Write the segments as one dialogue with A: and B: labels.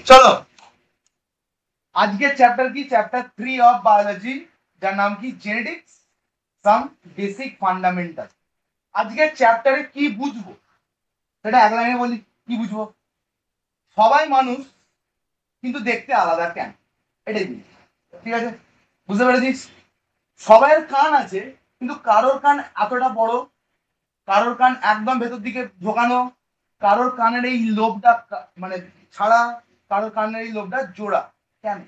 A: চলো আজকের চ্যাপ্টার কি চ্যাপ্টার 3 অফ বায়োলজি যার নাম কি জেনেটিক্স সাম বেসিক ফান্ডামেন্টাল। আজকের চ্যাপ্টারে কি বুঝবো সেটা এক লাইনে বলি। কি বুঝবো? সবাই মানুষ কিন্তু দেখতে আলাদা কেন, এটাই বুঝি। ঠিক আছে, বুঝতে পেরেছিস? সবাইয়ের কান আছে কিন্তু কারোর কান এতটা বড়, কারোর কান একদম ভেতর দিকে ঢোকানো, কারোর কানের এই লোবটা মানে ছাড়া, কারোর কানের এই লোবটা জোড়া, কেন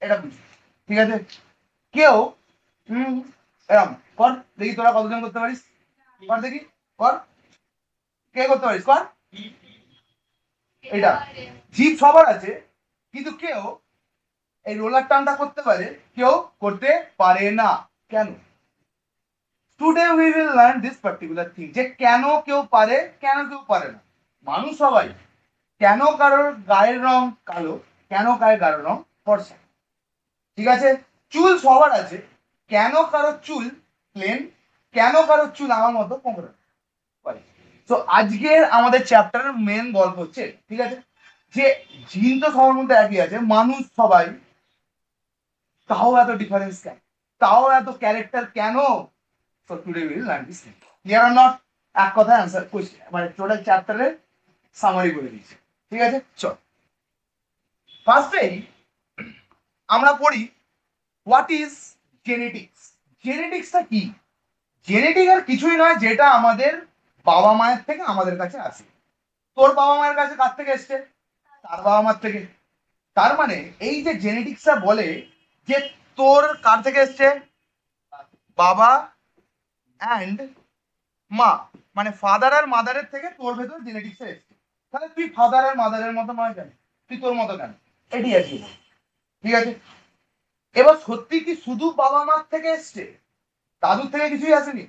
A: এটা বুঝি। ঠিক আছে, কেউ এরম কর দেখি, তোরা কতজন করতে পারিস, কর দেখি, কর, কে করতে পারিস কর। এটা জিভ সবার আছে কিন্তু কেউ এই রোলার টানটা করতে পারে, কেউ করতে পারে না, কেন? Today we will learn this particular thing, যে কেন কেউ পারে কেন কেউ পারে না। মানুষ সবাই, কেন কারোর গায়ের রং কালো, কেন গায়ের রং ফর্সা। ঠিক আছে, চুল সবার আছে, কেন কারোর চুল প্লেন, কেন কারোর চুল আমার মতো কোঁকড়া। তো আজকের আমাদের চ্যাপ্টারের মেন গল্প হচ্ছে, ঠিক আছে, যে জিন তো সবার মধ্যে একই আছে, মানুষ সবাই, তাও এত ডিফারেন্স কেন, তাও এত ক্যারেক্টার কেন। So today we will learn this thing. Clear or not? এক কথায় आंसर কোশ্চেন মানে টোটাল চ্যাপ্টারের সামারি করে দিয়েছি। ঠিক আছে, চল ফার্স্টেই আমরা পড়ি হোয়াট ইজ জেনেটিক্স। জেনেটিক্সটা কি? জেনেটিক আর কিছুই নয়, যেটা আমাদের বাবা মায়ের থেকে আমাদের কাছে আসে। তোর বাবা মায়ের কাছে কার থেকে এসছে? তার বাবা মার থেকে। তার মানে এই যে জেনেটিক্সটা বলে যে তোর কার থেকে এসছে, বাবা অ্যান্ড মা, মানে ফাদার আর মাদারের থেকে তোর ভেতর জেনেটিক্স এসছে। তাহলে তুই ফাদার আর মাদারের মতো নয় কেন, তুই তোর মতো কেন, এটি আছে। ঠিক আছে, এবার সত্যি কি শুধু বাবা মার থেকে এসছে, দাদুর থেকে কিছুই আসেনি?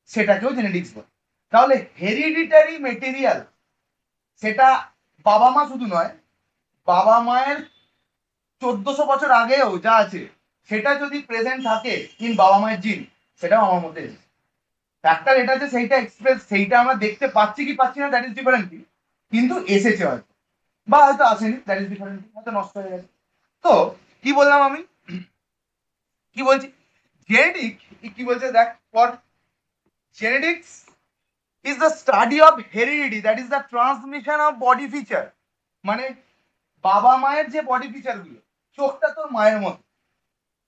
A: সেটাকেও জেনেটিক্স বলে। তাহলে হেরিডিটারি মেটেরিয়াল, সেটা বাবা মা শুধু নয়, বাবা মায়ের 1400 বছর আগেও যা আছে সেটা যদি প্রেজেন্ট থাকে ইন বাবা মায়ের জিন, সেটাও আমার মধ্যে এসেছে। ফ্যাক্টর এটা যে সেইটা এক্সপ্রেস, সেইটা আমরা দেখতে পাচ্ছি কি পাচ্ছি না, দ্যাট ইজ ডিফারেন্ট, কিন্তু এসেছে হয়তো, বা হয়তো আসেনি, দ্যাট ইজ ডিফারেন্ট, হয়তো নষ্ট হয়ে গেছে। তো কি বললাম আমি, কি বলছি, জেনেটিক কি বলছে দেখ, for genetics is the study of heredity, that is the transmission of body feature। মানে বাবা মায়ের যে বডি ফিচার গুলো, চোখটা তোর মায়ের মতো,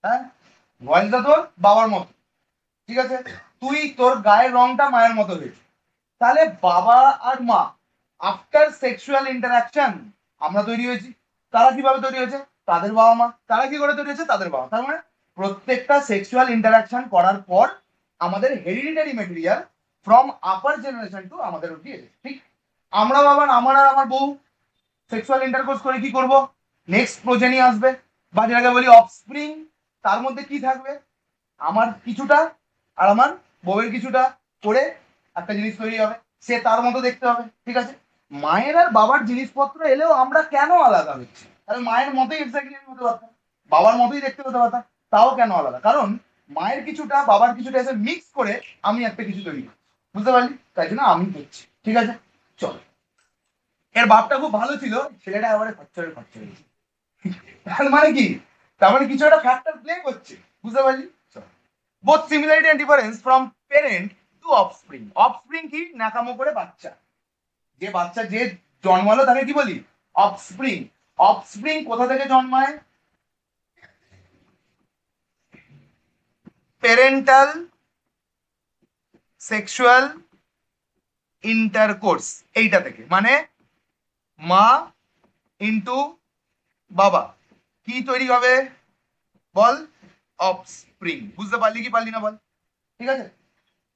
A: হ্যাঁ, ভয়েসটা তোর বাবার মতো, ঠিক আছে, তুই তোর গায়ের রংটা মায়ের মতো হয়েছে। তাহলে বাবা আর মা আফটার সেক্সুয়াল ইন্টারাকশন আমরা তৈরি হয়েছি। তারা কিভাবে তৈরি হয়েছে? তাদের বাবা মা। তারা কি করে তৈরি হয়েছে? তাদের বাবা। তার মানে প্রত্যেকটা সেক্সুয়াল ইন্টারাকশন করার পর আমাদের hereditary material from upper generation to আমাদের অব্দি এসেছে। ঠিক, আমরা বাবার, আমার আর আমার বউ সেক্সুয়াল ইন্টারকোর্স করে কি করব, নেক্সট প্রোজেনি আসবে, বা যেটাকে বলি অফস্প্রিং। তার মধ্যে কি থাকবে, আমার কিছুটা আর আমার বউয়ের কিছুটা করে একটা জিনিস তৈরি হবে, সে তার মতো দেখতে হবে। ঠিক আছে, মায়ের আর বাবার জিনিসপত্র এলেও আমরা কেন আলাদা হচ্ছি? তাহলে মায়ের মতোই এক্স্যাক্টলি আমি হতে পারতাম, বাবার মতোই দেখতে হতে পারতাম, তাও কেন আলাদা? কারণ মায়ের কিছুটা বাবার কিছুটা এসে মিক্স করে আমি একটা কিছু তৈরি করছি, বুঝতে পারলি? তাই জন্য আমি করছি। ঠিক আছে, চলো। এর বাপটা খুব ভালো ছিল, ছেলেটা এবারে খচ্চরে খচ্চরে। তার মানে কি, তার মানে কিছু একটা ফ্যাক্টর প্লে করছে, বুঝতে পারলি? Both similarity and difference from parent to offspring. Offspring কি, ন্যাকামো করে বাচ্চা, যে বাচ্চা যে জন্মালো তাকে কি বলি? অফস্প্রিং। অফস্প্রিং কোথা থেকে জন্মায়? প্যারেন্টাল সেক্সুয়াল ইন্টারকোর্স, এইটা থেকে, মানে মা ইন্টু বাবা কি তৈরি হবে বল? অফস্প্রিং। বুঝতে পারলি কি পারলি না বল? ঠিক আছে,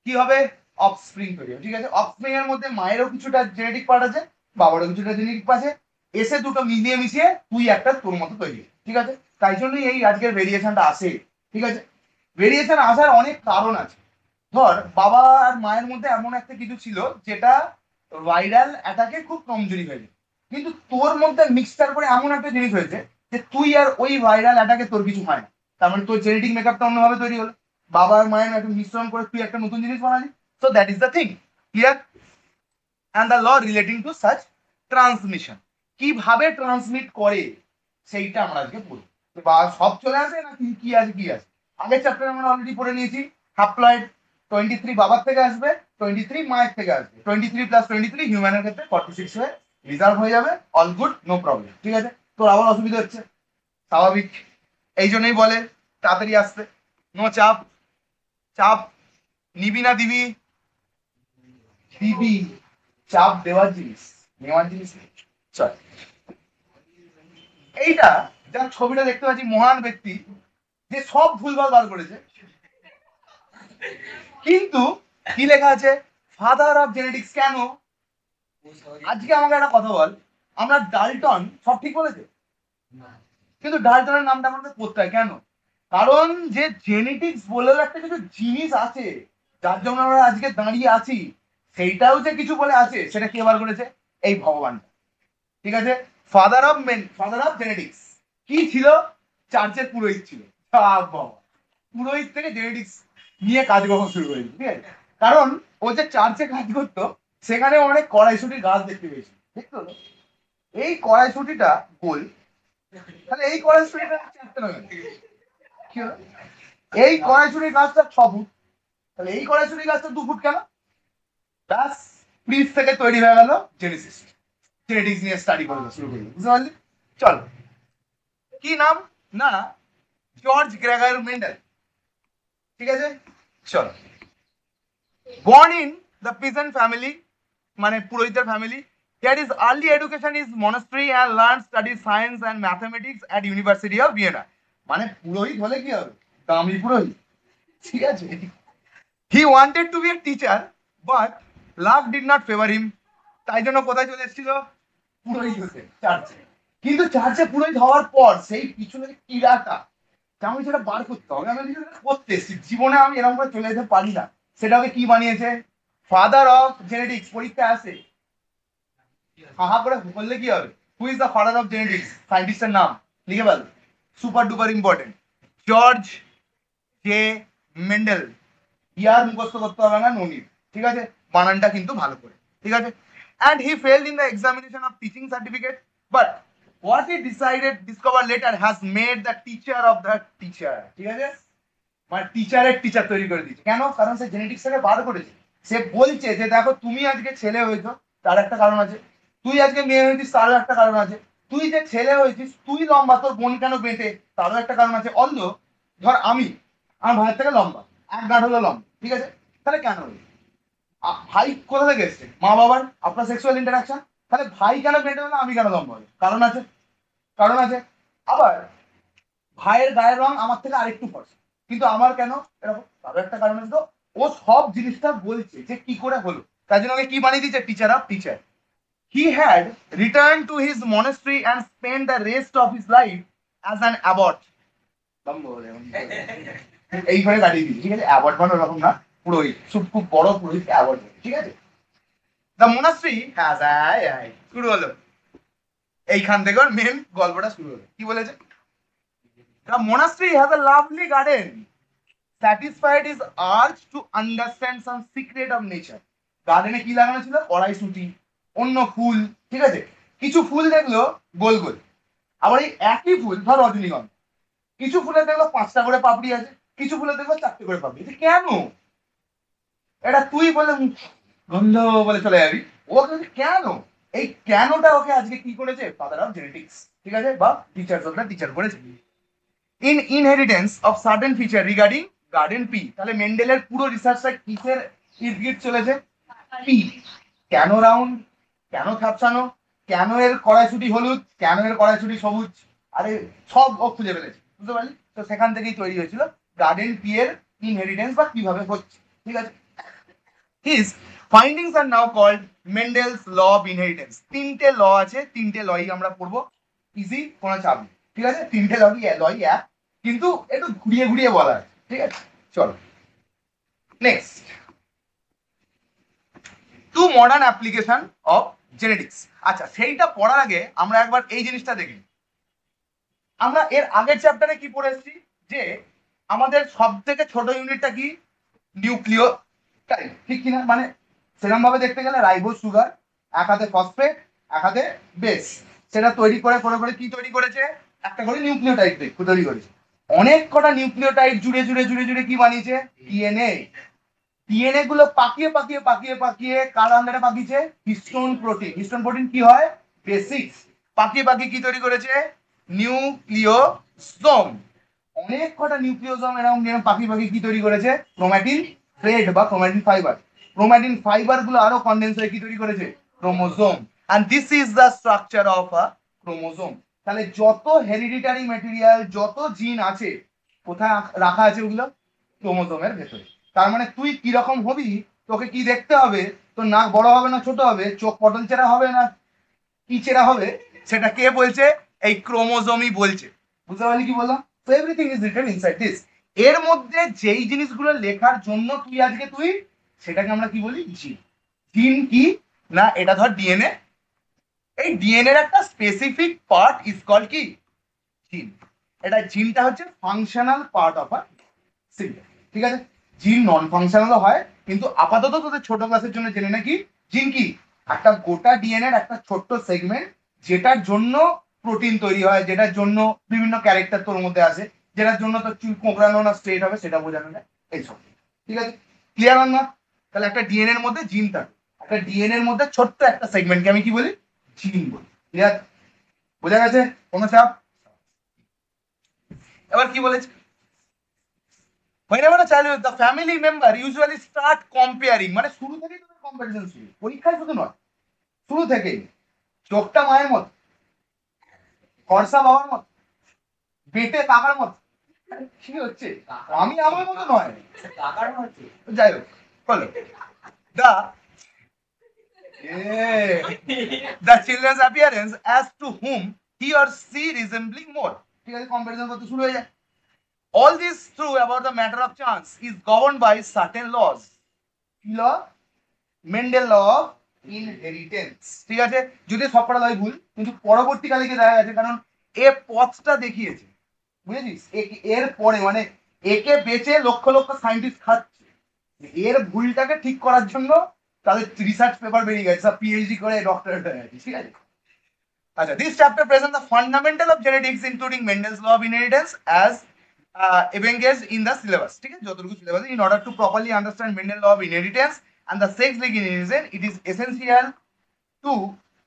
A: কি হবে? অফস্প্রিং তৈরি হবে। ঠিক আছে, অফস্প্রিং এর মধ্যে মায়েরও কিছুটা জেনেটিক পার্ট আছে, বাবারও কিছুটা জেনেটিক আছে, এসে দুটো মিলিয়ে মিশিয়ে তুই একটা তোর মতো তৈরি। ঠিক আছে, তাই জন্যই এই আজকের ভেরিয়েশনটা আসে। ঠিক আছে, ভেরিয়েশন আসার অনেক কারণ আছে। ধর বাবা আর মায়ের মধ্যে এমন একটা কিছু ছিল যেটা ভাইরাল অ্যাটাকে খুব কমজোরি হয়ে যায়, কিন্তু তোর মধ্যে মিক্সচার করে এমন একটা জিনিস হয়েছে যে তুই আর ওই ভাইরাল অ্যাটাকে তোর কিছু হয় না। তার মানে তোর জেনেটিক মেকআপটা অন্যভাবে তৈরি হলো, বাবা আর মায়ের একটা মিশ্রণ করে তুই একটা নতুন জিনিস বানালি। So that is the thing. Clear? And the law relating to such transmission, কিভাবে ট্রান্সমিট করে সেইটা আমরা আজকে পড়ব। বা সব চলে আসে না কি আছে কি আছে, আগের চ্যাপ্টারে আমরা অলরেডি পড়ে নিয়েছি। হ্যাপ্লয়েড 23 বাবার থেকে আসবে, 23 মায়ের থেকে আসবে, 23 + 23 হিউম্যানের ক্ষেত্রে 46 হয়ে রিজার্ভ হয়ে যাবে। All good, no problem. ঠিক আছে, তোর আবার অসুবিধা হচ্ছে, স্বাভাবিক, এই জন্যই বলে তাড়াতাড়ি আসতে। নো চাপ, চাপ নিবি না দিবি? দিবি, চাপ দেওয়ার জিনিস, নেওয়ার জিনিস নেই। চল, এইটা যার ছবিটা দেখতে পাচ্ছি, মহান ব্যক্তি যে সব ভুলভাল বার করেছে, কিন্তু কি লেখা আছে? Father of genetics. কেন? আজকে আমাকে একটা কথা বল, আমরা ডাল্টন সব ঠিক বলেছে, কিন্তু ডাল্টনের নামটা আমাদের পড়তে হয় কেন? কারণ যে জেনেটিক্স বলে একটা কিছু জিনিস আছে যার জন্য আমরা আজকে দাঁড়িয়ে আছি, সেইটাও যে কিছু বলে আছে, সেটা কে বার করেছে? এই ভগবান। ঠিক আছে, ফাদার অফ জেনেটিক্স কি ছিল? চার্চের পুরোহিত ছিল। বাবা, পুরোহিত থেকে জেনেটিক্স নিয়ে কাজকর্ম শুরু করেছে। ঠিক আছে, কারণ ও যে চার্চে কাজ করতো, সেখানে অনেক কড়াইশুটির গাছ দেখতে পেয়েছিল। দেখতো এই কড়াইশুটিটা গোল, তাহলে এই কড়াইশুটিটা চারটে নয়, কি হলো? এই কড়াইশুটির গাছটা 6 ফুট, তাহলে এই কড়াইশুটির গাছটা 2 ফুট কেন? ব্যাস, প্রিজ থেকে তৈরি হয়ে গেল জেনেসিস। জেনেটিক্স নিয়ে স্টাডি করতে শুরু করলো, বুঝতে পারলি? চল, কি নাম? না, জর্জ গ্রেগর মেন্ডেল। ঠিক আছে, চল। Born in the peasant family, মানে পুরোহিতের family. Here his early education is monastery and learned studied science and mathematics at University of Vienna. মানে পুরোহিত হলে কি হবে? দামি পুরোহিত। ঠিক আছে, he wanted to be a teacher but luck did not favor him. তাই জন্য কোথায় চলে এসেছিল? পুরোহিত হতে, চার্চে। কিন্তু চার্চে পুরোহিত হওয়ার পর সেই পিছনের ক্রীড়াটা আমি সেটা বার করতে হবে, আমি সেটা করতে এসেছি জীবনে, আমি এরকম করে চলে যেতে পারি না। সেটাকে কি বানিয়েছে? Father of genetics. পরীক্ষা আসে, হাহা করে বললে কি হবে? Who is the father of genetics? সায়েন্টিস্টের নাম লিখে ফেল, super duper important, George J Mendel. ইয়ার মুখস্থ করতে হবে না, নো নিড। ঠিক আছে, বানানটা কিন্তু ভালো করে। ঠিক আছে, and he failed in the examination of teaching certificate, but what he discovered later has made the teacher of the teacher. ঠিক আছে, মানে টিচারের টিচার তৈরি করে দিচ্ছে। কেন? কারণ সে জেনেটিক্স থেকে বার করেছে। সে বলছে যে দেখো, তুমি আজকে ছেলে হয়েছো, তার একটা কারণ আছে। তুই আজকে মেয়ে হয়েছিস, তারও একটা কারণ আছে। তুই যে ছেলে হয়েছিস, তুই লম্বা, তোর বোন কেন বেঁটে, তারও একটা কারণ আছে। অন্য ধর আমি, আমার ভাইয়ের থেকে লম্বা, 1 গাঁট হলো লম্বা। ঠিক আছে, তাহলে কেন হলো? ভাই কোথা থেকে এসছে? মা বাবার, আপনার সেক্সুয়াল ইন্টারাকশন। তাহলে ভাই কেন বেঁটে হলো, আমি কেন লম্বা হলো? কারণ আছে, কারণ আছে। আবার ভাইয়ের গায়ের রং আমার থেকে আরেকটু ফর্সা, কিন্তু আমার কেন এরকম? তারও একটা কারণ আছে। তো ও সব জিনিসটা বলছে যে কি করে হলো, তাই জন্য ওকে কি বানিয়ে দিচ্ছে? Teacher of teacher. He had returned to his monastery and spent the rest of his life as an abbot. এই করে কাটিয়ে দিচ্ছি। ঠিক আছে, অ্যাবট মানে ওরকম না, পুরোহিত, খুব বড় পুরোহিত অ্যাবট। ঠিক আছে, দ্য মোনাস্ট্রি হ্যাজ শুরু হলো, এইখান থেকে ওর মেন গল্পটা শুরু হলো। কি বলেছে? The monastery has a lovely garden, satisfied his urge to understand some secret of nature. গার্ডেনে কি লাগানো ছিল? কড়াইশুঁটি, অন্য ফুল। ঠিক আছে, কিছু ফুল দেখলো গোল গোল, আবার এই একই ফুল ধর রজনীগন্ধা, কিছু ফুলে দেখলো 5টা করে পাপড়ি আছে, কিছু ফুলে দেখলো 4টে করে পাপড়ি আছে। কেন? এটা তুই বলে গন্ধ বলে চলে যাবি, ও কিন্তু কেন, এই কেনটা ওকে আজকে কি করেছে? Father of genetics. ঠিক আছে, বা টিচার্স অফ দ্য টিচার করেছে। In inheritance of certain feature regarding garden P. তাহলে মেন্ডেলের পুরো রিসার্চটা কিসের ইর্গিট চলেছে? পি। কেন রাউন্ড, কেন খাপসানো, কেন এর কড়াইশুটি হলুদ, কেন এর কড়াইশুটি সবুজ, আরে সব ও খুঁজে ফেলেছে। বুঝতে পারলি? তো সেখান থেকেই তৈরি হয়েছিল গার্ডেন পি এর ইনহেরিটেন্স বা কিভাবে হচ্ছে। ঠিক আছে, his findings are now called Mendel's law of inheritance. 3টে ল আছে, 3টে লই আমরা পড়বো, ইজি, কোনো চাপ নেই। ঠিক আছে, 3টে লই এক, কিন্তু একটু ঘুরিয়ে ঘুরিয়ে বলা আছে। ঠিক আছে, চলো next, two modern application of genetics. আচ্ছা, সেইটা পড়ার আগে আমরা একবার এই জিনিসটা দেখি। আমরা এর আগের চ্যাপ্টারে কি পড়ে এসেছি? যে আমাদের সব থেকে ছোট ইউনিটটা কি? নিউক্লিওটাইড। ঠিক কিনা? মানে সেরকম ভাবে দেখতে গেলে রাইবোজ সুগার, এক হাতে ফসফেট, এক হাতে বেস, সেটা তৈরি করে করে করে কি তৈরি করেছে, একটা করে নিউক্লিওটাইড তৈরি করেছে। অনেক কটা নিউক্লিওটাইড জুড়ে জুড়ে জুড়ে জুড়ে কি বানিয়েছে, ডিএনএ। ডিএনএ গুলো পাকিয়ে পাকিয়ে পাকিয়ে পাকিয়ে কার আন্ডারে পাকিয়েছে, হিস্টোন প্রোটিন। হিস্টোন প্রোটিন কি হয়, বেসিক্স। পাকিয়ে পাকিয়ে কি তৈরি করেছে, নিউক্লিওসোম। অনেক কটা নিউক্লিওসোম এরকম পাকিয়ে পাকিয়ে কি তৈরি করেছে, ক্রোমাটিন থ্রেড বা ক্রোমাটিন ফাইবার। ক্রোমাটিন ফাইবার গুলো আরো কনডেন্স হয়ে কি তৈরি করেছে, chromosome. And this is the structure of a chromosome. তাহলে যত হেরিডিটারি ম্যাটেরিয়াল, যত জিন আছে, কোথায় রাখা আছে ওগুলো, ক্রোমোসোমের ভেতরে। তার মানে তুই কিরকম হবি, তোকে কি দেখতে হবে, তোর নাক বড় হবে না ছোট হবে, চোখ পটল চেরা হবে না কি চেরা হবে, সেটা কে বলছে, এই ক্রোমোজোমই বলছে। বুঝতে পারলি কি বললাম? তো everything is written inside this. এর মধ্যে যেই জিনিসগুলো লেখার জন্য তুই আজকে তুই, সেটাকে আমরা কি বলি, জিন। জিন কি না, এটা ধর ডিএনএ, এই ডিএনএ এর একটা স্পেসিফিক পার্ট ইজ কল্ড কি, জিন। এটা জিনটা হচ্ছে functional part of a cell. ঠিক আছে, জিন নন ফাংশনালও হয়, কিন্তু আপাতত তোদের ছোট ক্লাসের জন্য জেনে নাকি, জিন কি একটা গোটা ডিএনএ এর একটা ছোট্ট সেগমেন্ট, যেটার জন্য প্রোটিন তৈরি হয়, যেটার জন্য বিভিন্ন ক্যারেক্টার তোর মধ্যে আছে, যেটার জন্য তোর চুল কোঁকড়ানো না স্ট্রেট হবে সেটা বোঝানো যায়, এইসব। ঠিক আছে, ক্লিয়ার হন না? তাহলে একটা ডিএনএ এর মধ্যে জিন থাকে, একটা ডিএনএ এর মধ্যে ছোট্ট একটা সেগমেন্টকে আমি কি বলি, জিন বলি। ক্লিয়ার, বোঝা গেছে? কোনো চাপ? এবার কি বলেছে, whenever a child, the family member usually start comparing, মানে শুরু থেকেই তোদের কম্পারিজন শুরু, পরীক্ষায় শুধু নয়, শুরু থেকেই। চোখটা মায়ের মত, খরসা বাবার মত, বেটে কাকার মত, কি হচ্ছে, আমি আমার মতো নয়, কাকার মত, যাই হোক বলো। The children's appearance as to whom he or she resembling more, ঠিক আছে, কম্পারিজন করতে শুরু হয়ে যায়। All this true about the matter of chance is governed by certain laws. law, Mendel law of inheritance. ঠিক আছে, যদি সবকটা লয় ভুল, কিন্তু পরবর্তীকালে কি দেখা গেছে, কারণ এ পথটা দেখিয়েছে, বুঝেছিস, এর পরে মানে একে বেঁচে লক্ষ লক্ষ সায়েন্টিস্ট খাচ্ছে, এর ভুলটাকে ঠিক করার জন্য তাদের রিসার্চ পেপার বেরিয়ে গেছে, সব পিএইচডি করে ডক্টরেট হয়ে গেছে। ঠিক আছে, আচ্ছা, this chapter present the fundamental of genetics including Mendel's law of inheritance as engaged in the syllabus. ঠিক আছে, যতটুকু syllabus, in order to properly understand Mendel law of inheritance and the sex link inheritance, it is essential to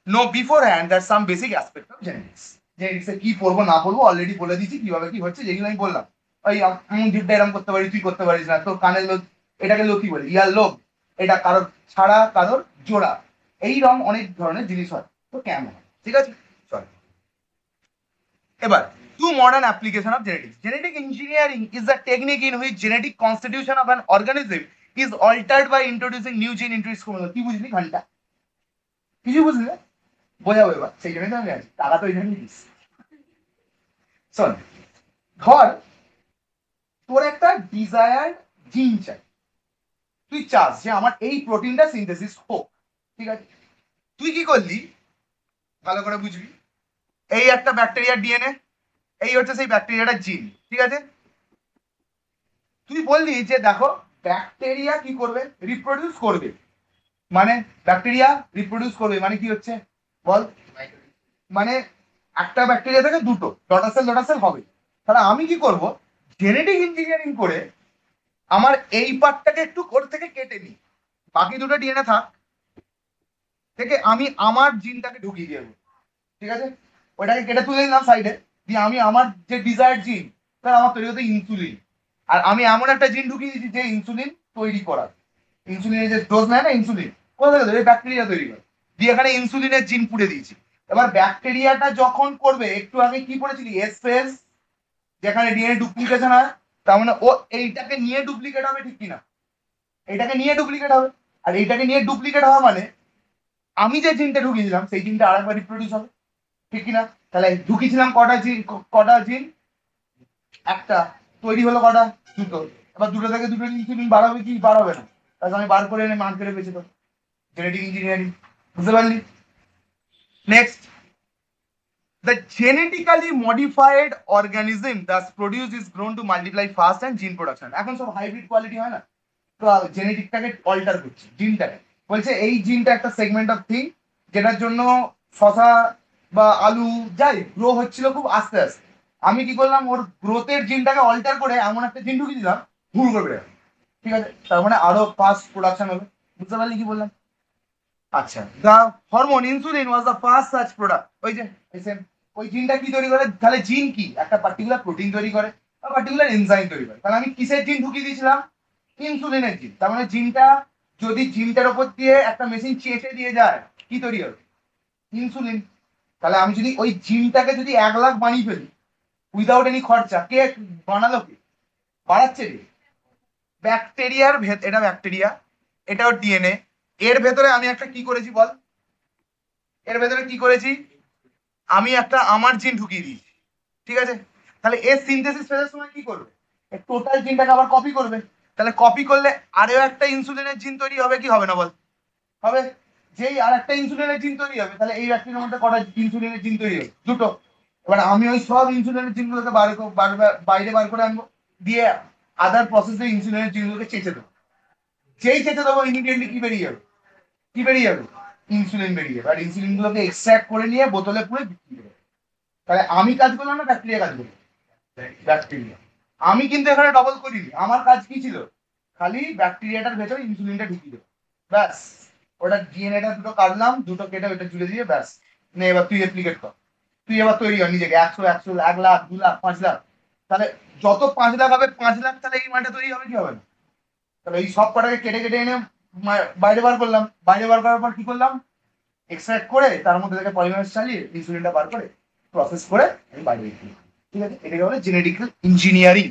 A: know beforehand that some basic aspect of genetics. জেনেটিক্সে কি পড়বো না পড়বো already বলে দিচ্ছি, কিভাবে কি হচ্ছে, যেগুলো আমি বললাম। ওই আমি জিভটা এরকম করতে পারি, তুই করতে পারিস না, তোর কানের লোক, এটাকে লোক কি বলে, ইয়ার লোক, এটা কারোর ছাড়া কারোর জোড়া, এইরকম অনেক ধরনের জিনিস হয়, তো কেমন, ঠিক আছে, চল এবার two modern application of genetics. Genetic engineering is the technique in which genetic constitution of an organism is altered by introducing new gene into its chromosome. কি বুঝলি ঘন্টা, কিছু বুঝলি না, বোঝাবো এবার, সেই জন্যই তো আমি আছি, টাকা তো এই জন্য দিস। শোন, ধর তোর একটা ডিজায়ার্ড জিন চাই, তুই চাস যে আমার এই প্রোটিনটা সিনথেসিস হোক। ঠিক আছে, তুই কি করলি, ভালো করে বুঝবি, এই একটা ব্যাকটেরিয়ার ডিএনএ, এই হচ্ছে সেই ব্যাকটেরিয়াটার জিন। ঠিক আছে, তুই বললি যে দেখো ব্যাকটেরিয়া কি করবে, রিপ্রোডিউস করবে, মানে ব্যাকটেরিয়া রিপ্রোডিউস করবে মানে কি হচ্ছে বল, মানে একটা ব্যাকটেরিয়া থেকে দুটো ডটার সেল হবে। তাহলে আমি কি করব, জেনেটিক ইঞ্জিনিয়ারিং করে আমার এই পার্টটাকে একটু ওর থেকে কেটে নিই, বাকি দুটো ডিএনএ থাক, থেকে আমি আমার জিনটাকে ঢুকিয়ে দেবো। ঠিক আছে, ওইটাকে কেটে তুলে নিলাম সাইডে, দিয়ে আমি আমার যে ডিজায়ার্ড জিন, তাহলে আমার তৈরি হতে ইনসুলিন, আর আমি এমন একটা জিন ঢুকিয়ে দিচ্ছি যে ইনসুলিন তৈরি করার, ইনসুলিনের যে ডোজ নেয় না ইনসুলিন, কোথা থেকে তৈরি, ব্যাকটেরিয়া তৈরি করে, দিয়ে এখানে ইনসুলিনের জিন পুড়ে দিয়েছি। এবার ব্যাকটেরিয়াটা যখন করবে, একটু আগে কি পড়েছিলি, এসফেজ, যেখানে ডিএনএ ডুপ্লিকেশন হয়, তার মানে ও এইটাকে নিয়ে ডুপ্লিকেট হবে, ঠিক কিনা, এইটাকে নিয়ে ডুপ্লিকেট হবে, আর এইটাকে নিয়ে ডুপ্লিকেট হওয়া মানে আমি যে জিনটা ঢুকিয়েছিলাম সেই জিনটা আরেকবার রিপ্রোডিউস হবে, ঠিক কিনা। তাহলে ঢুকিয়েছিলাম কটা জিন, একটা, তৈরি হলো কটা, দুটো, এবার দুটো থেকে দুটো ইনসুলিন বাড়াবে কি বাড়াবে না, তাহলে আমি বার করে এনে মার্কেটে বেঁচে দেবো, জেনেটিক ইঞ্জিনিয়ারিং। বুঝতে পারলি? Next, the genetically modified organism thus produced is grown to multiply fast and gene production. এখন সব হাইব্রিড কোয়ালিটি হয় না, তো জেনেটিকটাকে অল্টার করছে, জিনটাকে বলছে এই জিনটা একটা সেগমেন্ট অফ থিং যেটার জন্য শশা বা আলু যাই গ্রো হচ্ছিল খুব আস্তে আস্তে, আমি কি করলাম ওর গ্রোথের জিনটাকে অল্টার করে এমন একটা জিন ঢুকিয়ে দিলাম ভুল করে বেরোবে। ঠিক আছে, তার মানে আরো ফাস্ট প্রোডাকশন হবে। বুঝতে পারলি কি বললাম? আচ্ছা, the hormone insulin was the first such product. ওই যে সেম, ওই জিনটা কি তৈরি করে? তাহলে জিন কি একটা পার্টিকুলার প্রোটিন তৈরি করে বা পার্টিকুলার এনজাইম তৈরি করে। তাহলে আমি কিসের জিন ঢুকিয়ে দিয়েছিলাম? ইনসুলিনের জিন। তার মানে জিনটা যদি জিনটার উপর দিয়ে একটা মেশিন চেটে দিয়ে যায় কি তৈরি হবে? ইনসুলিন। তাহলে আমি যদি ওই জিনটাকে যদি 1 লাখ বানিয়ে ফেলি উইদাউট এনি খরচা, কে বানালো? কে বাড়াচ্ছে? রে ব্যাকটেরিয়ার এটা ব্যাকটেরিয়া, এটাও ডিএনএ। এর ভেতরে আমি একটা কি করেছি বল? এর ভেতরে কি করেছি? আমি একটা আমার জিন ঢুকিয়ে দিয়েছি। ঠিক আছে, তাহলে এর সিনথেসিস ফেজের সময় কি করবে? টোটাল জিনটাকে আবার কপি করবে। তাহলে কপি করলে আরো একটা ইনসুলিনের জিন তৈরি হবে কি হবে না বল? হবে। যেই আর একটা ইনসুলিনের জিন তৈরি হবে, তাহলে এই ব্যাকটেরিয়ার মধ্যে কটা ইনসুলিনের জিন তৈরি হবে? দুটো। এবার আমি ওই সব ইনসুলিনের জিনগুলোকে বাইরে বার করে আনবো, দিয়ে আদার প্রসেসে ইনসুলিনের জিনগুলোকে চেঁচে দেবো। যেই চেঁচে দেবো ইমিডিয়েটলি কি বেরিয়ে যাবে? কি বেরিয়ে যাবে? ইনসুলিন বেরিয়ে যাবে। আর ইনসুলিন গুলোকে এক্সট্রাক্ট করে নিয়ে বোতলে পুরে বিক্রি করে। তাহলে আমি কাজ করলাম না ব্যাকটেরিয়া কাজ করলো? ব্যাকটেরিয়া। আমি কিন্তু এখানে ডবল করিনি। আমার কাজ কি ছিল? খালি ব্যাকটেরিয়াটার ভেতরে ইনসুলিনটা ঢুকিয়ে দেবো, ব্যাস। ওটা ডিএনএটা দুটো কাটলাম, দুটো কেটে ওটা জুড়ে দিয়ে ব্যাস। নে এবার তুই অ্যাপ্লিকেট কর। তুই এবার তৈরি হ নিজেকে 100 1 লাখ 2 লাখ 5 লাখ। তাহলে যত 5 লাখ হবে 5 লাখ, তাহলে এই মানটা তৈরি হবে কি হবে না? তাহলে এই সব কটাকে কেটে কেটে এনে বাইরে বার করলাম। বাইরে বার করার পর কি করলাম? এক্সট্রাক্ট করে তার মধ্যে থেকে পলিমারেজ চালিয়ে ইনসুলিনটা বার করে প্রসেস করে আমি বাইরে রেখে দিই। ঠিক আছে, এটাকে বলে জেনেটিক্যাল ইঞ্জিনিয়ারিং।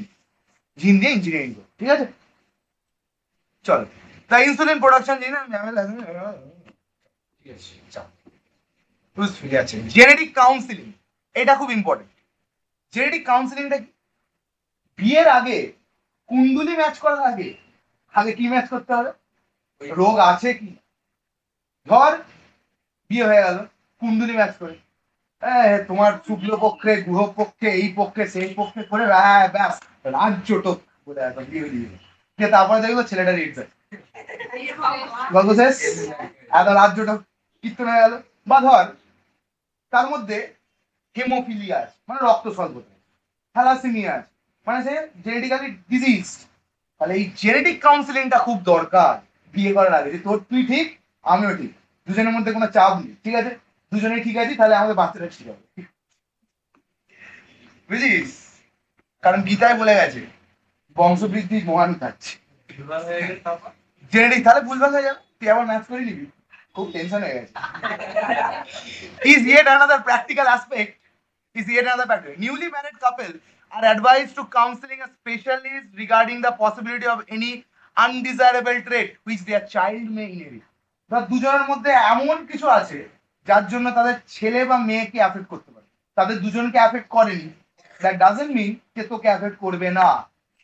A: জিন দিয়ে ইঞ্জিনিয়ারিং করে। ঠিক আছে, চলো। তা ইনসুলিন প্রোডাকশন জিন ঠিক আছে, চল বুঝতে আছে। জেনেটিক কাউন্সিলিং, এটা খুব ইম্পর্টেন্ট। জেনেটিক কাউন্সিলিংটা কি? বিয়ের আগে কুণ্ডলি ম্যাচ করার আগে আগে কি ম্যাচ করতে হবে? রোগ আছে কি। ধর বিয়ে হয়ে গেল, কুণ্ডলি ম্যাচ করে তোমার শুক্ল পক্ষে গ্রহ পক্ষে এই পক্ষে সেই পক্ষে করে ব্যাস রাজ্যটো বলে একদম বিয়ে দিয়ে দিল। তারপরে দেখবো ছেলেটা রেট গল্প শেষ, এত রাজ্যটা কীর্তন হয়ে গেল। বা ধর তার মধ্যে হেমোফিলিয়া আছে, মানে রক্ত স্বল্পতা, থ্যালাসেমিয়া আছে, মানে সে জেনেটিক্যালি ডিজিজ। তাহলে এই জেনেটিক কাউন্সিলিংটা খুব দরকার বিয়ে করার আগে, যে তোর তুই ঠিক আমিও ঠিক, দুজনের মধ্যে কোনো চাপ নেই। ঠিক আছে, দুজনেই ঠিক আছি, তাহলে আমাদের বাচ্চাটা ঠিক হবে। বুঝিস? কারণ গীতায় বলে গেছে বংশবৃদ্ধি মহান থাকছে। জেনেটিক তাহলে ভুলভাল হয়ে যাবে, তুই আবার ম্যাথ করে নিবি, খুব টেনশন হয়ে গেছে। is yet another practical aspect is yet another factor. Newly married couple are advised to counseling a specialist regarding the possibility of any undesirable trait which their child may inherit. ধর দুজনের মধ্যে এমন কিছু আছে যার জন্য তাদের ছেলে বা মেয়েকে অ্যাফেক্ট করতে পারে। তাদের দুজনকে অ্যাফেক্ট করেনি, দ্যাট ডাজন্ট মিন যে তোকে অ্যাফেক্ট করবে না।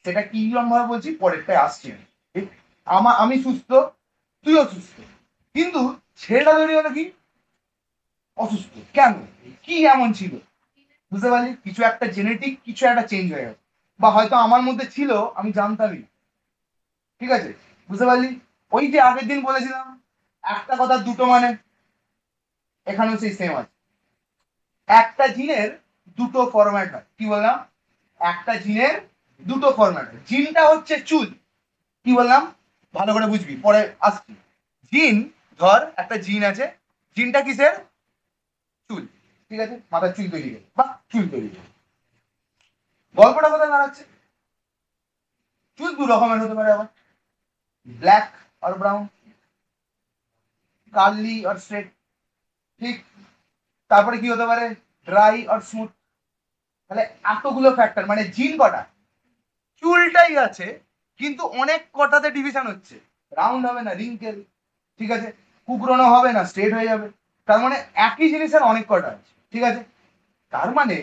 A: সেটা কি ভাবে বলছি পরেরটায় আসছে। আমি সুস্থ, তুইও সুস্থ, কিন্তু ছেলেটা তৈরি হলো কি অসুস্থ। কেন? কি এমন ছিল? বুঝতে পারলি? কিছু একটা জেনেটিক কিছু একটা চেঞ্জ হয়ে গেছে, বা হয়তো আমার মধ্যে ছিল আমি জানতামই। ঠিক আছে, বুঝতে পারলি? ওই যে আগের দিন বলেছিলাম একটা কথা দুটো মানে, এখানেও সেই সেম আছে। একটা জিনের দুটো ফরম্যাট হয়। কি বললাম? একটা জিনের দুটো ফরম্যাট হয়। জিনটা হচ্ছে চুল। কি বললাম? ভালো করে বুঝবি, পরে আসছি। জিন, ধর একটা জিন আছে, জিনটা কিসের? চুল। ঠিক আছে, মাথার চুল তৈরি করে বা চুল তৈরি করে। গল্পটা কোথায় দাঁড়াচ্ছে? চুল দু রকমের হতে পারে, আবার ব্ল্যাক আর ব্রাউন, কার্লি আর স্ট্রেট। ঠিক, তারপরে কি হতে পারে? ড্রাই আর স্মুথ। তাহলে এতগুলো ফ্যাক্টর, মানে জিন কটা? চুলটাই আছে, কিন্তু অনেক কটাতে ডিভিশন হচ্ছে। রাউন্ড হবে না রিঙ্কেল, ঠিক আছে, কুকরোনো হবে না স্ট্রেট হয়ে যাবে। তার মানে একই জিনিসের অনেক কটা আছে। ঠিক আছে, তার মানে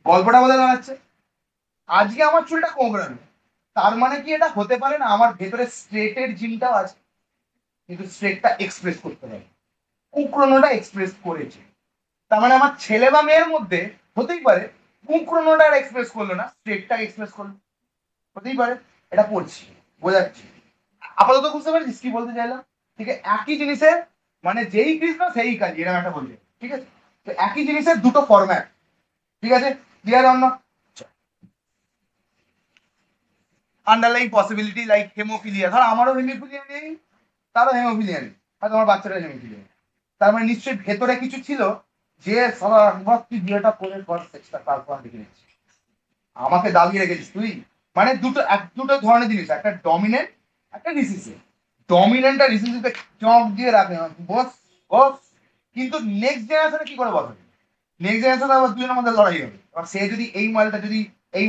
A: গল্পটা বোঝা দাঁড়াচ্ছে আজকে আমার চুলটা কোঁকড়ানো, তার মানে কি এটা হতে পারে না আমার ভেতরে স্ট্রেটের জিনটাও আছে, কিন্তু স্ট্রেটটা এক্সপ্রেস করতে পারে, কুকরোনোটা এক্সপ্রেস করেছে। তার মানে আমার ছেলে বা মেয়ের মধ্যে হতেই পারে কুকরোনোটা এক্সপ্রেস করলো না, স্ট্রেটটা এক্সপ্রেস করলো, হতেই পারে। এটা পড়ছি, বোঝাচ্ছি। আপাতত বুঝতে পারছিস কি বলতে চাইলাম? ঠিক আছে, একই জিনিসের মানে যেই কৃষ্ণ সেই কাজ, এরকম একটা বলছে। ঠিক আছে। তো একই জিনিসের দুটো ফরম্যাট, ঠিক আছে? ক্লিয়ার অন্য? আন্ডারলাইং পসিবিলিটি লাইক হেমোফিলিয়া, ধর আমারও হেমোফিলিয়া নেই, তারও হেমোফিলিয়া নেই, হয়তো আমার বাচ্চাটা হেমোফিলিয়া, তার মানে নিশ্চয়ই ভেতরে কিছু ছিল যে সারা একবার তুই বিয়েটা করে পর সেক্সটা তারপর দেখে নিচ্ছি, আমাকে দাবিয়ে রেখেছিস তুই। মানে দুটো ধরনের জিনিস, একটা ডমিনেন্ট, একটা রিসিসিভ। ডমিনেন্ট আর রিসিসিভকে চক দিয়ে রাখে বস বস, কিন্তু নেক্সট জেনারেশনে কি করে বসাবে? নেক্সট জেনারেশনে আবার দুজনের মধ্যে লড়াই হবে, এবার সে যদি এই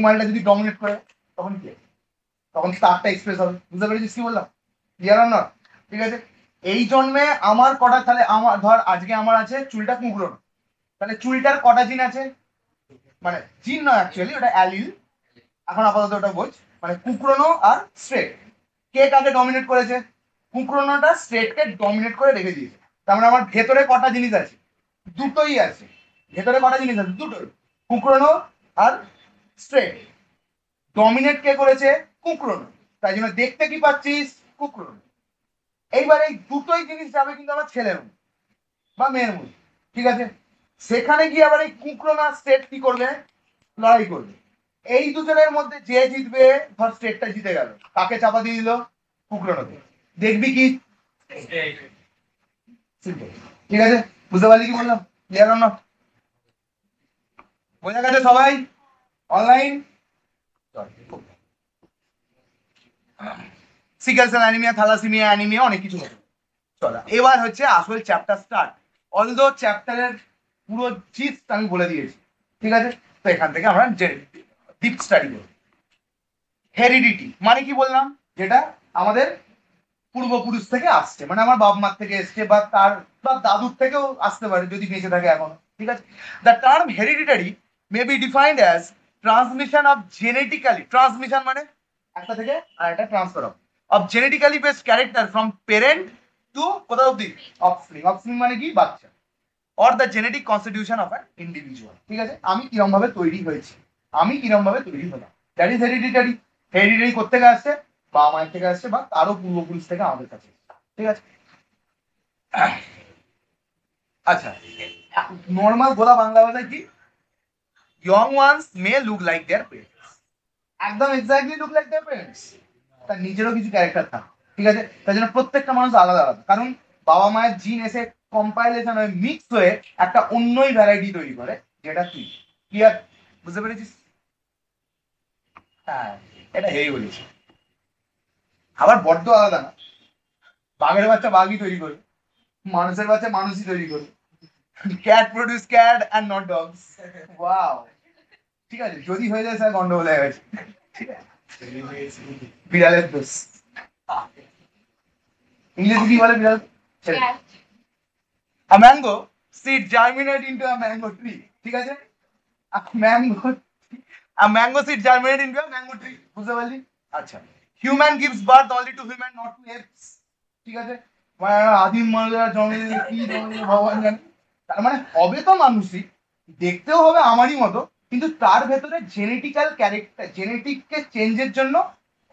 A: মালটা যদি ডমিনেট করে, তখন কি হবে? তখন তারটা এক্সপ্রেস হবে। বুঝতে পেরেছিস কি বললাম? Clear are not? ঠিক আছে। এই জন্মে আমার কটা, তাহলে আমার ধর আজকে আমার আছে চুলটা কুঁকড়ো, তাহলে চুলটার কটা জিন আছে? মানে জিন নয় অ্যাকচুয়ালি, ওটা অ্যালিল, এখন আপাতত ওটা বোঝ। মানে কুঁকড়োনো আর স্ট্রেট, কে কাকে ডমিনেট করেছে? কুঁকড়োনোটা স্ট্রেটকে ডমিনেট করে রেখে দিয়েছে। তার মানে আমার ভেতরে কটা জিনিস আছে? দুটোই আছে। ভেতরে কটা জিনিস আছে? দুটোই, কুঁকড়োনো আর স্ট্রেট। ডমিনেট কে করেছে? কুঁকড়োনো। তাই জন্য দেখতে কি পাচ্ছিস? কুঁকড়োনো। এইবার এই দুটোই জিনিস যাবে কিন্তু আমার ছেলের মধ্যে বা মেয়ের মধ্যে, ঠিক আছে? সেখানে গিয়ে আবার এই কুঁকড়োনো স্ট্রেট কি করবে? লড়াই করবে। এই দুজনের মধ্যে যে জিতবে, ধর স্টেটটা জিতে গেল, কাকে চাপা দিয়ে দিল? কুকরোনোকে। দেখবি কি? ঠিক আছে, বুঝতে পারলি কি বললাম? Clear or not? বোঝা গেছে সবাই? Online sickle cell anaemia, thalassaemia anaemia, অনেক কিছু হবে। চলো এবার হচ্ছে আসল চ্যাপ্টার স্টার্ট। অলদো চ্যাপ্টারের পুরো জিস্ট আমি বলে দিয়েছি, ঠিক আছে? তো এখান থেকে আমরা ডিপ স্টাডি করব। হেরিডিটি মানে কি বললাম? যেটা আমাদের পূর্বপুরুষ থেকে আসছে, মানে আমার বাপ মার থেকে এসছে, বা তার বা দাদুর থেকেও আসতে পারে যদি বেঁচে থাকে এখনো, ঠিক আছে? The term hereditary may be defined as transmission of genetically, transmission মানে একটা থেকে আর একটা transfer of genetically based character from parent to কোথাও অব্দি অফস্প্রিং। অফস্প্রিং মানে কি? বাচ্চা। Or the genetic constitution of an individual, ঠিক আছে? আমি কিরম ভাবে তৈরি হয়েছি, আমি কিরম ভাবে তৈরি হলাম, দ্যাট ইজ হেরিডিটারি। হেরিডিটারি কোথেকে আসছে? বাবা মায়ের থেকে আসছে, বা তারও পূর্বপুরুষ থেকে আমাদের কাছে, ঠিক আছে? আচ্ছা, নর্মাল গোলা বাংলা ভাষায় কি? Young once May look like their parents, একদম exactly look like their parents. তার নিজেরও কিছু ক্যারেক্টার থাকে, ঠিক আছে? তাই জন্য প্রত্যেকটা মানুষ আলাদা আলাদা, কারণ বাবা মায়ের জিন এসে কম্পাইলেশন হয়ে মিক্স হয়ে একটা অন্যই ভ্যারাইটি তৈরি করে, যেটা তুই। ক্লিয়ার? বুঝতে পেরেছিস? হ্যাঁ, এটা হেই বলেছি। আবার বড্ড আলাদা না, বাঘের বাচ্চা বাঘই তৈরি করে, মানুষের বাচ্চা মানুষই তৈরি করে। Cat produce cat and not dogs. Wow, ঠিক আছে, যদি হয়ে যায় স্যার গন্ডগোল হয়ে গেছে, ঠিক আছে? বিড়ালের দোষ। ইংলিশে কি বলে বিড়াল? A mango seed germinate into a mango tree, ঠিক আছে? A mango a mango seed germinate into a mango tree, বুঝতে পারলি? আচ্ছা, human gives birth only to human, not to apes, ঠিক আছে? মানে আদিম মানুষরা জন্ম দিলে কি জন্ম দিলে ভগবান জানে। তার মানে হবে তো মানুষই, দেখতেও হবে আমারই মতো, কিন্তু তার ভেতরে জেনেটিক্যাল ক্যারেক্টার, জেনেটিককে চেঞ্জের জন্য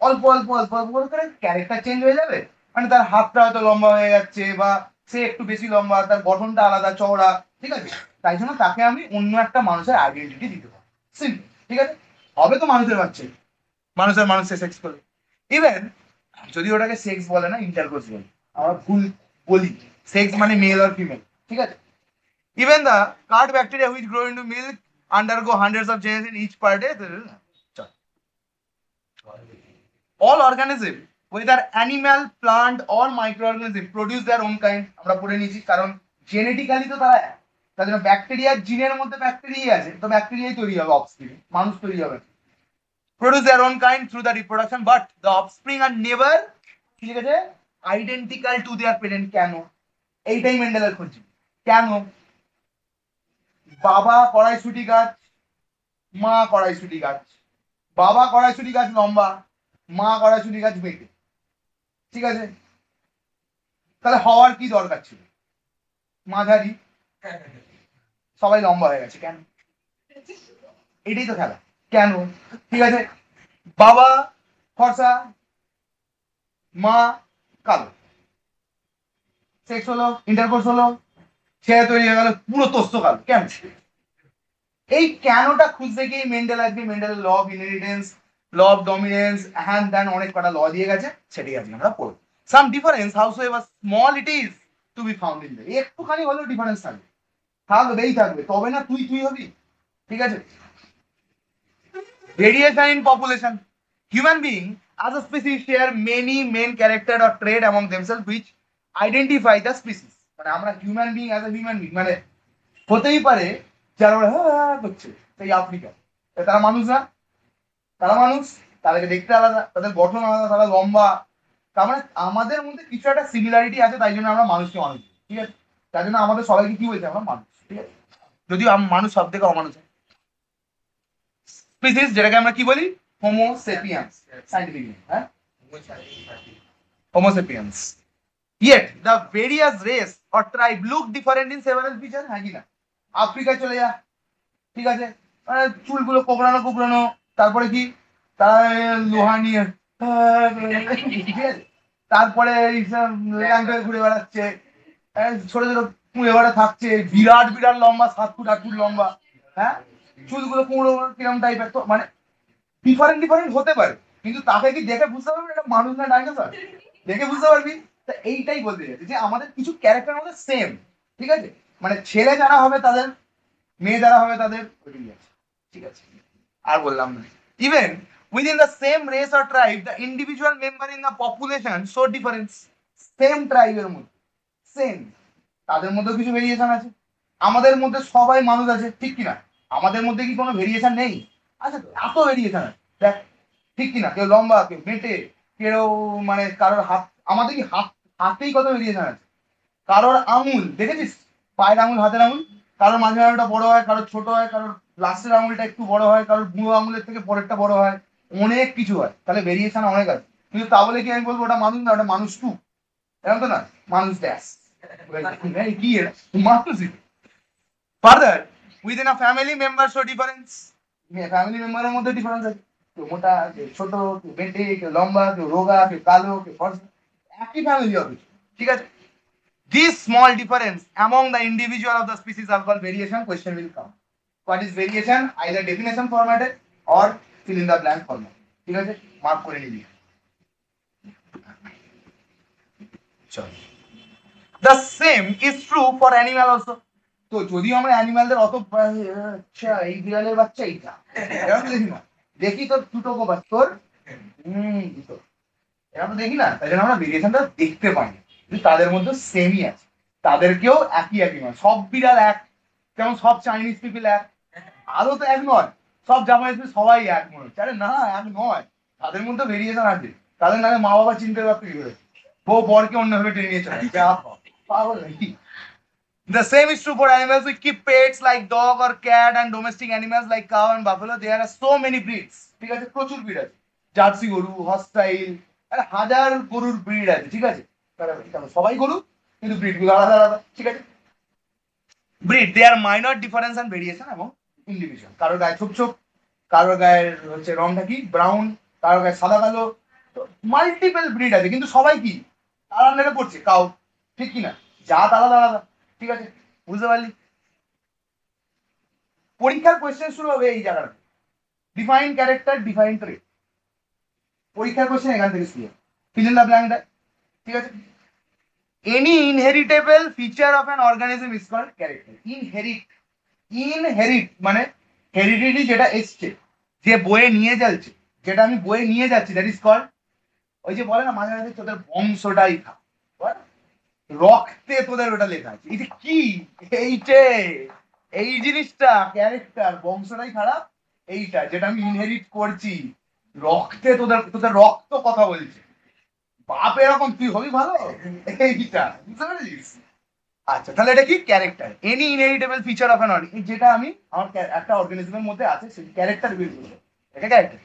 A: অল্প অল্প অল্প অল্প করে ক্যারেক্টার চেঞ্জ হয়ে যাবে। মানে তার হাতটা হয়তো লম্বা হয়ে যাচ্ছে, বা সে একটু বেশি লম্বা, তার গঠনটা আলাদা চওড়া, ঠিক আছে? তাই জন্য তাকে আমি অন্য একটা মানুষের আইডেন্টিটি দিতে পারি, সিম্পল, ঠিক আছে? হবে তো মানুষের বাচ্চা, মানুষের মানুষের সেক্স করে। ইভেন যদি ওটাকে সেক্স বলে না, ইন্টারকোর্স বলে, আমরা ভুল বলি, সেক্স মানে মেল আর ফিমেল, ঠিক আছে? Even the card bacteria which grow into milk undergo hundreds of changes in each per day. All organism, whether animal, plant or microorganism, produce their own kind. আমরা পড়ে নিয়েছি, কারণ জেনেটিক্যালি তো তারা এক। তার জন্য ব্যাকটেরিয়ার জিনের মধ্যে ব্যাকটেরিয়াই আছে, তো ব্যাকটেরিয়াই তৈরি হবে অফস্প্রিং, মানুষ তৈরি হবে। Produce their own kind through the reproduction, but the offspring are never, ঠিক আছে, identical to their parent. কেন? এইটাই মেন্ডেলের খোঁজ। কেন? বাবা কড়াইশুঁটি গাছ, মা কড়াইশুঁটি গাছ, বাবা কড়াইশুঁটি গাছ লম্বা, মা কড়াইশুঁটি গাছ বেঁকে, ঠিক আছে? তাহলে হওয়ার কি দরকার ছিল? মাঝারি, সবাই লম্বা হয়ে গেছে কেন? এটাই তো খেলা। কেন? ঠিক আছে, বাবা ফর্সা, মা কালো, সেক্স হলো, ইন্টারকোর্স হলো, সে তৈরি হয়ে গেল পুরো তোস্ত কাল। কেন? এই কেনটা খুঁজতে গিয়ে মেন্ডেল আজকে Mendel law of inheritance, law of dominance, হ্যান ত্যান অনেক কটা ল দিয়ে গেছে, সেটাই আজকে আমরা পড়বো। Some difference however small it is to be found in the, একটুখানি হলেও ডিফারেন্স থাকবে, থাকবেই থাকবে, তবে না তুই তুই হবি। ঠিক আছে? Variation in population, human being as a species share many main character or trait among themselves which identify the species। মানে আমরা human being as a human being মানে হতেই পারে যারা করছে সেই আফ্রিকা, তারা মানুষ না, তারা মানুষ, তাদেরকে দেখতে আলাদা, তাদের গঠন আলাদা, তারা লম্বা, তার মানে আমাদের মধ্যে কিছু একটা সিমিলারিটি আছে, তাই জন্য আমরা মানুষকে মানুষ, ঠিক আছে? তাই জন্য আমাদের সবাইকে কি বলছে, আমরা মানুষ, ঠিক আছে? যদিও মানুষ সব থেকে অমানুষ স্পিসিস, যেটাকে আমরা কি বলি, হোমো সেপিয়ান্স সাইন্টিফিক, হ্যাঁ, Homo সেপিয়ান্স। Yet the various race or tribe look different in several features, হ্যাঁ কি না? আফ্রিকায় চলে যা, ঠিক আছে, চুলগুলো কোকড়ানো কোকড়ানো, তারপরে কি তারা লোহা নিয়ে, ঠিক আছে, তারপরে ঘুরে বেড়াচ্ছে, ছোট ছোট পুঁড়ে বেড়া থাকছে, বিরাট বিরাট লম্বা, 7 ফুট 8 ফুট লম্বা, হ্যাঁ, চুলগুলো কুমড়ো কিরম টাইপের, তো মানে ডিফারেন্ট ডিফারেন্ট হতে পারে, কিন্তু তাকে কি দেখে বুঝতে পারবি এটা মানুষ না ডাইনোসর? দেখে বুঝতে পারবি। তা এইটাই বলতে চাইছি যে আমাদের কিছু ক্যারেক্টার মধ্যে সেম, ঠিক আছে, মানে ছেলে যারা হবে তাদের, মেয়ে যারা হবে তাদের, ঠিক আছে, আর বললাম না। Even within the same race or tribe the individual member in the population show difference, same ট্রাইবের মধ্যে সেম, তাদের মধ্যেও কিছু ভেরিয়েশন আছে। আমাদের মধ্যে সবাই মানুষ আছে, ঠিক কিনা? আমাদের মধ্যে কি কোনো ভেরিয়েশন নেই? আচ্ছা, এত ভেরিয়েশন আছে দেখ, ঠিক কিনা? কেউ লম্বা, কেউ বেঁটে, কেউ মানে কারোর হাত, আমাদের কি হাতেই কত ভেরিয়েশন আছে, কারোর আঙুল দেখেছিস, পায়ের আঙুল, হাতের আঙুল, কারোর মাঝে আঙুলটা বড় হয়, কারোর ছোট হয়, কারোর লাস্টের আঙুলটা একটু বড় হয়, কারোর বুড়ো আঙুলের থেকে পরেরটা বড় হয়, অনেক কিছু হয়, তাহলে ভেরিয়েশন অনেক আছে। কিন্তু তা বলে কি আমি বলবো ওটা মানুষ না, ওটা মানুষ টু, এরকম তো না, মানুষ ড্যাশ কি মানুষই। Further within a family member show difference, family মেম্বারের মধ্যে ডিফারেন্স আছে, কেউ মোটা, কেউ ছোট, কেউ বেঁটে, কেউ লম্বা, কেউ রোগা, কেউ কালো, কেউ ফর্সা, একই ফ্যামিলি হবে, ঠিক আছে? This small difference among the individual of the species are called variation. Question will come. What is variation? Either definition formatted or fill in the blank format. ঠিক আছে, মার্ক করে নিবি। চল, the same is true for animal also. তো যদিও আমরা অ্যানিমালদের অত আচ্ছা এই বিড়ালের বাচ্চা এইটা এরকম দেখি না, দেখি তোর দুটো গোবার তোর দুটো, এরকম দেখি না, তাই জন্য আমরা ভেরিয়েশনটা দেখতে পাই না, কিন্তু তাদের মধ্যে সেমই আছে, তাদেরকেও একই একই নয়, সব বিড়াল এক, যেমন সব চাইনিজ পিপল এক, আদৌ তো এক নয়, সব জাপানিজ সবাই এক মনে হচ্ছে, আরে না এক নয়, তাদের মধ্যে ভেরিয়েশন আছে, তাদের নামে মা বাবা চিনতে পারতো কি করে, বউ বরকে অন্যভাবে টেনে নিয়ে চলে যা পাগল নাকি? The same is true for animals. We keep pets like dog or cat and domestic animals like cow and buffalo. There are so many breeds. ঠিক আছে, প্রচুর ব্রিড আছে, জার্সি গরু, হস্টাইল, আরে হাজার গরুর ব্রিড আছে, ঠিক আছে, সবাই গরু কিন্তু ব্রিড গুলো আলাদা আলাদা, ঠিক আছে? Breed their minor difference and variation এবং ইন্ডিভিজুয়াল, কারোর গায়ে ছোপ ছোপ, কারোর গায়ের হচ্ছে রংটা কি ব্রাউন, কারোর গায়ে সাদা কালো, তো মাল্টিপল ব্রিড আছে, কিন্তু সবাই কি তার আন্ডারে পড়ছে, কাউ, ঠিক কিনা? জাত আলাদা আলাদা, ঠিক আছে, বুঝতে পারলি? পরীক্ষার কোয়েশ্চেন শুরু হবে এই জায়গাটা, ডিফাইন ক্যারেক্টার, ডিফাইন ট্রেট, পরীক্ষার কোয়েশ্চেন এখান থেকে শুরু হবে, ফিল ইন দ্য ব্ল্যাঙ্ক, ঠিক আছে? Any inheritable feature of an organism is called character. Inherit মানে হেরিডিটি, যেটা এসছে, যে বয়ে নিয়ে যাচ্ছে, যেটা আমি বয়ে নিয়ে যাচ্ছি, দ্যাট ইজ কল্ড, ওই যে বলে না মাঝে মাঝে তোদের বংশটাই খা, রক্তে তোদের ওটা লেখা আছে, এটা কি, এইটে এই জিনিসটা ক্যারেক্টার, বংশটাই খারাপ, এইটা যেটা আমি ইনহেরিট করছি, রক্তে তোদের তোদের রক্ত কথা বলছে, বাপ এরকম তুই হবি ভালো, এইটা বুঝতে পারছিস? আচ্ছা, তাহলে এটা কি character, any inheritable feature of an organism, যেটা আমি আমার একটা অর্গানিজমের মধ্যে আছে সেই ক্যারেক্টার বিল্ড করবো, এটা ক্যারেক্টার।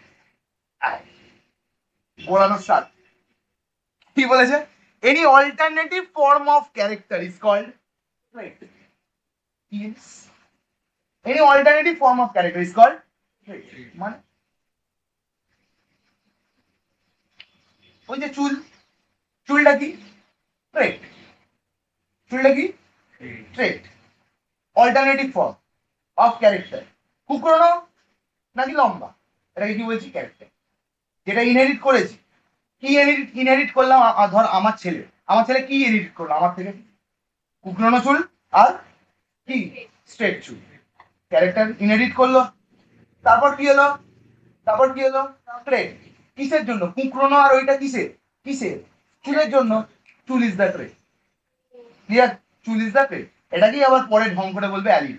A: গোড়ানোর স্টার্ট কি বলেছে, any alternative form of character is called trait, any alternative form of character is called trait, মানে ওই যে চুল, চুলটা কি ট্রেট, চুলটা কি trait. Alternative form of character, কুকড়ানো নাকি লম্বা, এটাকে কি বলছি? ক্যারেক্টার। যেটা ইনহেরিট করেছি, কি ইনহেরিট করলাম? ধর আমার ছেলে কি ইনহেরিট করলো আমার থেকে? কুকড়ানো চুল আর কি স্ট্রেট চুল। ক্যারেক্টার ইনহেরিট করলো। তারপর কি হলো? ট্রেট। কিসের জন্য? কুকড়ানো আর ওইটা কিসের? চুলের জন্য। চুল ইজ দ্য ট্রেট। ক্লিয়ার? চুল ইজ দ্য ট্রেট। এটাকেই আবার পরে ঢং করে বলবে অ্যালিল।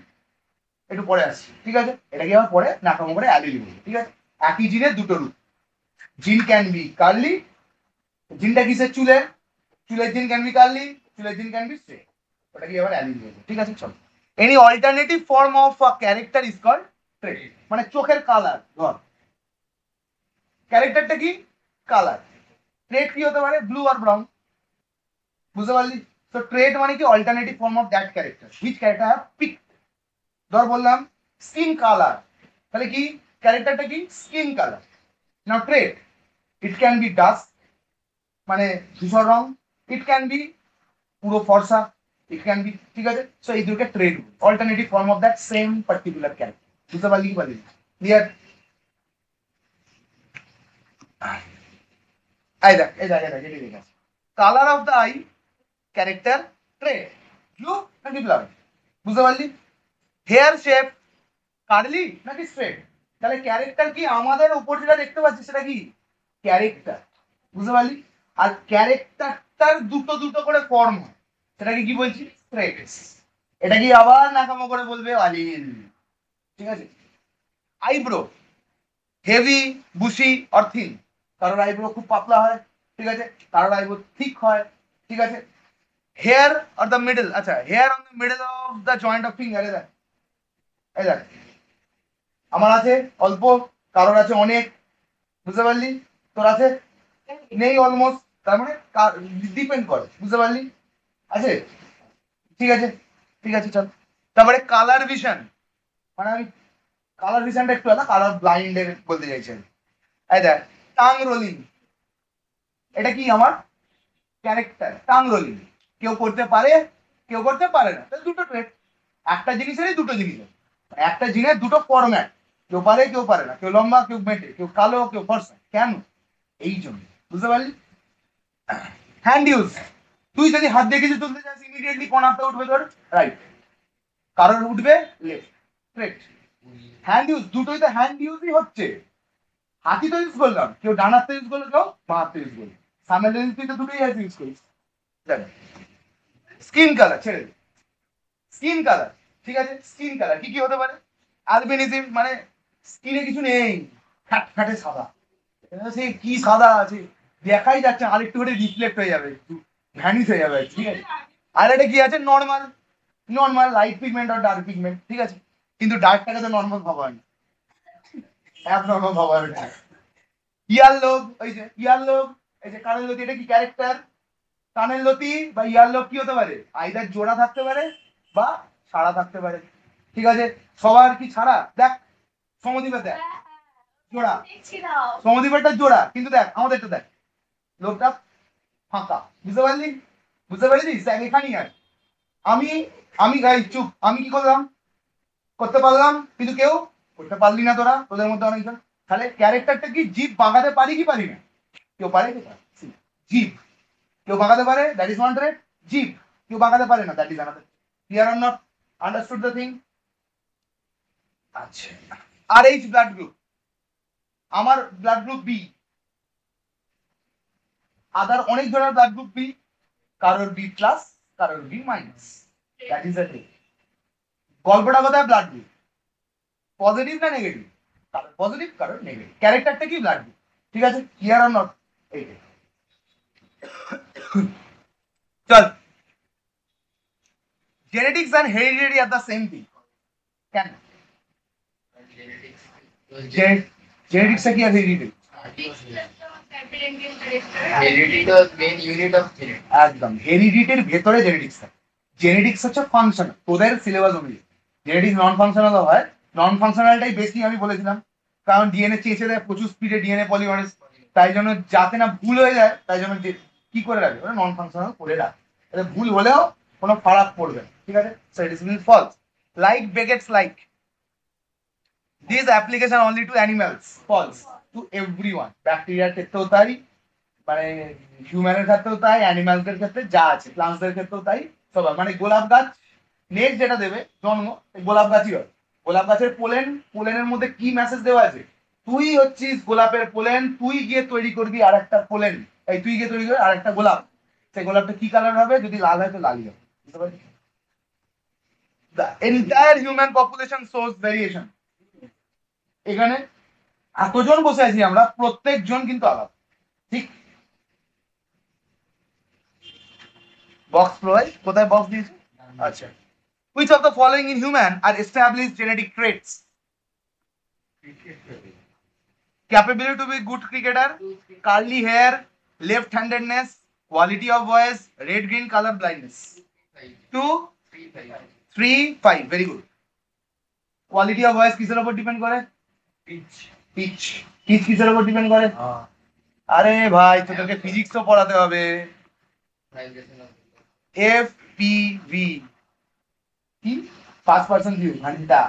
A: একটু পরে আসছি, ঠিক আছে? এটাকে আবার পরে নাকামো করে অ্যালিল বলবে, ঠিক আছে? একই জিনের দুটো রূপ। জিন ক্যান বি কার্লি, জিনটা কিসের? চুলের জিন ক্যান বি কার্লি, চুলের জিন ক্যান বি স্ট্রেট। ওটাকে আবার অ্যালিল বলবে, ঠিক আছে? চলো, any alternative form of character is called trait. মানে চোখের কালার, ধর ক্যারেক্টারটা কি? কালার। ট্রেট কি হতে পারে? ব্লু আর ব্রাউন। বুঝতে পারলি? তো ট্রেট মানে কি? Alternative form of that character which character have pick. ধর বললাম স্কিন কালার, তাহলে কি? ক্যারেক্টারটা কি? Skin colour. Now trait, it can be dust মানে ধূসর রং, ইট ক্যান বি পুরো ফর্সা, ইট ক্যান বি, ঠিক আছে? সো এই দুটোকে trait, alternative form of that same particular character. বুঝতে পারলি কি পারলি? Clear? Colour of the eye character trait, blue নাকি ব্লাউন। বুঝতে পারলি? হেয়ার শেপ কার্লি নাকি স্ট্রেট। তাহলে ক্যারেক্টার কি? আমাদের উপর যেটা দেখতে পাচ্ছি সেটা কি? ক্যারেক্টার। বুঝতে পারলি? আর ক্যারেক্টারটার দুটো দুটো করে ফর্ম হয়, সেটাকে কি বলছি? ট্রেটস। এটা কি আবার নাকামো করে বলবে অ্যালিল, ঠিক আছে? Eyebrow heavy, bushy or thin. কারোর আইব্রো খুব পাতলা হয়, ঠিক আছে? কারোর আইব্রো থিক হয়, ঠিক আছে? হেয়ার অর দ্য মিডল, আচ্ছা, hair on the middle of the joint of finger. এই দেখ, আমার আছে অল্প, কারোর আছে অনেক। বুঝতে পারলি? তোর আছে নেই অলমোস্ট, তার মানে ডিপেন্ড করে। বুঝতে পারলি? আছে, ঠিক আছে, ঠিক আছে, চল। তারপরে কালার ভিশন, মানে আমি কালার ভিশনটা একটু আলাদা, কালার ব্লাইন্ডের বলতে চাইছি আমি। এই দেখ, টাং রোলিং, এটা কি? আমার ক্যারেক্টার। টাং রোলিং কেউ করতে পারে, কেউ করতে পারে না। তাহলে দুটো ট্রেট। একটা জিনিসেরই দুটো জিনিস আছে, একটা জিনিসের দুটো ফরম্যাট। কেউ পারে, কেউ পারে না। কেউ লম্বা, কেউ মেটে, কেউ কালো, কেউ ফর্সা। কেন? এই জন্য। বুঝতে পারলি? হ্যান্ড ইউজ, তুই যদি হাত দিয়ে কিছু তুলতে চাস, ইমিডিয়েটলি কোন হাতটা উঠবে? তোর রাইট। কারোর উঠবে লেফট। স্ট্রেট। হ্যান্ড ইউজ, দুটোই তো হ্যান্ড ইউজই হচ্ছে। হাতই তো ইউজ করলাম, কেউ ডান হাতটা ইউজ করলো, কেউ বাঁ হাতটা ইউজ করলো। সামনে তুই তো দুটোই হাত ইউজ করিস। স্কিন কালার ছেড়ে দে। স্কিন কালার, ঠিক আছে? স্কিন কালার কি কি হতে পারে? অ্যালবিনিজম, মানে স্কিনে কিছু নেই, ফ্যাট ফ্যাটে সাদা। সে কি সাদা আছে, দেখাই যাচ্ছে, আর একটু করে রিফ্লেক্ট হয়ে যাবে, ভ্যানিশ হয়ে যাবে, ঠিক আছে? আর এটা কি আছে? নর্মাল। লাইট পিগমেন্ট আর ডার্ক পিগমেন্ট, ঠিক আছে? কিন্তু ডার্কটাকে তো নর্মাল ভাবা হয় না, অ্যাবনর্মাল ভাবা হয় না। ইয়ার লোভ, ওই যে ইয়ার লোভ, এই যে কানের লতি, এটা কি ক্যারেক্টার? কানের লতি বা ইয়ার লোভ কি হতে পারে? আইদার জোড়া থাকতে পারে বা ছাড়া থাকতে পারে, ঠিক আছে? সবার কি ছাড়া? দেখ সমদ্বীপের, দেখ জোড়া, সমদ্বীপেরটা জোড়া, কিন্তু দেখ আমাদেরটা, দেখ লোকটা ফাঁকা। বুঝতে পারলি? বুঝতে পারছিস? দেখ এখানেই আছে। আমি আমি গাই চুপ, আমি কি করলাম? করতে পারলাম, কিন্তু কেউ করতে পারলি না। তোরা, তোদের মধ্যে অনেকজন। তাহলে ক্যারেক্টারটা কি? জিভ বাগাতে পারি কি পারি না? কেউ পারে, কেউ পারে। জিভ কেউ বাগাতে পারে, দ্যাট ইজ ওয়ান ট্রেট। জিভ কেউ বাগাতে পারে না, that is another. Clear or not? Understood the thing? আচ্ছা, আর এইচ ব্লাড গ্রুপ, আমার ব্লাড গ্রুপ বি। আদার অনেক ধরনের ব্লাড গ্রুপ বি, কারোর বি প্লাস, কারোর B minus, that is the thing. গল্পটা কোথায়? ব্লাড গ্রুপ পজিটিভ না negative? কারোর পজিটিভ, কারোর নেগেটিভ। ক্যারেক্টারটা কি? ব্লাড গ্রুপ, ঠিক আছে? Clear or not? এইটাই। চল, genetics and heredity are the same thing. কেন? জেনেটিক্সটা কি আর হেরিডিটি? একদম, হেরিডিটির ভেতরে জেনেটিক্স থাকে। জেনেটিক্স হচ্ছে ফাংশন, তোদের সিলেবাস অনুযায়ী। জেনেটিক্স নন ফাংশনাল হয়, নন ফাংশনালটাই বেশি আমি বলেছিলাম, কারণ ডিএনএ চেঁচে দেয় প্রচুর স্পিডে, ডিএনএ পলিমারেজ। তাই জন্য যাতে না ভুল হয়ে যায়, তাই জন্য কি করে রাখে? নন ফাংশনাল করে রাখে, ভুল হলেও কোনো ফারাক পড়বে না। ঠিক আছে, so it is mean falls. Like begets like this application only to animals, falls to everyone. ব্যাকটেরিয়ার ক্ষেত্রেও তাই, মানে হিউম্যানের ক্ষেত্রেও তাই, অ্যানিমালসদের ক্ষেত্রে যা আছে, প্লান্টসদের ক্ষেত্রেও তাই, সবার। মানে গোলাপ গাছ নেক্সট যেটা দেবে জন্ম, গোলাপ গাছই হয়। গোলাপ গাছের পোলেনের মধ্যে কি মেসেজ দেওয়া আছে? তুই হচ্ছিস গোলাপের পোলেন, তুই গিয়ে তৈরি করবি আর একটা পোলেন, এই তুই গিয়ে তৈরি করবি আর একটা গোলাপ। সেই গোলাপটা কি কালার হবে? যদি লাল হয় তো লালই হবে, বুঝতে পারছিস? The entire human population shows variation. এখানে এতজন বসে আছি আমরা, প্রত্যেকজন কিন্তু আলাদা, ঠিক? বক্স প্রোভাইড, কোথায় বক্স দিয়েছে? আচ্ছা, which of the following in human are established genetic traits? Capability to be good cricketer, curly hair, left-handedness, quality of voice, red green color blindness. 2 3 5, very good. Quality of voice কিসের উপর depend করে? Pitch. Pitch pitch কিসের উপর depend করে? আরে ভাই তোদেরকে ফিজিক্সও পড়াতে হবে। এফ পি ভি কি? ফার্স্ট পারসন ভিউ, ঘন্টা।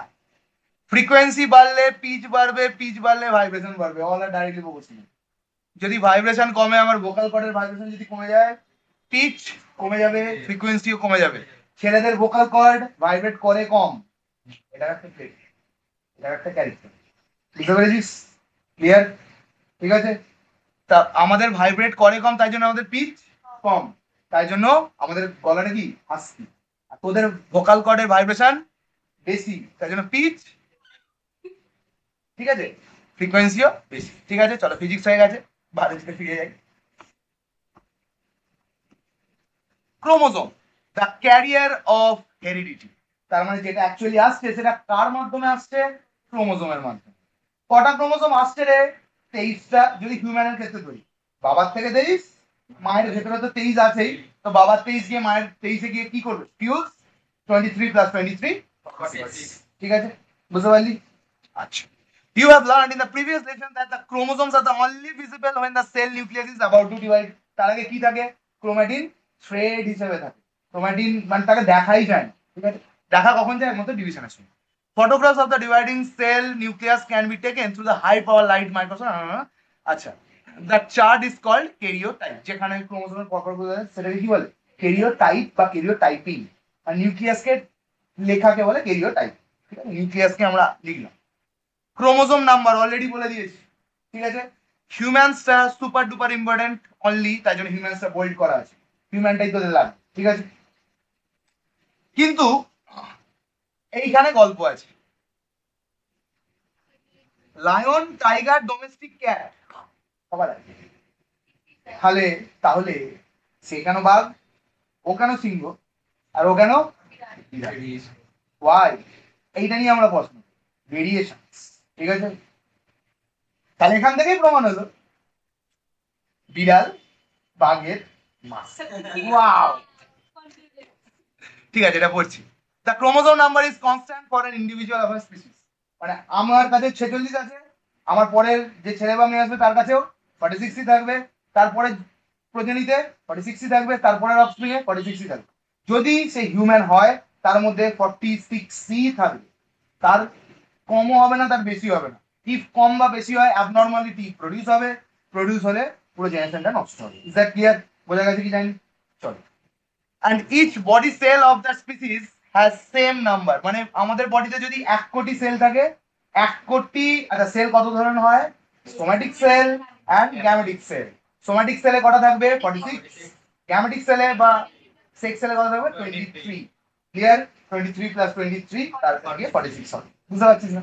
A: ফ্রিকোয়েন্সি বাড়লে পিচ বাড়বে, পিচ বাড়লে ভাইব্রেশন বাড়বে, অল আর ডাইরেক্টলি প্রপোর্শনাল। যদি ভাইব্রেশন কমে, আমার ভোকাল কর্ডের ভাইব্রেশন যদি কমে যায়, পিচ কমে যাবে, ফ্রিকোয়েন্সিও কমে যাবে। ছেলেদের ভোকাল কর্ড ভাইব্রেট করে কম, এটা একটা ট্রেট, এটা একটা ক্যারেক্টার, বুঝতে পেরেছিস? ক্লিয়ার? ঠিক আছে, তা আমাদের ভাইব্রেট করে কম, তাই জন্য আমাদের পিচ কম, তাই জন্য আমাদের গলাটা কি হাসকি। আর তোদের ভোকাল কর্ডের ভাইব্রেশন বেশি, তাই জন্য পিচ, ঠিক আছে, ফ্রিকোয়েন্সিও বেশি। ঠিক আছে, চলো ফিজিক্স হয়ে গেছে, বায়োলজিতে ফিরে যাই। Chromosome, the career of heredity. তার মানে যেটা অ্যাকচুয়ালি আসছে সেটা কার মাধ্যমে আসছে? ক্রোমোজোমের মাধ্যমে। কটা ক্রোমোজোম আসছে রে? 23টা, যদি হিউম্যানের ক্ষেত্রে ধরি। বাবার থেকে 23, মায়ের ভেতরে তো 23 আছেই, তো বাবার 23 গিয়ে মায়ের 23-এ গিয়ে কি করবে? ফিউজ, 23 + 23, ঠিক আছে, বুঝতে পারলি? আচ্ছা, you have learned in the previous lesson that the chromosomes are the only visible when the cell nucleus is about to divide. তার আগে কি থাকে? ক্রোমাটিন থ্রেড হিসেবে থাকে। ক্রোমাটিন মানে তাকে দেখাই যায় না, ঠিক আছে? দেখা কখন যায়? মতো ডিভিশনের সময়। Photographs of the dividing cell nucleus can be taken through the high power light microscope. আচ্ছা, the chart is called karyotype. যেখানে ক্রোমোজোমের পরপর বোঝা যায় সেটাকে কি বলে? karyotype বা karyotyping। আর নিউক্লিয়াসকে লেখাকে বলে karyotype, ঠিক আছে? নিউক্লিয়াসকে আমরা লিখলাম। ক্রোমোজোম নাম্বার অলরেডি বলে দিয়েছি, ঠিক আছে? হিউম্যানসটা সুপার ডুপার ইম্পর্টেন্ট অনলি, তাই জন্য হিউম্যানসটা বোল্ড করা আছে, হিউম্যানটাই তোদের লাগবে, ঠিক আছে? কিন্তু এইখানে গল্প আছে। লায়ন, টাইগার, ডোমেস্টিক ক্যাট সবার আছে, তাহলে তাহলে সে কেন বাঘ, ও কেন সিংহ, আর ও কেন ওয়াই? এইটা নিয়ে আমরা প্রশ্ন, ভেরিয়েশন, ঠিক আছে? তাহলে এখান থেকেই প্রমাণ হলো বিড়াল বাঘের মা। ওয়াও, ঠিক আছে, এটা পড়ছি। The chromosome number is constant for an individual of a species. মানে আমার কাছে 46 আছে, আমার পরের যে ছেলে বা মেয়ে আসবে তার কাছেও 46ই থাকবে, তারপরে প্রজনীতে 46ই থাকবে, তারপরে অফস্প্রিং এ 46ই থাকবে। যদি সে হিউম্যান হয় তার মধ্যে 46ই থাকবে, তার কমও হবে না, তার বেশি হবে না। ইফ কম বা বেশি হয়, অ্যাবনর্মালিটি প্রডিউস হবে, প্রডিউস হলে পুরো জেনারেশনটা নষ্ট হবে। Is that clear? বোঝা গেছে কি জানি? চলো। and each body cell of the species has same number. মানে আমাদের বডিতে যদি 1 কোটি সেল থাকে, 1 কোটি, আচ্ছা সেল কত ধরনের হয়? Somatic cell and gametic cell. সোম্যাটিক সেলে কটা থাকবে? 46। গ্যামেটিক সেলে বা সেক্স সেলে কত থাকবে? 23। ক্লিয়ার? 23 + 23 তারপর গিয়ে 46 হবে। বুঝতে পারছিস না?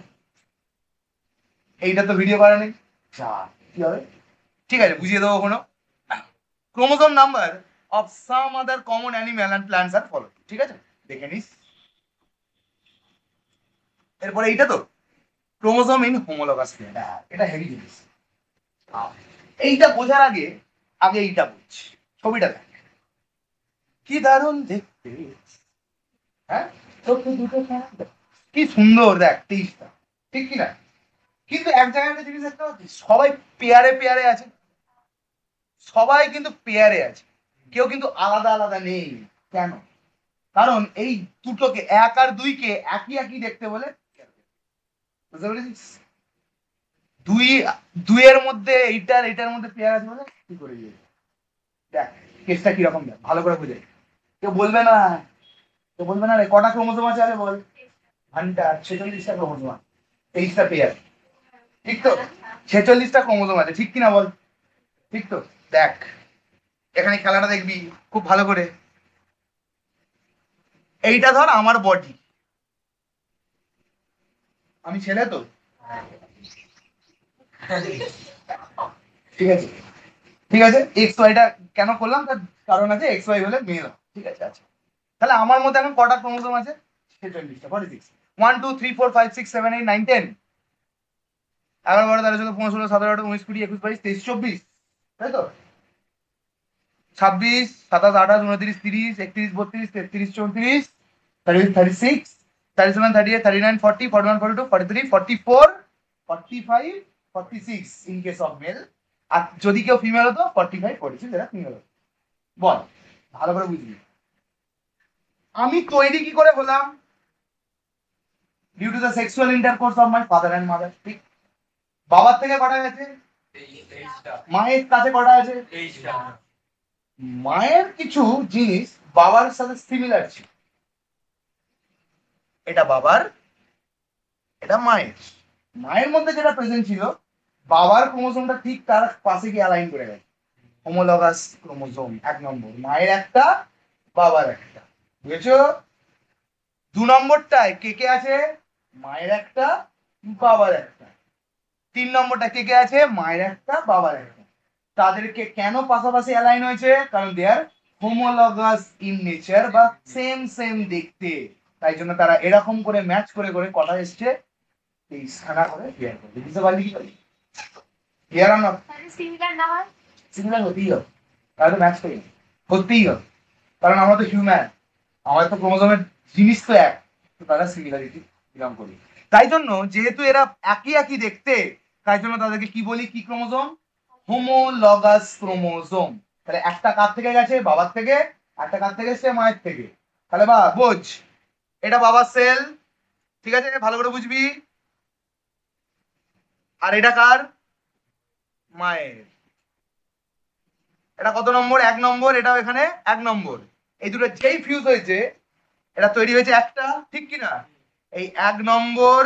A: এইটা তো ভিডিও করা নেই, যা কি হবে? ঠিক আছে, বুঝিয়ে দেবো কোনো। Chromosome number of some other common animal and plants are followed. ঠিক আছে, দেখে নিস। এরপরে এইটা তো ক্রোমোজোম ইন হোমোলগাস পেয়ার, এটা হেভি জিনিস। এইটা বোঝার আগে আগে এইটা বুঝছি, ছবিটা দেখ কি দারুণ দেখতে, হ্যাঁ চোখে দুটো কি সুন্দর, দেখ 23টা, ঠিক কি না? কিন্তু এক জায়গায় একটা জিনিস দেখতে পাচ্ছিস, সবাই পেয়ারে পেয়ারে আছে, সবাই কিন্তু পেয়ারে আছে, কেউ কিন্তু আলাদা আলাদা নেই। কেন? কারণ এই দুটোকে 1 আর 2 কে একই একই দেখতে বলে। বুঝতে পেরেছিস? 2 এর মধ্যে এইটার মধ্যে পেয়ার আছে বলে কি করে যাবে। দেখ কেসটা কিরকম, দেখ ভালো করে বুঝে। কেউ বলবে না, কেউ বলবে না রে কটা ক্রোমোজোম আছে আরে বল। ঘন্টা 46টা ক্রোমোজোম আছে, 23টা পেয়ার, ঠিক তো? 46টা ক্রোমোজোম আছে, ঠিক কিনা বল? ঠিক তো? দেখ এখানে খেলাটা দেখবি খুব ভালো করে। এইটা ধর আমার বডি, আমি ছেলে তো, ঠিক আছে? ঠিক আছে, এক্স ওয়াইটা কেন করলাম তার কারণ আছে, এক্স ওয়াই হলে মেল, ঠিক আছে? আচ্ছা তাহলে আমার মধ্যে এখন কটা ক্রোমোজোম আছে? 46টা, 46। 1 2 3 4 5 6 7 8 9 10, 11 12 13 14 15 16 17 18 19 20 21 22 23 24, তাই তো? 26 27 28 29 30 31 32 33 34 36 37 38 39 40 41 42 43 44 45 46 ইন কেস অফ মেল। আর যদি কেউ ফিমেল হতো 45 46 যেটা ফিমেল হতো। বল ভালো করে বুঝলি। আমি তৈরি কি করে হলাম? Due to the sexual intercourse of my father and mother, ঠিক? বাবার থেকে কটা আছে? মায়ের কাছে কটা আছে? মায়ের কিছু জিনিস বাবার সাথে সিমিলার ছিল, এটা বাবার, এটা মায়ের। মায়ের মধ্যে যেটা প্রেজেন্ট ছিল, বাবার ক্রোমোজোমটা ঠিক তার পাশে গিয়ে অ্যালাইন করে গেছে। হোমোলগাস ক্রোমোজোম 1 নম্বর, মায়ের একটা বাবার একটা, বুঝেছো? 2 নম্বরটায় কে কে আছে? মায়ের একটা বাবার একটা। 3 নম্বরটা কে কে আছে? মায়ের একটা বাবার একটা। তাদেরকে কেন পাশাপাশি অ্যালাইন হয়েছে? কারণ দে আর হোমোলগাস ইন নেচার, বা সেম সেম দেখতে, তাই জন্য তারা এরকম করে ম্যাচ করে করে কথা এসছে 23খানা করে পেয়ার করবে। বুঝতে পারলি কি করে? Clear are not? সিমিলার না হয়, সিমিলার হতেই হবে, তাহলে ম্যাচ করি, হতেই হবে, কারণ আমরা তো হিউম্যান, আমাদের তো ক্রোমোজোমের জিনিস তো এক, তো তারা সিমিলারিটি বিলং করি। তাই জন্য যেহেতু এরা একই একই দেখতে, তাই জন্য তাদেরকে কি বলি, কি ক্রোমোজোম? Homologous chromosome. তাহলে একটা কার থেকে গেছে? বাবার থেকে। একটা কার থেকে এসছে? মায়ের থেকে। তাহলে বা বোঝ, এটা বাবার সেল, ঠিক আছে, ভালো করে বুঝবি। আর এটা কার? মায়ের। এটা কত নম্বর? 1 নম্বর, এটাও এখানে 1 নম্বর। এই দুটো যেই ফিউজ হয়েছে, এটা তৈরি হয়েছে একটা, ঠিক কিনা? এই 1 নম্বর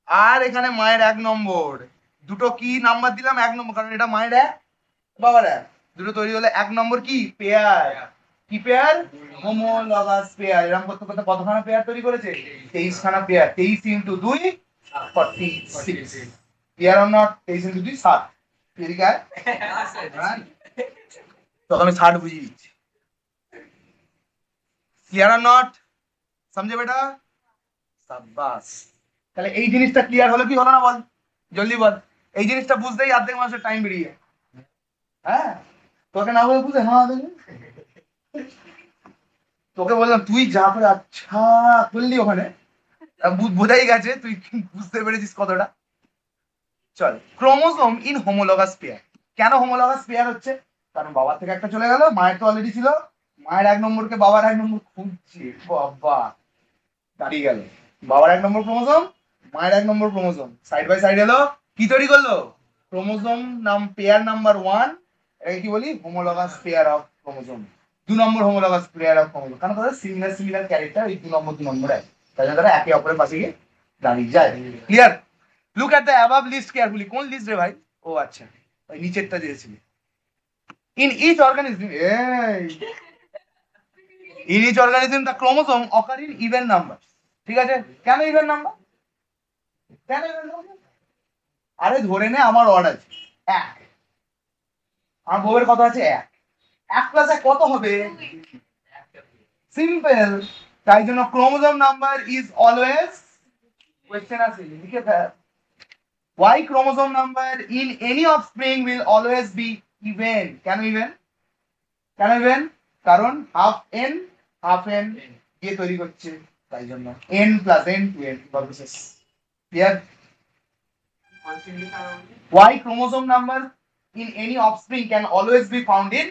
A: আর এখানে মায়ের 1 নম্বর, দুটো কি নাম্বার দিলাম? 1 নম্বর, কারণ এটা মায়ের 1 বাবার 1, দুটো তৈরি হলে 1 নম্বর কি পেয়ার। কি পেয়ার? Homologous pair. এরকম করতে করতে কতখানা পেয়ার তৈরি করেছে? 23খানা pair. 23 into 2 46। Clear or not? 23 into 2 60। এদিকে আয়, তোকে আমি 60 বুঝিয়ে দিচ্ছি। Clear or not? সমঝে বেটা? সাবাস। তাহলে এই জিনিসটা ক্লিয়ার হলো কি হলো না বল, জলদি বল। এই জিনিসটা বুঝতেই অর্ধেক মানুষের টাইম বেরিয়ে যায়। হ্যাঁ, তোকে না বলে বুঝে হ্যাঁ তোকে বললাম তুই যা করে আচ্ছা করলি ওখানে, বোঝাই গেছে তুই বুঝতে পেরেছিস কতটা। চল, ক্রোমোজোম ইন হোমোলগাস পেয়ার। কেন হোমোলগাস পেয়ার হচ্ছে? কারণ বাবার থেকে একটা চলে গেল, মায়ের তো অলরেডি ছিল, মায়ের 1 নম্বরকে বাবার 1 নম্বর খুঁজছে, বাবা দাঁড়িয়ে গেল। বাবার 1 নম্বর ক্রোমোজোম, মায়ের 1 নম্বর ক্রোমোজোম সাইড বাই সাইড এলো, কি তৈরি করলো? ক্রোমোজোম নাম পেয়ার নাম্বার 1, এটাকে কি বলি? Homologous pair of chromosome. 2 number homologous pair of chromosome, কারণ তাদের সিমিলার সিমিলার ক্যারেক্টার, এই 2 নম্বর 2 নম্বর আছে, তাই জন্য তারা একে অপরের পাশে গিয়ে দাঁড়িয়ে যায়। Clear? Look at the above list carefully. কোন লিস্ট রে ভাই? ও আচ্ছা, ওই নিচেরটা দিয়েছিলি। In each organism, in each organism the chromosome occur in even number. ঠিক আছে, কেন ইভেন নাম্বার? কেন ইভেন নাম্বার? আরে ধরে নে আমার অর্ড আছে 1, আমার বউয়ের কথা আছে 1, 1 প্লাস 1 কত হবে? সিম্পল। তাই জন্য chromosome number is always, question আছে লিখে fail, why chromosome number in any offspring will always be even? কেন ইভেন? কেন ইভেন? কারণ হাফ এন হাফ এন দিয়ে তৈরি করছে, তাই জন্য n plus n two n purposes. Clear? why chromosome number in any offspring can always be found in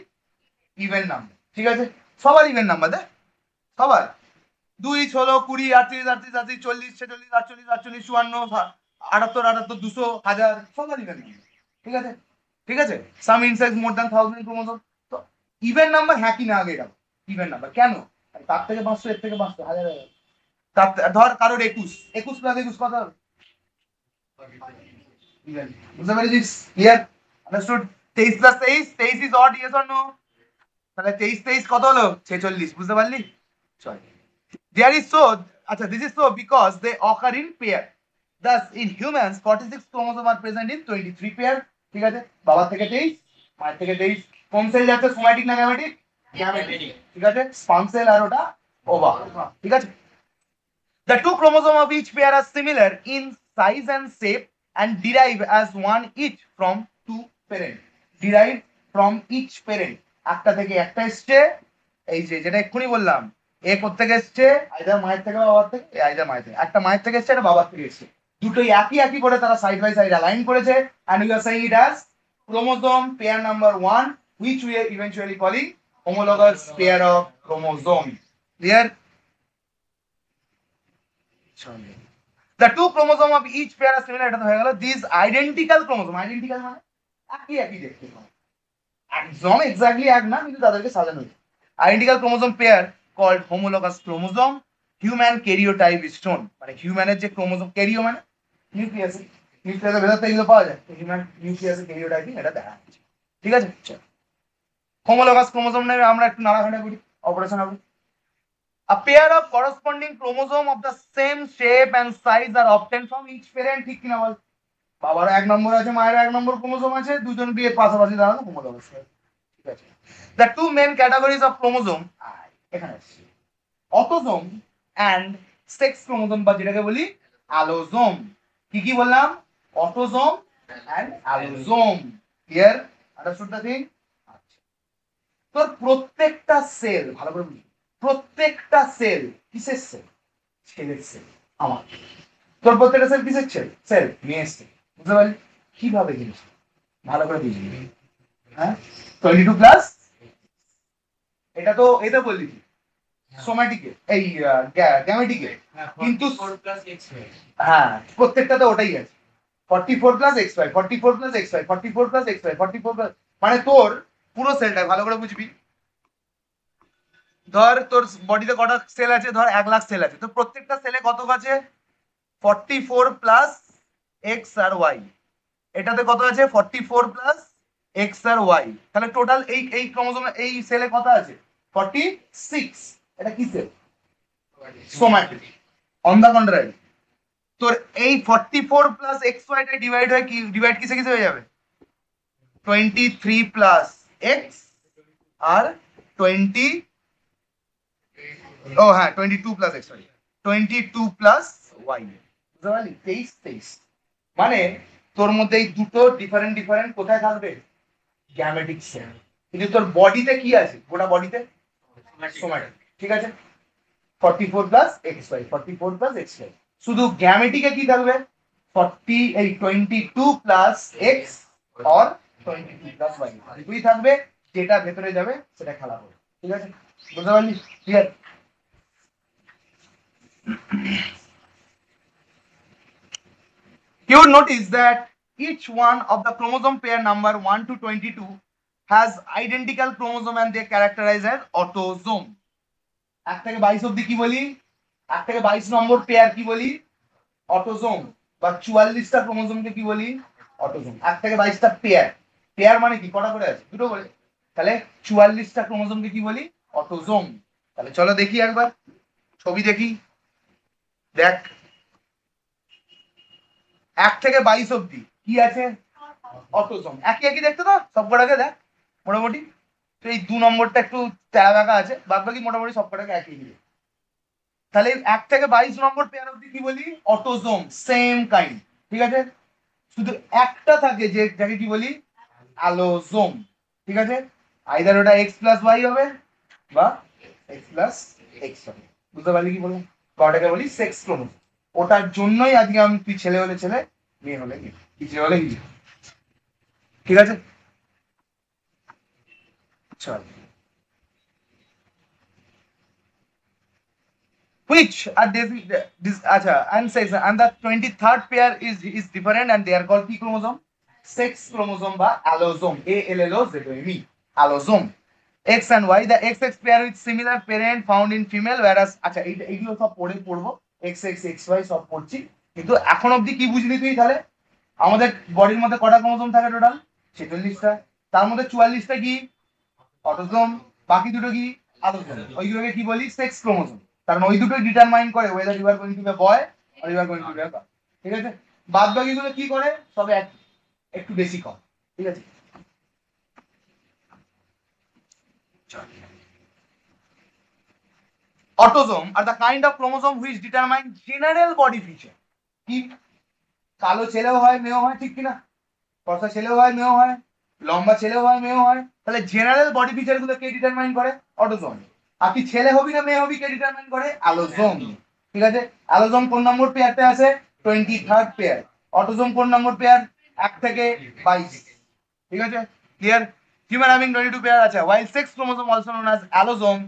A: even number। ঠিক আছে, সবার ইভেন নাম্বার দে, সবার 2 16 20 38 38 38 40 46 48 48 54 78 78 200 1000 সবার ইভেন নাম্বার। ঠিক আছে, ঠিক আছে। সাম ইনসাইজ মোর দ্যান 1000 ক্রোমোসোম। তো ইভেন নাম্বার হ্যাঁ কি না আগে এটা ইভেন নাম্বার কেন? তার থেকে 500 এর থেকে 500 হাজার হাজার। তার ধর কারোর 21 21 প্লাস 21 কত হবে? ইভেন। বুঝতে পেরেছিস? Clear? Understood? 23 plus 23 23 is odd, yes or no? তাহলে 23 23 কত হলো? 46। বুঝতে পারলি? চল। There is so, this is so because they occur in pair. Thus, in humans, 46 chromosomes are present in 23 pair. ঠিক আছে, বাবার থেকে 23, মায়ের থেকে 23। কোন সেল যাচ্ছে, সোম্যাটিক না গ্যামেটিক? গ্যামেটিক। ঠিক আছে, স্পার্ম সেল আর ওটা ওভা। ঠিক আছে। The two chromosomes of each pair are similar in size and shape and derive as one each from two parent. Derive from each parent. একটা থেকে একটা এসছে, এই যে যেটা এক্ষুনি বললাম, এ কোত্থেকে এসছে, আইদার মায়ের থেকে বাবার থেকে, আইদার মায়ের থেকে। একটা মায়ের থেকে এসছে, একটা বাবার থেকে এসছে, দুটোই একই একই করে তারা সাইড বাই সাইড অ্যালাইন করেছে, and we are saying it as chromosome pair number 1, which we are eventually calling homologous pair of chromosome. Clear? The two chromosomes of each pair are similar. এটা তো হয়ে গেল। These identical chromosome, identical মানে একই একই দেখতে পাবে, একদম এক্স্যাক্টলি এক না, কিন্তু তাদেরকে সাজানো হয়েছে। Identical chromosome pair called homologous chromosome. Human karyotype is shown, মানে হিউম্যানের যে ক্রোমোজোম, ক্যারিও মানে নিউক্লিয়াসে, নিউক্লিয়াসের ভেতর থেকে এগুলো পাওয়া যায়, হিউম্যান নিউক্লিয়াসে ক্যারিওটাইপিং এটা দেখা যাচ্ছে। ঠিক আছে, হোমোলগাস ক্রোমোজোম নেবে আমরা একটু নাড়াঘাটা করি, অপারেশন হবে। A pair of corresponding chromosome of the same shape and size are obtained from each parent. ঠিক কিনা বল? বাবার এক নম্বর আছে, মায়ের এক নম্বর ক্রোমোজোম আছে, দুজন দিয়ে পাশাপাশি দাঁড়ানো হোমোলগাস। ঠিক আছে। The two main categories of chromosome এখানে আছে অটোজোম and সেক্স ক্রোমোজোম, বা যেটাকে বলি অ্যালোজোম। কি কি বললাম? Autosome and allosome. Clear? Understood the thing? তোর প্রত্যেকটা সেল ভালো করে বুঝি, প্রত্যেকটা সেল কিসের সেল? ছেলের সেল। আমার তোর প্রত্যেকটা সেল কিসের সেল? সেল মেয়ের সেল। বুঝতে পারলি? কিভাবে জিনিস ভালো করে বুঝবি। হ্যাঁ, 22 প্লাস, এটা তো এটা বললি সোম্যাটিকে, এই গ্যামেটিকে, কিন্তু হ্যাঁ প্রত্যেকটা তো ওটাই আছে। 44 plus XY, 44 plus XY, 44 plus XY, 44 plus, মানে তোর পুরো সেলটা ভালো করে বুঝবি। ধর তোর বডিতে কটা সেল আছে, ধর 1 লাখ সেল আছে, তো প্রত্যেকটা সেলে কত আছে? 44 প্লাস X আর Y। এটাতে কত আছে? 44 প্লাস X আর Y। তাহলে টোটাল এই এই ক্রোমোজোমে এই সেলে কত আছে? 46। এটা কি cell? Somatic. On the contrary, তোর এই 44 প্লাস XY টা ডিভাইড হয় কি, ডিভাইড কিসে কিসে হয়ে যাবে? 23 প্লাস X আর 20, ও হ্যাঁ 22 plus X, sorry 22 plus Y। বুঝতে পারলি? 23 23, মানে তোর মধ্যে এই দুটো ডিফারেন্ট ডিফারেন্ট কোথায় থাকবে? Gametic sell. কিন্তু তোর বডিতে কি আছে? গোটা বডিতে সোম্যাটিক। ঠিক আছে, 44 প্লাস XY, 44 প্লাস XY। শুধু গ্যামেটিকে কি থাকবে? 22 প্লাস X আর 22 প্লাস Y, দুটোই থাকবে। যেটা ভেতরে যাবে সেটা খেলা হবে। ঠিক আছে, বুঝতে পারলি? Clear? You would notice that each one of the chromosome pair number 1 to 22 has identical chromosome and they are characterized as autosome. 1 থেকে 22 অবধি কি বলি? 1 থেকে 22 নম্বর পেয়ার কি বলি? অটোজোম। বা 44টা ক্রোমোজোমকে কি বলি? অটোজোম। 1 থেকে 22টা পেয়ার। পেয়ার মানে কি? কটা করে আছে? দুটো করে। তাহলে 44টা ক্রোমোজোমকে কি বলি? অটোজোম। তাহলে চলো দেখি একবার ছবি দেখি। দেখ 1 থেকে 22 অবধি কি আছে? অটোজোম। একই একই দেখতে তো সবকটাকে, দেখ মোটামুটি। তো এই 2 নম্বরটা একটু তেরা বেঁকা আছে, বাদ বাকি মোটামুটি সবকটাকে একই। তাহলে 1 থেকে 22 নম্বর পেয়ার অবধি কি বলি? Autosome, same kind. ঠিক আছে, শুধু একটা থাকে যে যাকে কি বলি? অ্যালোজোম। ঠিক আছে, আইদার ওটা X প্লাস Y হবে বা X প্লাস X হবে। বুঝতে পারলি কি বললাম? ওটাকে বলি সেক্স ক্রোমোজোম। ওটার জন্যই আজকে আমি, তুই ছেলে হলে ছেলে, মেয়ে হলে মেয়ে, কি ছেলে হলে কি। ঠিক আছে, চল। which are acha and sex and the 23rd pair is different and they are called কি chromosome sex chromosome বা allosome ALLOZOME allosome X and Y the XX pair with similar parent found in female whereas আচ্ছা এইগুলো সব পড়বো XX XY সব পড়ছি কিন্তু এখন অবধি কি বুঝলি তুই তাহলে আমাদের বডির মধ্যে কটা ক্রোমোসোম থাকে টোটাল 46টা তার মধ্যে 44টা কি অটোসোম বাকি দুটো কি অ্যালোসোম ওইগুলোকে কি বলি সেক্স ক্রোমোসোম কারণ ওই দুটোই ডিটারমাইন করে whether you are going to be a boy or you are going to be a girl ঠিক আছে বাদ বাকিগুলো কি করে সবে একটু বেশি কম ঠিক আছে Autosome are the kind of chromosome which determine general body feature কি কালো ছেলেও হয় মেয়েও হয় ঠিক কি না ফর্সা ছেলেও হয় মেয়েও হয় লম্বা ছেলেও হয় মেয়েও হয় তাহলে জেনারেল বডি ফিচার গুলো কে ডিটারমাইন করে অটোসোম আর তুই ছেলে হবি না মেয়ে হবি কে ডিটারমাইন করে অ্যালোসোম ঠিক আছে অ্যালোসোম কোন নম্বর পেয়ারতে আছে 23rd পেয়ার অটোসোম কোন নম্বর পেয়ার 1 থেকে 22 ঠিক আছে ক্লিয়ার human having 22 pair আছে while sex chromosome also known as allosome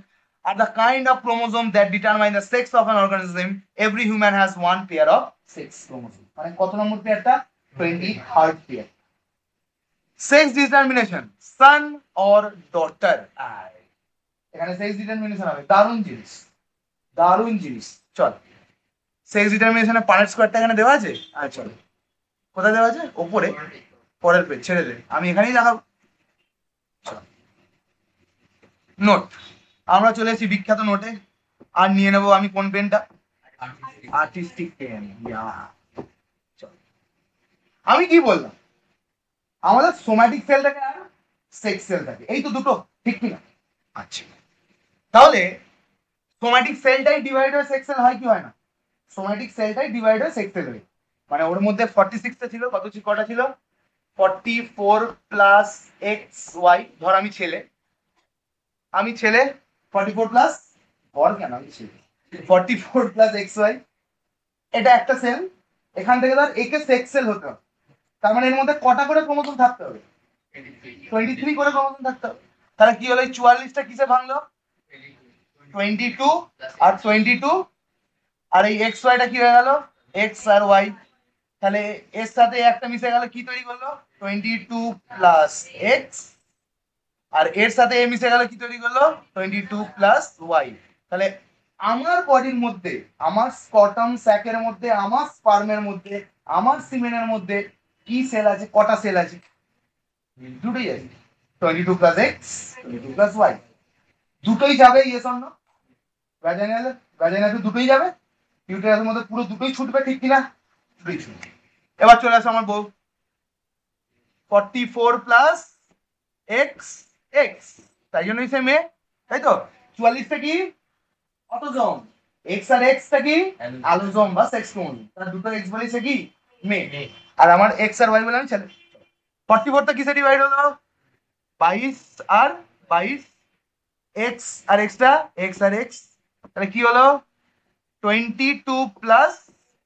A: are the kind of chromosome that determine the sex of an organism every human has one pair of sex chromosome মানে কত নম্বর পেয়ারটা 23rd pair sex determination son or daughter এখানে sex determination হবে দারুণ জিনিস চল sex ডিটারমিনেশনের পারেন্ট স্কোয়ারটা এখানে দেওয়া আছে আচ্ছা চল কোথায় দেওয়া আছে উপরে পরের পেজ ছেড়ে দে আমি এখানেই দেখাবো নোট আমরা চলে এসেছি বিখ্যাত নোটে আর নিয়ে নেবো আমি কোন পেনটা আর্টিস্টিক পেন আমি কি বললাম আমাদের সোম্যাটিক সেল থাকে আর সেক্স সেল থাকে এই তো দুটো ঠিক কি না আচ্ছা তাহলে সোম্যাটিক সেলটাই ডিভাইড হয়ে সেক্স সেল হয় কি হয় না সোম্যাটিক সেলটাই ডিভাইড হয়ে সেক্স সেল হয় মানে ওর মধ্যে 46 টা ছিল কটা ছিল 44 প্লাস এক্স ওয়াই ধর আমি ছেলে 44 প্লাস বল কেন আমি ছেলে 44 প্লাস এক্স ওয়াই এটা একটা সেল এখান থেকে ধর একে সেক্স সেল হতে হবে তার মানে এর মধ্যে কটা করে ক্রোমোসোম থাকতে হবে 23 করে ক্রোমোসোম থাকতে হবে তাহলে কি হলো এই 44টা কিসে ভাঙলো 22 আর 22 আর এই এক্স ওয়াইটা কি হয়ে গেল এক্স আর ওয়াই তাহলে এর সাথে একটা মিশে গেল কি তৈরি করলো 22 প্লাস এক্স আর এর সাথে এ মিশে গেল কি তৈরি করলো 22 প্লাস ওয়াই তাহলে আমার বডির মধ্যে আমার স্কটাম স্যাকের মধ্যে আমার স্পার্মের মধ্যে আমার সিমেনের মধ্যে কি সেল আছে কটা সেল আছে দুটোই আছে 22 প্লাস এক্স 22 প্লাস ওয়াই দুটোই যাবে ইয়েস অর নো ভ্যাজাইনাতে দুটোই যাবে ইউটেরাসের মধ্যে পুরো দুটোই ছুটবে ঠিক কিনা দুটোই ছুটবে এবার চলে আসো আমার বউ 44 প্লাস এক্স এক্স তাই জন্যই সে মেয়ে তাই তো 44টা কি অটোসোম এক্স আর এক্স টা কি অ্যালোসোম বা সেক্স ক্রোমোসোম তার দুটো এক্স বলি সে কি মেয়ে আর আমার এক্স আর ওয়াই বলে আমি ছেলে 44টা কিসে ডিভাইড হলো 22 আর 22 এক্স আর এক্সটা এক্স আর এক্স তাহলে কি হলো 22 প্লাস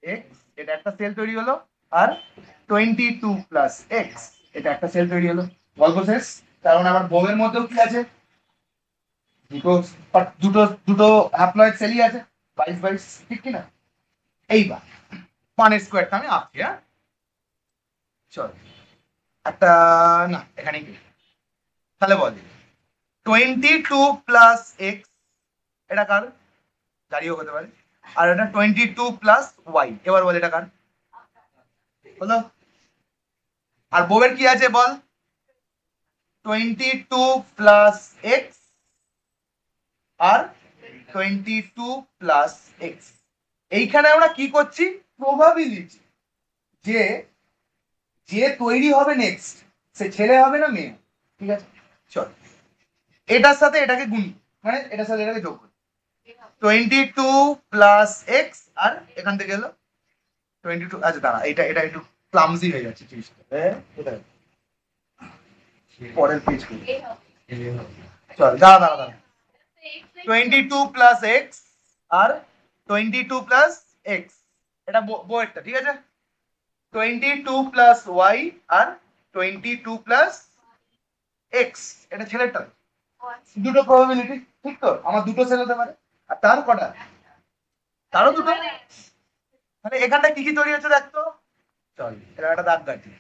A: এক্স এটা একটা সেল তৈরি হলো আর 22 প্লাস এক্স এটা একটা সেল তৈরি হলো গল্প শেষ কারণ আমার বউয়ের মধ্যেও কি আছে দুটো দুটো দুটো হ্যাপ্লয়েড সেলই আছে 22 ঠিক কি না এইবার পানের স্কোয়ারটা আমি আঁকছি হ্যাঁ চল একটা না এখানেই তাহলে বল 22 প্লাস এক্স এটা কার যারিও হতে পারে আর এটা 22 প্লাস ওয়াই এবার বল এটা কার বলো আর বউয়ের কি আছে বল 22 প্লাস এক্স আর 22 প্লাস এক্স এইখানে আমরা কি করছি প্রবাবিলিটি যে যে তৈরি হবে নেক্সট সে ছেলে হবে না মেয়ে ঠিক আছে চল এটার সাথে এটাকে গুণ মানে এটার সাথে এটাকে যোগ করি 22 প্লাস এক্স আর এখান থেকে এলো 22 আচ্ছা দাঁড়া এটা এটা একটু ক্লামজি হয়ে যাচ্ছে জিনিসটা এটা পরের পেজ করি চল দাঁড়া দাঁড়া দাঁড়া 22 প্লাস এক্স আর 22 প্লাস এক্স এটা বউয়েরটা ঠিক আছে 22 প্লাস ওয়াই আর 22 প্লাস এক্স এটা ছেলেরটা দুটো প্রবাবিলিটি ঠিক তো আমার দুটো সেল হতে পারে আর তার কটা তারও দুটো। তাহলে এখানটা কি কি তৈরি হচ্ছে দেখতো, চল এটা একটা দাগ কাটি,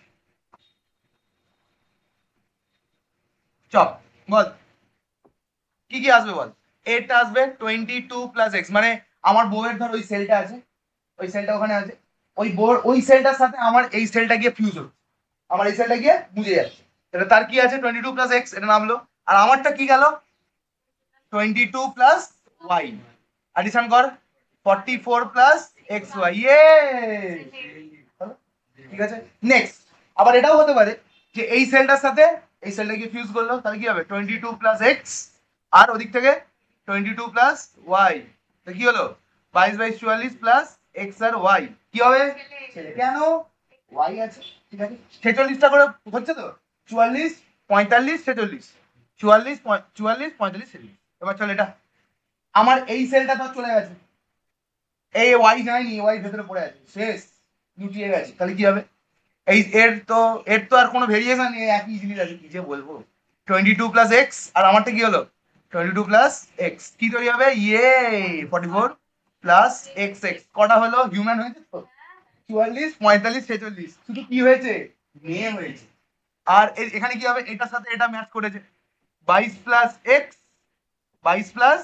A: চল বল কি কি আসবে বল। এটা আসবে 22 প্লাস এক্স, মানে আমার বউয়ের ধর ওই সেলটা আছে, ওই সেলটা ওখানে আছে, ওই বোর ওই সেলটার সাথে আমার এই সেলটা গিয়ে ফিউজ হচ্ছে, আমার এই সেলটা গিয়ে বুঝে যাচ্ছে, তাহলে তার কি আছে 22 প্লাস এক্স এটা নামলো, আর আমারটা কি গেল 22 প্লাস ওয়াই, অ্যাডিশন কর 44 প্লাস এক্স ওয়াই, ইয়ে ঠিক আছে। নেক্সট আবার এটাও হতে পারে যে এই সেলটার সাথে এই সেলটাকে ফিউজ করলো, তাহলে কি হবে 22 প্লাস এক্স, আর ওদিক থেকে 22 প্লাস ওয়াই, কি হলো 22 22 44 প্লাস এক্স আর ওয়াই, কি হবে ছেলে, কেন ওয়াই আছে, ঠিক আছে 46টা করে হচ্ছে তো, 44 45 46, 44 44 45 46, এবার চল এটা আমার এই সেলটা তো চলে গেছে, এই ওয়াই যায়নি, ওয়াই ভেতরে পড়ে আছে, শেষ লুটিয়ে গেছে, তাহলে কি হবে এই এর তো আর কোনো ভেরিয়েশন নেই, একই জিনিস আছে, কি যে বলবো 22 প্লাস এক্স, আর আমারটা কি হলো 22 প্লাস এক্স, কি তৈরি হবে ইয়ে 44 প্লাস এক্স এক্স, কটা হলো হিউম্যান হয়েছে তো 44 45 46, শুধু কি হয়েছে মেয়ে হয়েছে, আর এখানে কি হবে এটার সাথে এটা ম্যাচ করেছে 22 প্লাস এক্স, 22 প্লাস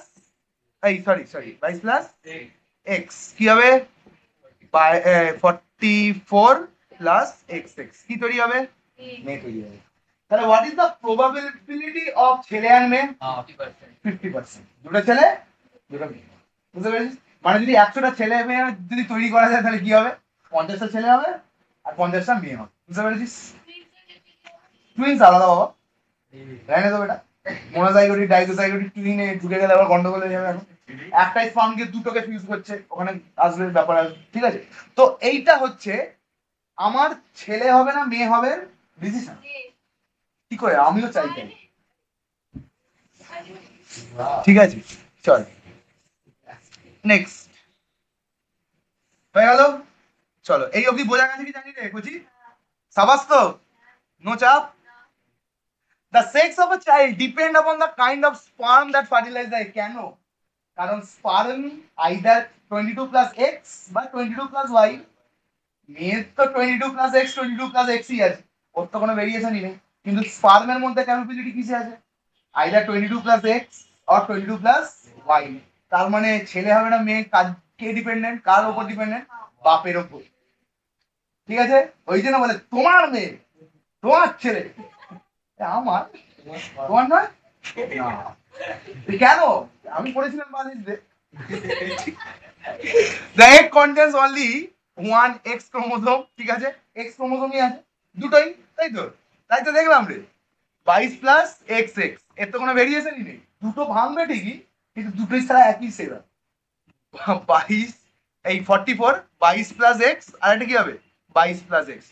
A: এই সরি সরি 22 প্লাস এক্স কি হবে 44 প্লাস এক্স এক্স, কি তৈরি হবে মেয়ে তৈরি হবে। তাহলে what is the probability of ছেলে আর মেয়ে 50%, দুটো ছেলে দুটো মেয়ে, বুঝতে পেরেছিস, মানে যদি 100টা ছেলে মেয়ে যদি তৈরি করা যায় তাহলে কি হবে 50টা ছেলে হবে আর 50টা মেয়ে হবে, বুঝতে পেরেছিস। টুইন্স আলাদা বাবা, জানি তো বেটা, মোনোজাইগোটিক ডাইজোজাইগোটিক টুইনে ঢুকে গেলে আবার গন্ডগোল হয়ে যাবে, এখন একটা স্পার্মকে দুটোকে ফিউজ করছে, ওখানে আসবে ব্যাপার আসবে, ঠিক আছে। তো এইটা হচ্ছে আমার ছেলে হবে না মেয়ে হবে ডিসিশন, কি করে আমিও চাই তাই, ঠিক আছে চল নেক্সট হয়ে গেল, চলো এই অবধি বোঝা গেছে কি জানি রে কুচি, সাবাস তো, নো চাপ। The sex of a child depend upon the kind of sperm that fertilize the egg, কেন, কারণ স্পার্ম আইদার 22 প্লাস এক্স বা 22 প্লাস ওয়াই, মেয়ের তো 22 প্লাস এক্স 22 প্লাস এক্সই আছে, ওর তো কোনো ভেরিয়েশনই নেই, কিন্তু স্পার্মের মধ্যে ক্যাপাবিলিটি কিসে আছে আইদার 22 প্লাস এক্স আর 22 প্লাস ওয়াই, তার মানে ছেলে হবে না মেয়ে, কার কে ডিপেন্ডেন্ট, কার উপর ডিপেন্ডেন্ট, বাপের ওপর, ঠিক আছে, ওই জন্য বলে তোমার মেয়ে তোমার ছেলে, আমার তোমার নয় না, কেন আমি পড়েছিলাম বালিশে the egg contains only one X chromosome, ঠিক আছে X ক্রোমোসোমই আছে দুটোই, তাই তো, তাই তো দেখলাম রে 22 প্লাস এক্স এক্স, এর তো কোনো ভেরিয়েশনই নেই, দুটো ভাঙবে ঠিকই কিন্তু দুটোই ছাড়া একই সেরা 22 এই 44 22 প্লাস এক্স, আর এটা কি হবে 22 প্লাস এক্স,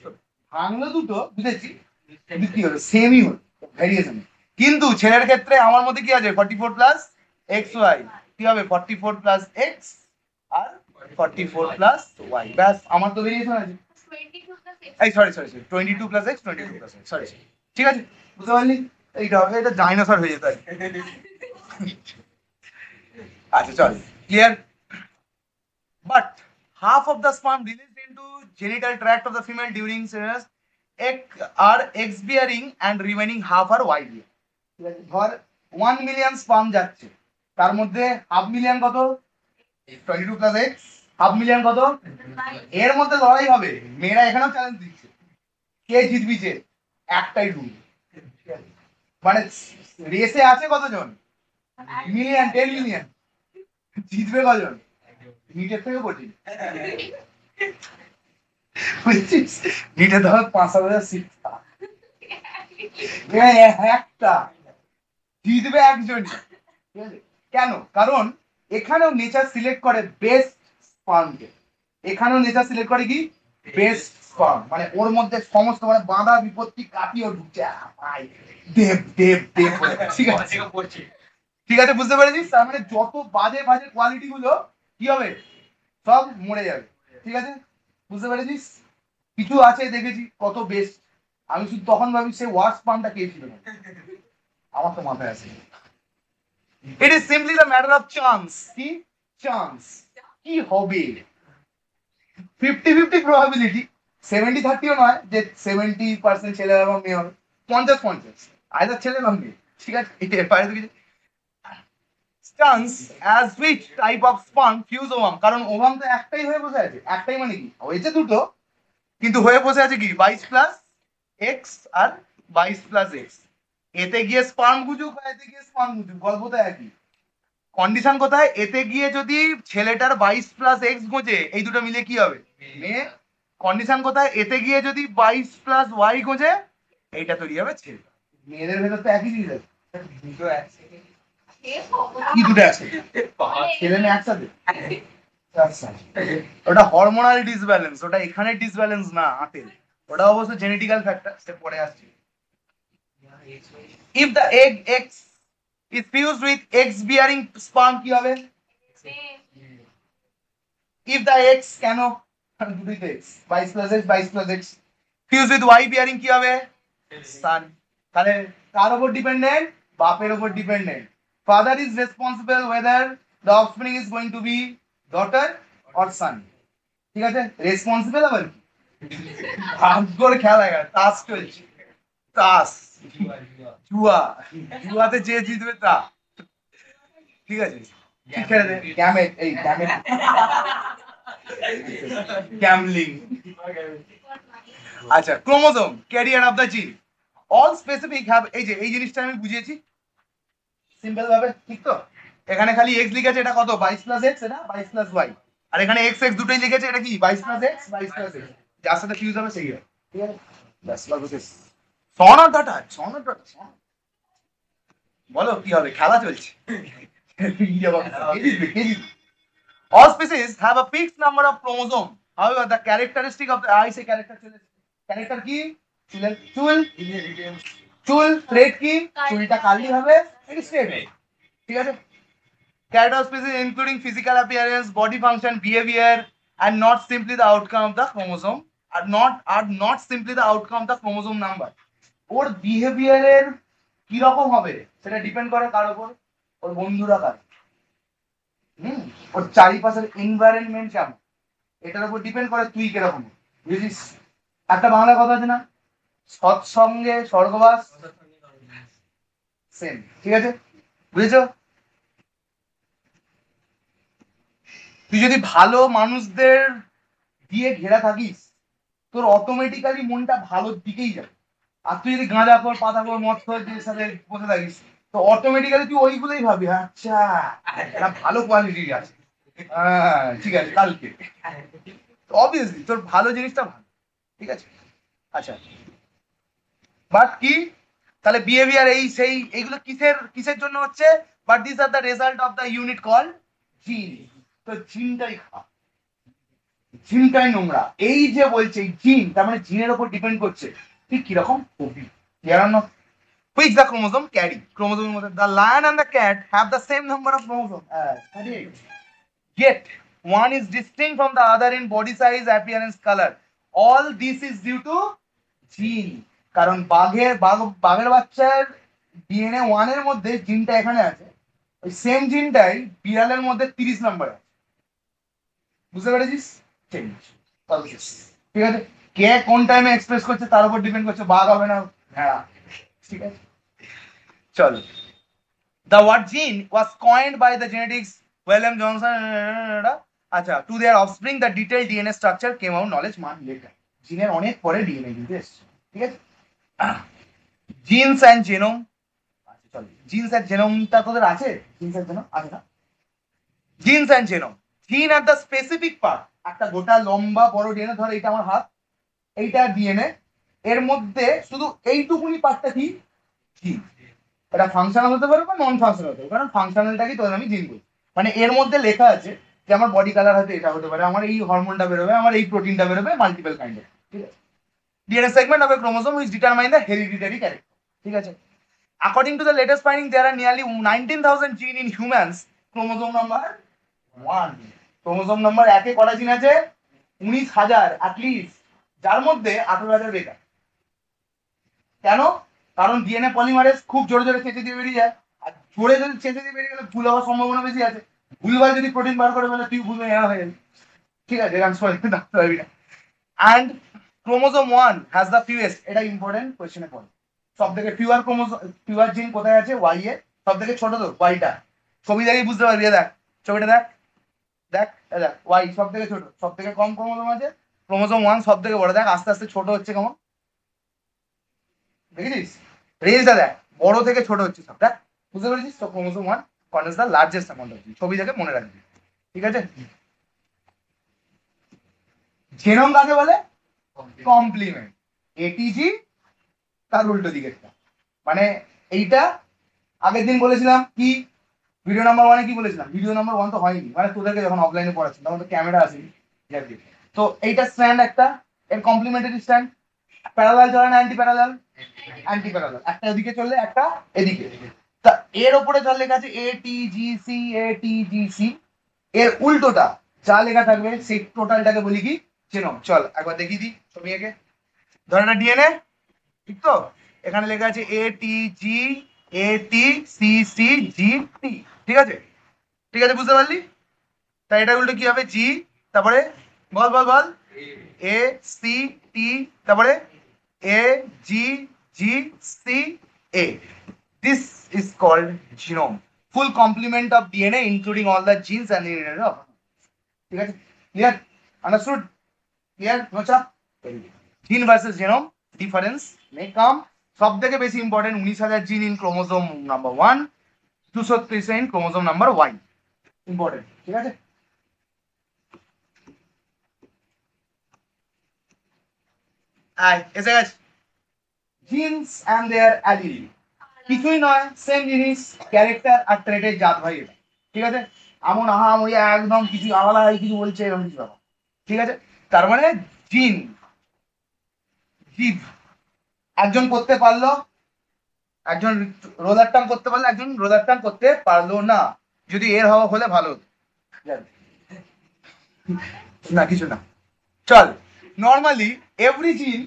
A: ভাঙলো দুটো বুঝেছি কিন্তু কি হলো সেমই হলো ভেরিয়েশন, কিন্তু ছেলের ক্ষেত্রে আমার মধ্যে কি আছে 44 প্লাস এক্স ওয়াই, কি হবে 44 প্লাস এক্স আর 44 প্লাস ওয়াই, ব্যাস আমার তো ভেরিয়েশন আছে, এই sorry sorry sorry 22 plus x 22 plus x, sorry ঠিক আছে বুঝতে পারলি, এইটা হবে, এটা ডাইনোসর হয়ে যেত আর কি। আচ্ছা চল clear, but half of the sperm released into genital tract of the female during sex egg are eggs bearing and remaining half are Y bearing, ধর 1 মিলিয়ন স্পার্ম যাচ্ছে, তার মধ্যে হাফ মিলিয়ন কত 22 প্লাস এক্স, হাফ মিলিয়ন কত, এর মধ্যে লড়াই হবে, মেয়েরা এখানেও চ্যালেঞ্জ দিচ্ছে কে জিতবি, যে একটাই রুল, মানে রেসে আছে কতজন মিলিয়ন 10 মিলিয়ন, জিতবে কজন, নিটের থেকে কঠিন, বুঝছিস নিটে ধর 5,000 সিট একটা জিতবে একজনই, ঠিক আছে, কেন, কারণ এখানেও নেচার সিলেক্ট করে বেস্ট স্পার্মকে, এখানেও নেচার সিলেক্ট করে কি বেস্ট স্পার্ম, মানে ওর মধ্যে সমস্ত মানে বাঁধা বিপত্তি কাটিয়ে ঢুকছে, দেব দেব দেব, ঠিক আছে ঠিক আছে বুঝতে পেরেছিস, তার মানে যত বাজে বাজে কোয়ালিটি গুলো কি হবে সব মরে যাবে, ঠিক আছে বুঝতে পেরেছিস, কিছু আছে দেখেছি কত বেস্ট, আমি শুধু তখন ভাবি সে ওয়ার্স পাম্পটা কে ছিল, আমার তো মাথায় আছে, it is simply the matter of chance, কি চান্স, কি হবে? 50-50 প্রবাবিলিটি, 70-30ও নয় যে 70% ছেলে এবং মেয়ে হবে, 50-50 আইদার ছেলে বা মেয়ে। ঠিক আছে, এটা বাইরে কিছু stance as which type of sperm fuse ovum, কারণ ওভাম তো একটাই হয়ে বসে আছে, একটাই মানে কি হয়েছে দুটো, কিন্তু হয়ে বসে আছে কি 22 প্লাস এক্স আর 22 প্লাস এক্স। এতে গিয়ে স্পার্ম গুজুক বা এতে গিয়ে স্পার্ম গুজুক, গল্প তো একই। কন্ডিশন কোথায়? এতে গিয়ে যদি ছেলেটার 22 প্লাস এক্স গোজে, এই দুটো মিলে কি হবে? মেয়ে। কন্ডিশন কোথায়? এতে গিয়ে যদি 22 প্লাস ওয়াই গোজে, এইটা তৈরি হবে ছেলে। মেয়েদের ভেতর তো একই জিনিস আছে, দুটো একসাথে। কি দুটো একসাথে? ছেলে মেয়ে একসাথে? আচ্ছা, ওটা হরমোনাল ডিসব্যালেন্স, ওটা এখানে ডিসব্যালেন্স না হাতে, ওটা অবশ্য জেনেটিক্যাল ফ্যাক্টর, সে পরে আসছে। If the egg x is fused with X bearing sperm কি হবে? If the X কেন দুটোই তো X, 22 plus X 22 plus X fused with Y bearing কি হবে? Son। তাহলে কার উপর ডিপেন্ডেন্ট? বাপের উপর dependent. Father is responsible whether the offspring is going to be daughter or son। ঠিক আছে, রেসপন্সিবল আবার কি? ভাগ্যর খেলা, তাস চলছে, তাস, জুয়া, জুয়াতে যে জিতবে তা। ঠিক আছে, গ্যামলিং। আচ্ছা, ক্রোমোজোম ক্যারিয়ার অফ দ্য জিন, অল স্পেসিফিক হ্যাভ, এই যে এই জিনিসটা আমি বুঝিয়েছি সিম্পল ভাবে, ঠিক তো? এখানে খালি এক্স লিখেছে, এটা কত? 22 প্লাস এক্স, এটা 22 প্লাস ওয়াই, আর এখানে এক্স এক্স দুটোই লিখেছে, এটা কি 22 প্লাস এক্স 22 প্লাস এক্স, যার সাথে ফিউজ হবে সেই হবে। ঠিক আছে, ব্যাস লাগবে শেষ। Son or daughter, son or daughter, বলো কি হবে? খেলা চলছে। All species have a fixed number of chromosomes. However, the characteristic of the eye say character চলে, character কি? চুলের চুল, চুল স্ট্রেট কি? চুলটা কার্লি হবে, এটা স্ট্রেট হবে। ঠিক আছে, character of species including physical appearance, body function, behavior, and not simply the outcome of the chromosome, are not simply the outcome of the chromosome number. ওর বিহেভিয়ারের কি রকম হবে সেটা ডিপেন্ড করে কার উপর? ওর বন্ধুরা কার, ওর চারিপাশের এনভায়রনমেন্ট কেমন, এটার উপর ডিপেন্ড করে তুই কিরকম। বুঝিস? একটা বাংলা কথা আছে না, সৎসঙ্গে স্বর্গবাস, সেম। ঠিক আছে, বুঝেছো? তুই যদি ভালো মানুষদের দিয়ে ঘেরা থাকিস, তোর অটোমেটিক্যালি মনটা ভালোর দিকেই যাবে। আর তুই যদি গাঁজা কর, পাতা কর, মদ খোর সাথে বসে থাকিস, তো অটোমেটিক্যালি তুই ওইগুলোই ভাবি, আচ্ছা এটা ভালো কোয়ালিটির আছে, হ্যাঁ ঠিক আছে কালকে, অবভিয়াসলি তোর ভালো জিনিসটা ভালো। ঠিক আছে, আচ্ছা, বাট কি তাহলে বিহেভিয়ার এই সেই এইগুলো কিসের কিসের জন্য হচ্ছে? But this are the result of the unit call জিন। তো জিনটাই খারাপ, জিনটাই নোংরা, এই যে বলছে জিন, তার মানে জিনের উপর ডিপেন্ড করছে ঠিক কিরকম কবি। Which the chromosome carry? Chromosome মধ্যে the lion and the cat have the same number of chromosomes. Yet one is distinct from the other in body size, appearance, color. All this is due to gene. কারণ বাঘের বাচ্চার DNA 1 এর মধ্যে জিনটা এখানে আছে, ওই সেম জিনটাই বিড়ালের মধ্যে 30 নম্বরে আছে। বুঝতে পেরেছিস? ঠিক আছে, কে কোন টাইমে এক্সপ্রেস করছে তার উপর ডিপেন্ড করছে, বাঘ হবে না ভেড়া। ঠিক আছে, চলো। The word gene was coined by the genetics William Johnson, আচ্ছা, to their offspring the detailed DNA structure came out knowledge much later. জিনের অনেক পরে ডিএনএ কিন্তু এসেছে। ঠিক আছে, জিনস এন্ড জেনোম, আচ্ছা চলো, জিনস এন্ড জেনোমটা তোদের আছে? জিনস এন্ড জেনোম আছে না? জিনস এন্ড জেনোম, জিন আর দ্য স্পেসিফিক পার্ট, একটা গোটা লম্বা বড় ডিএনএ, ধর এইটা আমার হাত, এইটা ডিএনএ, এর মধ্যে শুধু এইটুকুনি পার্টটা কি জিন। এটা ফাংশনাল হতে পারে বা নন ফাংশনাল হতে পারে, কারণ ফাংশনালটাকে তোদের আমি জিন বলি, মানে এর মধ্যে লেখা আছে যে আমার বডি কালার হয়তো এটা হতে পারে, আমার এই হরমোনটা বেরোবে, আমার এই প্রোটিনটা বেরোবে, মাল্টিপল কাইন্ডের। ঠিক আছে, DNA segment of A chromosome which determine the hereditary character. ঠিক আছে, according to the latest finding there are nearly 19,000 gene in humans. Chromosome number 1, chromosome number 1 এ কটা জিন আছে? 19,000 at least, যার মধ্যে 18,000 বেকার। কেন? কারণ ডিএনএ পলিমারেজ খুব জোরে জোরে চেঁচে দিয়ে বেরিয়ে যায়, আর জোরে যদি চেঁচে দিয়ে বেরিয়ে গেলে ভুল হওয়ার সম্ভাবনা বেশি আছে, ভুলভাল যদি প্রোটিন বার করে ফেলে তুই ভুলে নেওয়া হয়ে যাবে, ঠিক আছে, এরকম সবাই থাকতে পারবি না। অ্যান্ড ক্রোমোজোম 1 হ্যাজ দ্য ফিউয়েস্ট, এটা ইম্পর্টেন্ট কোয়েশ্চেনে পড়ে। সব থেকে পিওর ক্রোমোজোম, পিওর জিন কোথায় আছে? Y A. সব থেকে ছোট তো ওয়াইটা, ছবি দেখেই বুঝতে পারবি। দেখ ছবিটা, দেখ দেখ দেখ, ওয়াই সব থেকে ছোট, সব থেকে কম ক্রোমোজোম আছে। ক্রোমোজোম 1 সব থেকে বড়, দেখ আস্তে আস্তে ছোট হচ্ছে কেমন, দেখেছিস? রেঞ্জটা দেখ, বড় থেকে ছোট হচ্ছে সব, দেখ বুঝতে পেরেছিস তো? Chromosome 1 contains the largest amount of gene, ছবি দেখে মনে রাখবি, ঠিক আছে? জেনোম কাকে বলে? কমপ্লিমেন্ট। এটিজি তার উল্টো দিকেরটা, মানে এইটা আগের দিন বলেছিলাম কি, ভিডিও নাম্বার 1 কি বলেছিলাম? ভিডিও নাম্বার 1 তো হয়নি, মানে তোদেরকে যখন অফলাইনে পড়াচ্ছি তখন তো ক্যামেরা আসেনি। তো এইটা স্ট্র্যান্ড একটা, এর কমপ্লিমেন্টারি স্ট্র্যান্ড, প্যারালাল চলে না অ্যান্টি প্যারালাল? অ্যান্টি প্যারালাল, একটা এদিকে চললে একটা এদিকে। তা এর ওপরে যা লেখা আছে এটিজিসি, এটিজিসি, এর উল্টোটা যা লেখা থাকবে সেই টোটালটাকে বলি কি? জেনোম। চল একবার দেখিয়ে দিই ছবি এঁকে। ধর এটা ডিএনএ, ঠিক তো? এখানে লেখা আছে এটিজি, এটিসিসিজিটি, ঠিক আছে? ঠিক আছে, বুঝতে পারলি? তাই এটা উল্টো কি হবে? জি, তারপরে বল বল বল, এ সি টি, তারপরে A G G C A. This is called genome. Full complement of DNA including all the genes and the, ঠিক আছে? Clear? Understood? Clear? No chap? Gene versus genome difference may come. সব থেকে বেশি important 19,000 gene in chromosome number 1, 230 in chromosome number Y, important, ঠিক আছে? এসে গেছে jeans and there allele, কিছুই নয়, সেম জিনিস, ক্যারেক্টার আর ট্রেটের জাত ভাই এটা, ঠিক আছে? এমন আহাম ওই একদম কিছু আলাদা কিছু বলছে এরকম কিছু ব্যাপার, ঠিক আছে? তার মানে জিন, জীব, একজন করতে পারলো, একজন রোলার টান করতে পারলো, একজন রোলার টান করতে পারলো না। যদি এর হওয়া হলে ভালো হতো, না কিছু না। চল, নর্মালি এভরি জিন,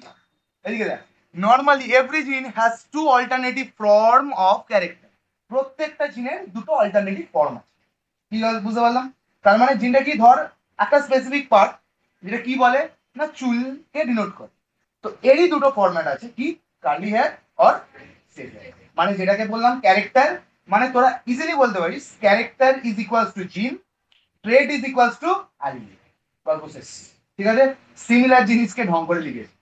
A: এদিকে দেখ, নর্মালি এভরি জিন has to alternative form of character. প্রত্যেকটা জিনের দুটো অল্টারনেটিভ ফর্ম আছে, কি বুঝতে পারলাম? তার মানে জিনটা কি, ধর একটা স্পেসিফিক পার্ট, যেটা কি বলে না চুলকে ডিনোট করে, তো এরই দুটো ফরম্যাট আছে, কি? কার্লি হেয়ার আর স্ট্রেট হেয়ার। মানে যেটাকে বললাম ক্যারেক্টার, মানে তোরা ইজিলি বলতে পারিস ক্যারেক্টার ইজ ইকুয়ালস টু জিন, ট্রেট ইজ ইকুয়ালস টু অ্যালিল, গল্প শেষ, ঠিক আছে? সিমিলার জিনিসকে ঢং করে লিখেছি,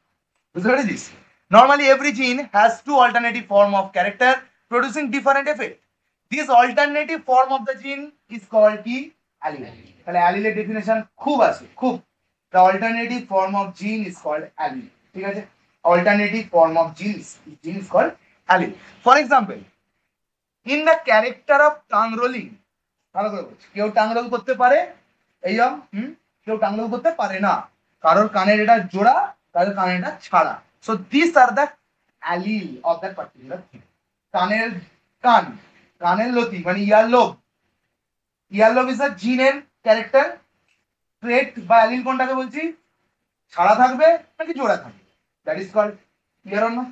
A: বুঝতে পেরেছিস? Normally every gene has two alternative form of character producing different effect. This alternative form of the gene is called কি? allele. তাহলে allele definition খুব আছে, খুব। The alternative form of gene is called allele, ঠিক আছে? Alternative form of genes is called allele. For example, in the character of tongue rolling, ভালো করে বলছি, কেউ টাং রোল করতে পারে, এই কেউ টাং রোল করতে পারে না, কারোর কানের এটা জোড়া, কারোর কানের এটা ছাড়া। So these are the allele of that particular thing. কানের কান, কানের লতি মানে ইয়ারলোব, ইয়ারলোব ইজ আ জিনের ক্যারেক্টার। ট্রেট বা অ্যালিল কোনটাকে বলছি? ছাড়া থাকবে নাকি জোড়া থাকবে, that is called, clear or not?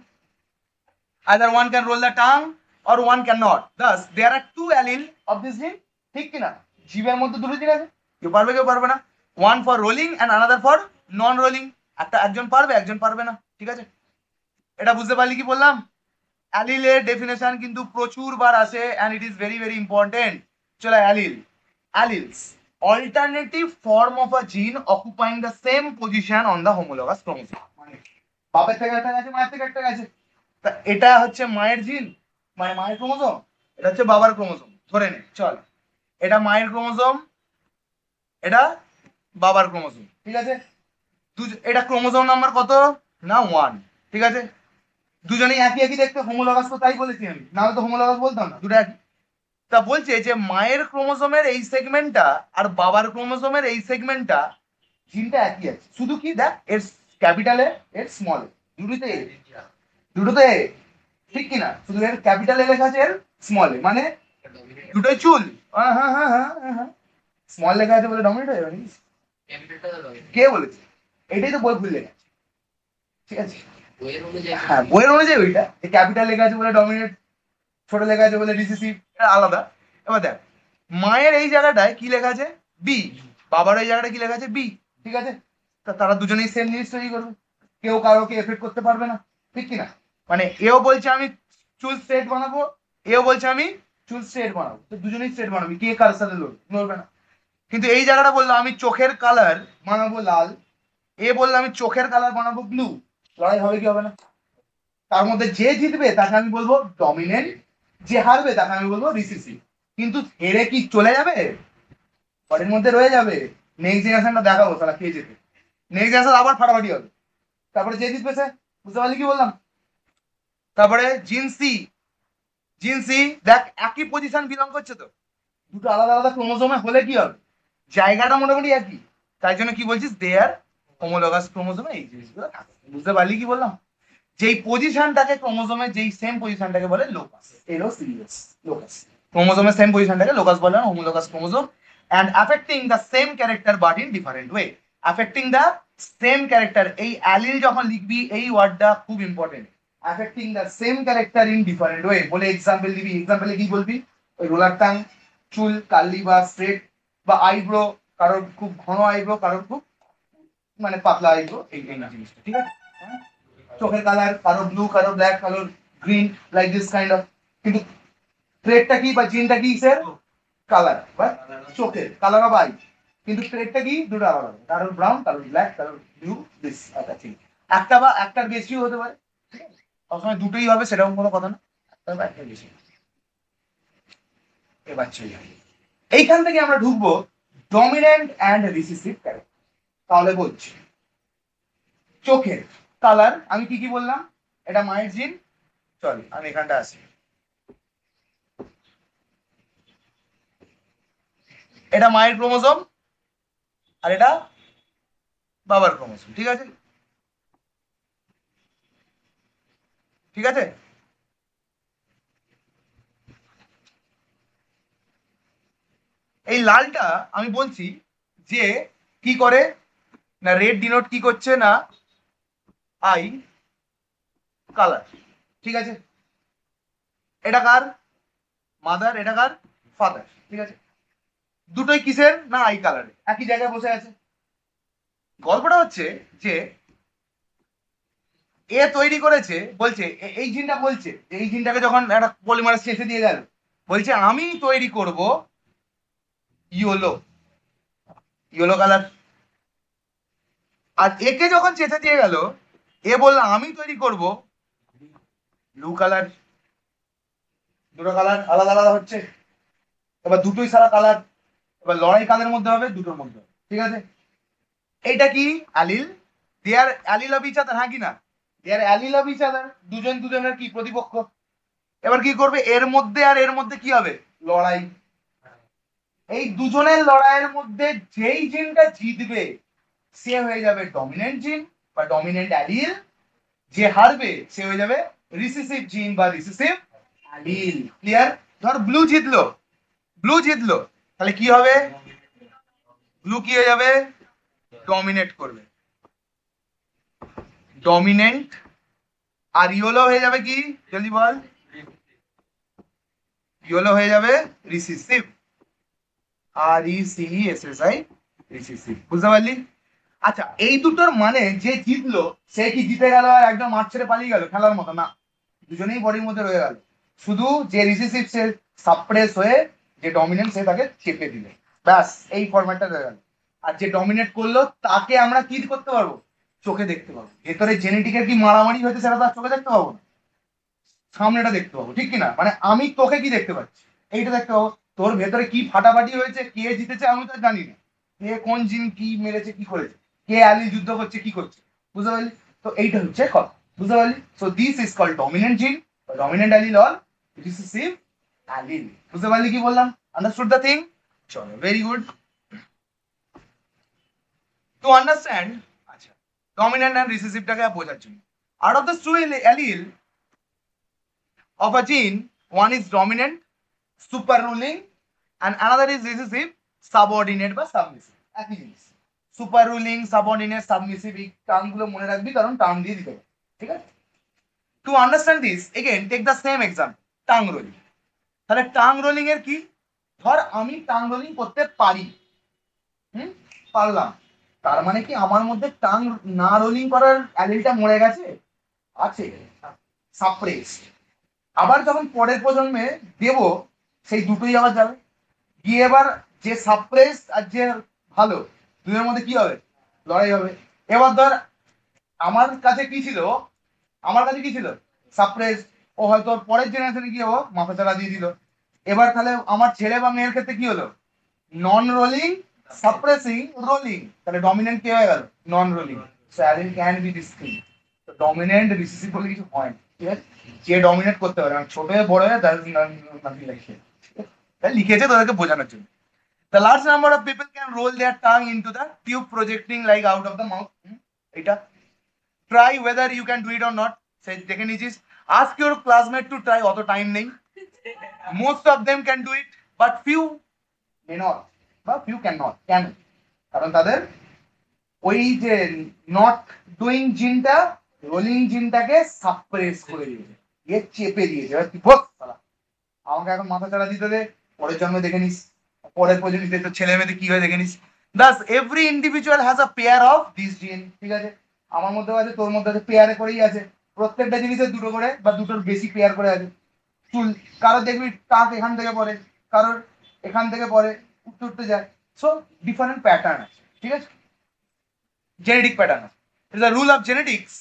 A: Either one can roll the tongue or one cannot. Thus there are two allele of this gene, ঠিক কি না? জীবের মধ্যে দুটো জিন আছে, কেউ পারবে কেউ পারবে না। One for rolling and another for non rolling. একটা একজন পারবে একজন পারবে না, ঠিক আছে? এটা বুঝতে পারলি কি বললাম? অ্যালিলের ডেফিনেশন কিন্তু প্রচুর বার আসে and it is very very important. চলো allele, alleles alternative form of a gene occupying the same position on the homologous chromosome. মানে বাপের থেকে একটা গেছে, মায়ের থেকে একটা গেছে, তা এটা হচ্ছে মায়ের জিন, মানে মায়ের ক্রোমোসোম, এটা হচ্ছে বাবার ক্রোমোসোম, ধরে নে। চল, এটা মায়ের ক্রোমোসোম, এটা বাবার ক্রোমোসোম, ঠিক আছে? এটা ক্রোমোসোম নাম্বার কত? না 1, ঠিক আছে? দুজনেই একই একই দেখতে, হোমোলগাস তো তাই বলেছি আমি, নাহলে তো হোমোলগাস বলতাম না, দুটো একই। তা বলছে যে মায়ের ক্রোমোসোমের এই সেগমেন্টটা আর বাবার ক্রোমোসোমের এই সেগমেন্টটা জিনটা একই আছে, শুধু কি দেখ এর ক্যাপিটালে এর স্মলে, দুটোতে দুটোতে, ঠিক কিনা? শুধু এর ক্যাপিটালে লেখা আছে এর স্মলে, মানে দুটোই চুল। হ্যাঁ হ্যাঁ হ্যাঁ হ্যাঁ হ্যাঁ, স্মল লেখা আছে বলে ডমিনেট হয়ে যাবে, কে বলেছে? এটাই তো বই ভুল লেখা আছে, ঠিক আছে? হ্যাঁ বইয়ের অনুযায়ী ওইটা ক্যাপিটাল লেখা আছে বলে ডমিনেট, ছোট লেখা আছে বলে রিসিসিভ, এটা আলাদা। এবার দেখ মায়ের এই জায়গাটায় কি লেখা আছে বি, বাবার এই জায়গাটা কি লেখা আছে বি, ঠিক আছে? তারা দুজনেই সেম জিনিস তৈরি করবে, কেউ কারোকে এফেক্ট করতে পারবে না, ঠিক কিনা? মানে এও বলছে আমি চুল স্ট্রেট বানাবো, এও বলছে আমি চুল স্ট্রেট বানাবো, তো দুজনেই স্ট্রেট বানাবি, কে কার সাথে লড়বে না। কিন্তু এই জায়গাটা বললো আমি চোখের কালার বানাবো লাল, এ বললো আমি চোখের কালার বানাবো ব্লু, লড়াই হবে কি হবে না? তার মধ্যে যে জিতবে তাকে আমি বলবো ডমিনেন্ট, যে হারবে তাকে আমি বলবো রিসিসিভ। কিন্তু হেরে কি চলে যাবে, ঘরের মধ্যে রয়ে যাবে, নেক্সট জেনারেশনটা দেখাবো তারা কে যেতে, নেক্সট জেনারেশন আবার ফাটাফাটি হবে, তারপরে যে জিতবে সে, বুঝতে পারলি কি বললাম? তারপরে জিনসি, জিনসি দেখ একই পজিশন বিলং করছে, তো দুটো আলাদা আলাদা ক্রোমোজোমে হলে কি হবে, জায়গাটা মোটামুটি একই, তাই জন্য কি বলছিস দে আর হোমোলগাস ক্রোমোজোমে এই জিনিসগুলো থাকে, বুঝতে পারলি কি বললাম? যেই পজিশনটাকে ক্রোমোজোমে যেই সেম পজিশনটাকে বলে লোকাস, এরো সিরিয়াস লোকাস, ক্রোমোজোমের সেম পজিশনটাকে লোকাস বলে না, homologous chromosome. and affecting the same character but in different way, affecting the same character, এই অ্যালিল যখন লিখবি এই ওয়ার্ডটা খুব important, affecting the same character in different way বলে এক্সাম্পল দিবি, এক্সাম্পলে কি বলবি, ওই রোলার টাং, চুল কার্লি বা স্ট্রেট, বা আইব্রো, কারোর খুব ঘন আইব্রো, কারোর খুব মানে পাতলা আইব্রো, এই জিনিসটা, ঠিক আছে? চোখের কালার কারো ব্লু, কারো ব্ল্যাক, কারো green, like this kind of. কিন্তু ট্রেডটা কি বা জিনটা কি স্যার, কালার বা চোখের কালার অফ আই, কিন্তু ট্রেডটা কি দুটো আলাদা, কারোর ব্রাউন, কারোর ব্ল্যাক, কারোর ব্লু, দিস একটা ঠিক, একটা বা একটার বেশিও হতে পারে, সবসময় দুটোই হবে সেরকম কোনো কথা না, একটা বা একটার বেশি। এবার চলে এইখান থেকে আমরা ঢুকবো ডমিন্যান্ট অ্যান্ড রিসিসিভ ক্যারেক্টার। তাহলে বলছি চোখের কালার আমি কি কি বললাম, এটা মায়ের জিন, চল আমি এখানটা আসি, এটা মায়ের ক্রোমোজোম আর এটা বাবার ক্রোমোজোম, ঠিক আছে? ঠিক আছে, এই লালটা আমি বলছি যে কি করে না, রেড ডিনোট কি করছে না আই কালার, ঠিক আছে? এটা কার মাদার, এটা কার ফাদার, ঠিক আছে? দুটোই কিসের না আই কালারে, একই জায়গায় বসে আছে। গল্পটা হচ্ছে যে এ তৈরি করেছে, বলছে এই জিনটা বলছে, এই জিনটাকে যখন একটা পলিমারেজ চেঁচে দিয়ে গেল, বলছে আমি তৈরি করব ইয়েলো, ইয়েলো কালার। আর একে যখন চেঁচে দিয়ে গেল, এ বলল আমি তৈরি করব ব্লু কালার, দুটো কালার আলাদা আলাদা হচ্ছে, এবার দুটোই সারা কালার, এবার লড়াই কাদের মধ্যে হবে, দুটোর মধ্যে হবে, ঠিক আছে? এইটা কি allele, their allele of each other, হ্যাঁ কি না, their allele of each other, দুজন দুজনের কি প্রতিপক্ষ। এবার কি করবে, এর মধ্যে আর এর মধ্যে কি হবে, লড়াই। এই দুজনের লড়াইয়ের মধ্যে যেই জিনটা জিতবে সে হয়ে যাবে ডমিনেন্ট জিন বা ডমিনেন্ট অ্যালিল, যে হারবে সে হয়ে যাবে রিসিসিভ জিন বা রিসিসিভ অ্যালিল। ক্লিয়ার? ধর ব্লু জিতলো, ব্লু জিতলো, তাহলে কি হবে, ব্লু কি হয়ে যাবে, ডমিনেট করবে, ডমিনেন্ট। আর ইয়েলো হয়ে যাবে কি, জলদি বল, ইয়েলো হয়ে যাবে রিসিসিভ, আর E C S S I, recessive, বুঝতে পারলি? আচ্ছা এই দুটোর মানে যে জিতলো সে কি জিতে গেল আর একদম মাঠ ছেড়ে পালিয়ে গেল খেলার মতো না, দুজনেই বডির মধ্যে রয়ে গেল, শুধু যে রিসিসিভ সে সাপ্রেস হয়ে যে ডমিনেন্ট সে তাকে চেপে দিল, ব্যাস এই ফরম্যাটটা রয়ে গেল। আর যে ডমিনেট করলো তাকে আমরা কি করতে পারবো, চোখে দেখতে পাবো, ভেতরে জেনেটিকের কি মারামারি হয়েছে সেটা তার চোখে দেখতে পাবো না, সামনেটা দেখতে পাবো, ঠিক কিনা? মানে আমি তোকে কি দেখতে পাচ্ছি, এইটা দেখতে পাবো, তোর ভেতরে কি ফাটাফাটি হয়েছে, কে জিতেছে আমি তো জানি না, কে কোন জিন কি মেরেছে কি করেছে, কে অ্যালি যুদ্ধ করছে কি করছে, বুঝতে পারলি? তো এইটা হচ্ছে কথা, বুঝতে পারলি? So this is called dominant gene, dominant allele or recessive allele, বুঝতে পারলি কি বললাম? Understood the thing? চলো ভেরি গুড। টু আন্ডারস্ট্যান্ড, আচ্ছা ডমিনেন্ট অ্যান্ড রিসিসিভটাকে বোঝার জন্য, out of the two allele of a gene, one is dominant, super ruling, and another is recessive, subordinate বা submissive, একই জিনিস। সুপার রুলিং, সাবঅর্ডিনেট, সাবমিসিভ, এই টার্মগুলো মনে রাখবি কারণ টার্ম দিয়ে দিতে হবে, ঠিক আছে? To understand this again take the same example, tongue rolling. তাহলে টাং রোলিং এর কি, ধর আমি টাং রোলিং করতে পারি, পারলাম, তার মানে কি আমার মধ্যে টাং না রোলিং করার অ্যালিলটা মরে গেছে? আছে, সাপ্রেস। আবার যখন পরের প্রজন্মে দেব, সেই দুটোই আবার যাবে গিয়ে, এবার যে সাপ্রেস আর যে ভালো, দুটোর মধ্যে কি হবে? লড়াই হবে। এবার ধর আমার কাছে কি ছিল, আমার কাছে কি ছিল? সাপ্রেস। ও হয়তো পরের জেনারেশনে গিয়ে ও মাথা চাড়া দিয়ে দিল। এবার তাহলে আমার ছেলে বা মেয়ের ক্ষেত্রে কি হলো? নন রোলিং সাপ্রেসিং রোলিং, তাহলে ডমিনেন্ট কে হয়ে গেল? Non rolling. So allele can be this thing. তো ডমিনেন্ট রিসেসিভ বলে কিছু হয় না, ঠিক আছে? যে ডমিনেট করতে পারে, মানে ছোট হয়ে বড় হয়ে তার লিখেছে তোদেরকে বোঝানোর জন্য। The large number of people can roll their tongue into the tube projecting like out of the mouth. এটা try whether you can do it or not. সেই দেখে নিয়েছিস, ask your classmate to try, অত time নেই। Most of them can do it, but few may not, বা few cannot। কেন? কারণ তাদের ওই যে নট ডুইং জিনটা রোলিং জিনটাকে সাপ্রেস করে দিয়েছে, এ চেপে দিয়েছে। এবার কি বল শালা, আমাকে এখন মাথা চাড়া দিতে দে, পরের জন্মে দেখে নিস, পরের প্রজন্মে তো ছেলে মেয়েদের কি হয় দেখে নিস। Das every individual has a pair of this জিন, ঠিক আছে? আমার মধ্যেও আছে, তোর মধ্যে আছে, পেয়ারে করেই আছে। প্রত্যেকটা জিনিসের দুটো করে বা দুটোর বেশি পেয়ার করে আছে। চুল কারোর দেখবি টাক এখান থেকে পড়ে, কারোর এখান থেকে পড়ে, উঠতে উঠতে যায়। সো ডিফারেন্ট প্যাটার্ন আছে, ঠিক আছে? জেনেটিক প্যাটার্ন আছে। It is a rule of genetics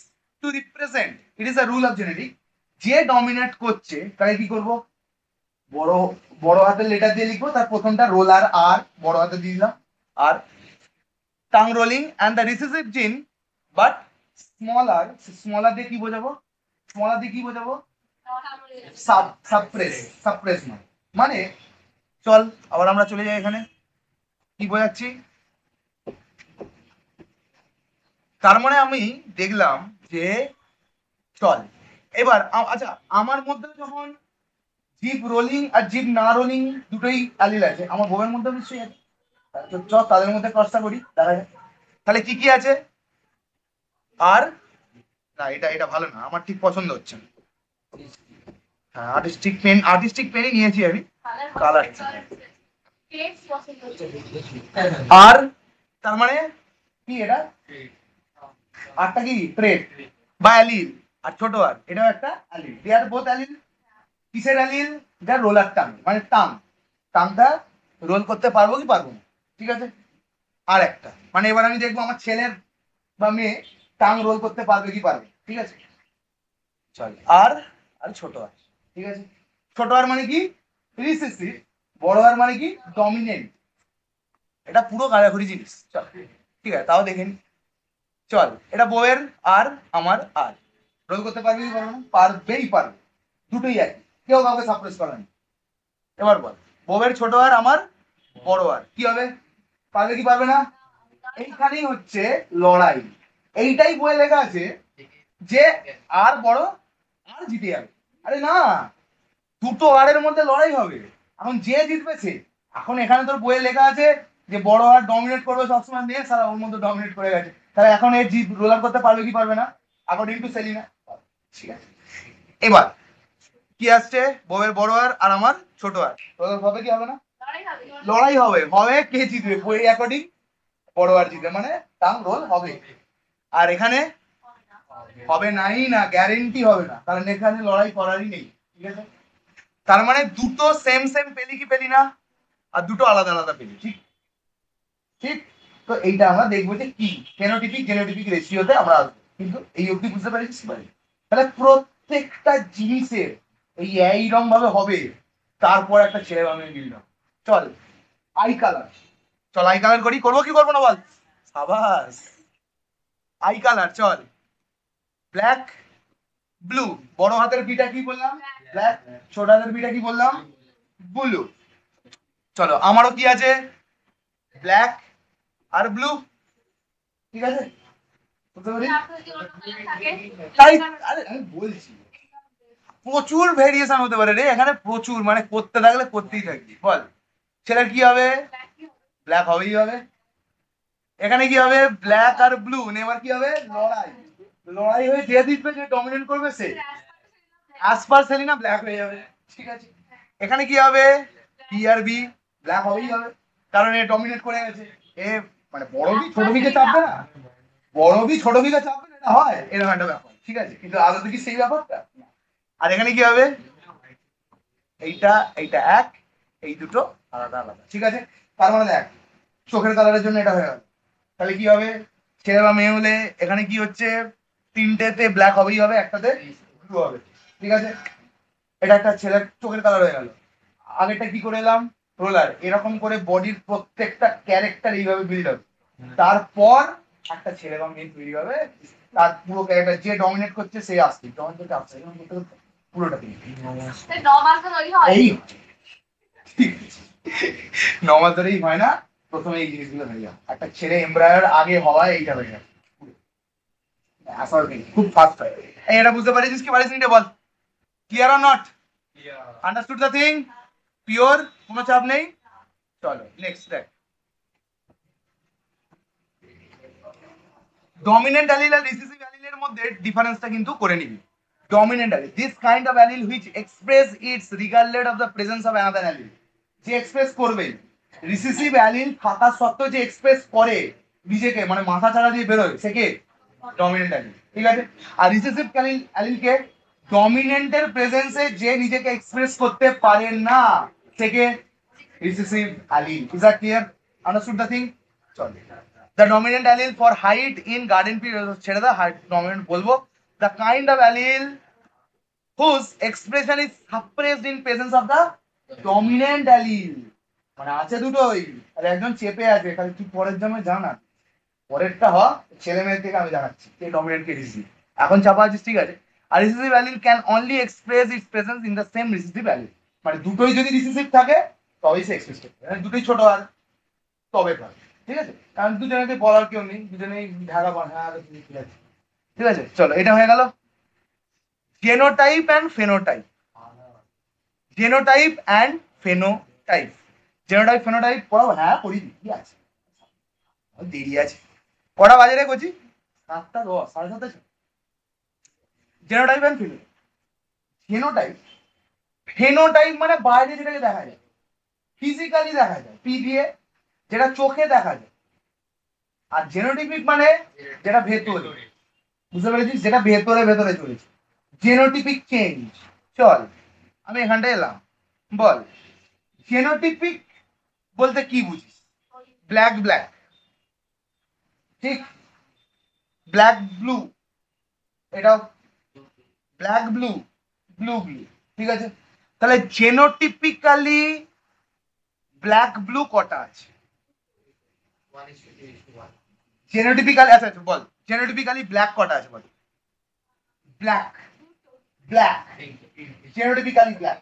A: two represent, it is a rule of genetic. যে ডমিনেট করছে তাকে কি করব? বড় বড় হাতের লেটার দিয়ে লিখবো, তার প্রথমটা রোলার আর বড় হাতে দিয়ে দিলাম, আর tongue rolling and the recessive gene but smaller. Smaller দিয়ে কি বোঝাবো? স্মলার দিয়ে কি বোঝাবো? সাপ্রেস। সাপ্রেস মানে চল আবার আমরা চলে যাই এখানে, কি বোঝাচ্ছি? তার মানে আমি দেখলাম যে চল এবার আচ্ছা, আমার মধ্যে যখন জিভ রোলিং আর জিভ না রোলিং দুটোই অ্যালিল আছে, আমার বউয়ের মধ্যে নিশ্চয়ই আছে। চল তাদের মধ্যে ক্রসটা করি, দেখা যায়। তাহলে কি কি আছে? আর না, এটা এটা ভালো না, আমার ঠিক পছন্দ হচ্ছে না। হ্যাঁ, আর্টিস্টিক পেনই নিয়েছি আমি, কালার। আর তার মানে কি এটা? আরটা কি? ট্রেড বা অ্যালিল। আর ছোট আর এটাও একটা অ্যালিল। দে আর বোথ অ্যালিল। কিসের অ্যালিল? যা রোলার টাং, মানে টাং, টাংটা রোল করতে পারবো কি পারবো না, ঠিক আছে? আর একটা মানে এবার আমি দেখবো আমার ছেলের বা মেয়ে টাং রোল করতে পারবে কি পারবে, ঠিক আছে? চল আর আর ছোট আর, ঠিক আছে? ছোট আর মানে কি? রিসেসিভ। বড় আর মানে কি? ডমিনেন্ট। এটা পুরো গাড়াখড়ি জিনিস, চল ঠিক আছে, তাও দেখেন। চল এটা বউয়ের আর আমার আর, রোল করতে পারবে কি পারবে না? পারবেই পারবে, দুটোই একই, কেউ কাউকে সাপ্রেস করে না। এবার বল, বউয়ের ছোট আর আমার বড় আর কি হবে? পারবে কি পারবে না? এইখানেই হচ্ছে লড়াই। এইটাই বইয়ে লেখা আছে যে আর বড় আর জিতে যাবে। আরে না, দুটো আরের মধ্যে লড়াই হবে, এখন যে জিতবে সে। এখন এখানে তোর বইয়ে লেখা আছে যে বড় আর ডমিনেট করবে সবসময়, নিয়ে সারা ওর মধ্যে ডমিনেট করে গেছে, তাহলে এখন এর জিত রোলার করতে পারবে কি পারবে না? According to Selina. ঠিক আছে, এবার কি আসছে? বউয়ের বড় আর আমার ছোট আর, হবে কি হবে না? লড়াই হবে। হবে কে জিতবে? বই অ্যাকর্ডিং বড় আর জিতবে, মানে টাং রোল হবে। আর এখানে হবে নাই, না গ্যারেন্টি হবে না, কারণ এখানে লড়াই করারই নেই, ঠিক আছে? তার মানে দুটো সেম সেম পেলি কি পেলি না, আর দুটো আলাদা আলাদা পেলি, ঠিক? ঠিক। তো এইটা আমরা দেখবো যে কি ফেনোটিপিক জেনোটিপিক রেশিওতে আমরা আসবো, কিন্তু এই অবধি বুঝতে পারিস? তাহলে প্রত্যেকটা জিনিসের এইরকম ভাবে হবে, তারপর একটা ছেলে বানিয়ে নিলাম। চল আই কালার, চল আই কালার করি, করবো কি করবো না বল? সাবাস, আই কালার। চল ব্ল্যাক ব্লু, বড় হাতের বিটা কি বললাম? ব্ল্যাক। ছোট হাতের বিটা কি বললাম? ব্লু। চলো আমারও কি আছে? ব্ল্যাক আর ব্লু, ঠিক আছে? তাই আরে আমি বলছি প্রচুর ভেরিয়েশন হতে পারে রে এখানে, প্রচুর, মানে করতে থাকলে করতেই থাকবি। বল ছেলের কি হবে? ব্ল্যাক হবেই হবে। এখানে কি হবে? ব্ল্যাক আর ব্লু। এবার কি হবে? লড়াই। লড়াই হয়ে যে জিতবে, যে ডমিনেট করবে সে। অ্যাজ পার সেলিনা ব্ল্যাক হয়ে যাবে, ঠিক আছে? এখানে কি হবে? টি আর বি, ব্ল্যাক হবেই হবে, কারণ এ ডমিনেট করে গেছে। এ মানে বড় বি ছোট বিকে চাপবে না, বড় বি ছোট বিকে চাপবে না, এটা হয় এরকম একটা ব্যাপার, ঠিক আছে? কিন্তু আদতে কি সেই ব্যাপারটা? আর এখানে কি হবে, এইটা এইটা এক, এই দুটো আলাদা আলাদা, ঠিক আছে? তার মানে দেখ, চোখের কালারের জন্য এটা হয়ে গেল। তাহলে কি হবে, ছেলে বা মেয়ে হলে এখানে কি হচ্ছে, তিনটেতে ব্ল্যাক হবেই হবে, একটাতে ব্লু হবে, ঠিক আছে? এটা একটা ছেলের চোখের কালার হয়ে গেল। আগেরটা কি করে এলাম, রোলার, এরকম করে বডির প্রত্যেকটা ক্যারেক্টার এইভাবে বিল্ড হবে, তারপর একটা ছেলে বা মেয়ে তৈরি হবে, তার পুরো ক্যারেক্টার যে ডমিনেট করছে সে আসছে, ডমিনেট আসছে পুরোটা এই নমাজ ধরেই হয় না, প্রথমে এই জিনিসগুলো হয়ে যায়। একটা ছেলে এমব্রয়ডার আগে হওয়া এইটা হয়ে যায়, খুব ফাস্ট হয়। এই এটা বুঝতে পারিস কি পারিস নি বল, clear or not? Understood the thing? Pure, কোনো চাপ নেই। চলো নেক্সট দেখ, ডমিনেন্ট অ্যালিল আর রিসেসিভ অ্যালিলের মধ্যে ডিফারেন্সটা কিন্তু করে নিবি। Dominant allele, this kind of allele which express its regardless of the presence of another allele, যে এক্সপ্রেস করবে। রিসেসিভ অ্যালিল থাকা সত্ত্বেও যে এক্সপ্রেস করে নিজেকে, মানে মাথা ছাড়া দিয়ে বেরোয়, সে কে? ডমিনেন্ট অ্যালিল, ঠিক আছে? আর রিসেসিভ অ্যালিলকে ডমিনেন্টের প্রেজেন্সে যে নিজেকে এক্সপ্রেস করতে পারে না, সে কে? Recessive allele. Is that clear? Understood the thing? চল, the dominant allele for height in garden period, ছেড়ে দা, height dominant বলবো, the kind of allele whose expression is suppressed in presence of the dominant allele, মানে আছে দুটোই, আর একজন চেপে আছে, খালি তুই পরের জন্য জানা, পরেরটা হ, ছেলে মেয়ের থেকে আমি জানাচ্ছি কে ডমিনেন্ট কে রিসিসিভ, এখন চাপা আছিস, ঠিক আছে? আর recessive allele can only express its presence in the same recessive allele, মানে দুটোই যদি রিসিসিভ থাকে তবেই সে এক্সপ্রেস করতে পারে, দুটোই ছোট আর তবে পারে, ঠিক আছে? কারণ দুজনেকে বলার কেউ নেই, দুজনেই ঢাকা বাঁধা, ঠিক আছে? ঠিক আছে, চলো, এটা হয়ে গেল genotype and phenotype. Genotype and phenotype, genotype phenotype পড়াবো, হ্যাঁ পড়ি, কি আছে, দেরি আছে, কটা বাজে রে কচি? 7:10, 7:30। Genotype and phenotype, genotype, phenotype মানে বাইরে যেটাকে দেখা যায়, ফিজিক্যালি দেখা যায়, পি দিয়ে, যেটা চোখে দেখা যায়। আর জেনোটিপিক মানে যেটা ভেতরে, বুঝতে পেরেছিস, যেটা ভেতরে ভেতরে চলেছে, জেনোটিপিক চেঞ্জ। চল, আমি এখানটায় এলাম, বল জেনোটিপিক বলতে কি বুঝিস? ব্ল্যাক ব্ল্যাক, ঠিক, ব্ল্যাক ব্লু, এটাও ব্ল্যাক ব্লু, ব্লু ব্লু, ঠিক আছে? তাহলে জেনোটিপিক্যালি ব্ল্যাক ব্লু কটা আছে? জেনোটিপিক্যালি, আচ্ছা আচ্ছা বল, জেনোটিপিক্যালি ব্ল্যাক কটা আছে বল? ব্ল্যাক, ব্ল্যাক, জেনোটিপিক্যালি ব্ল্যাক,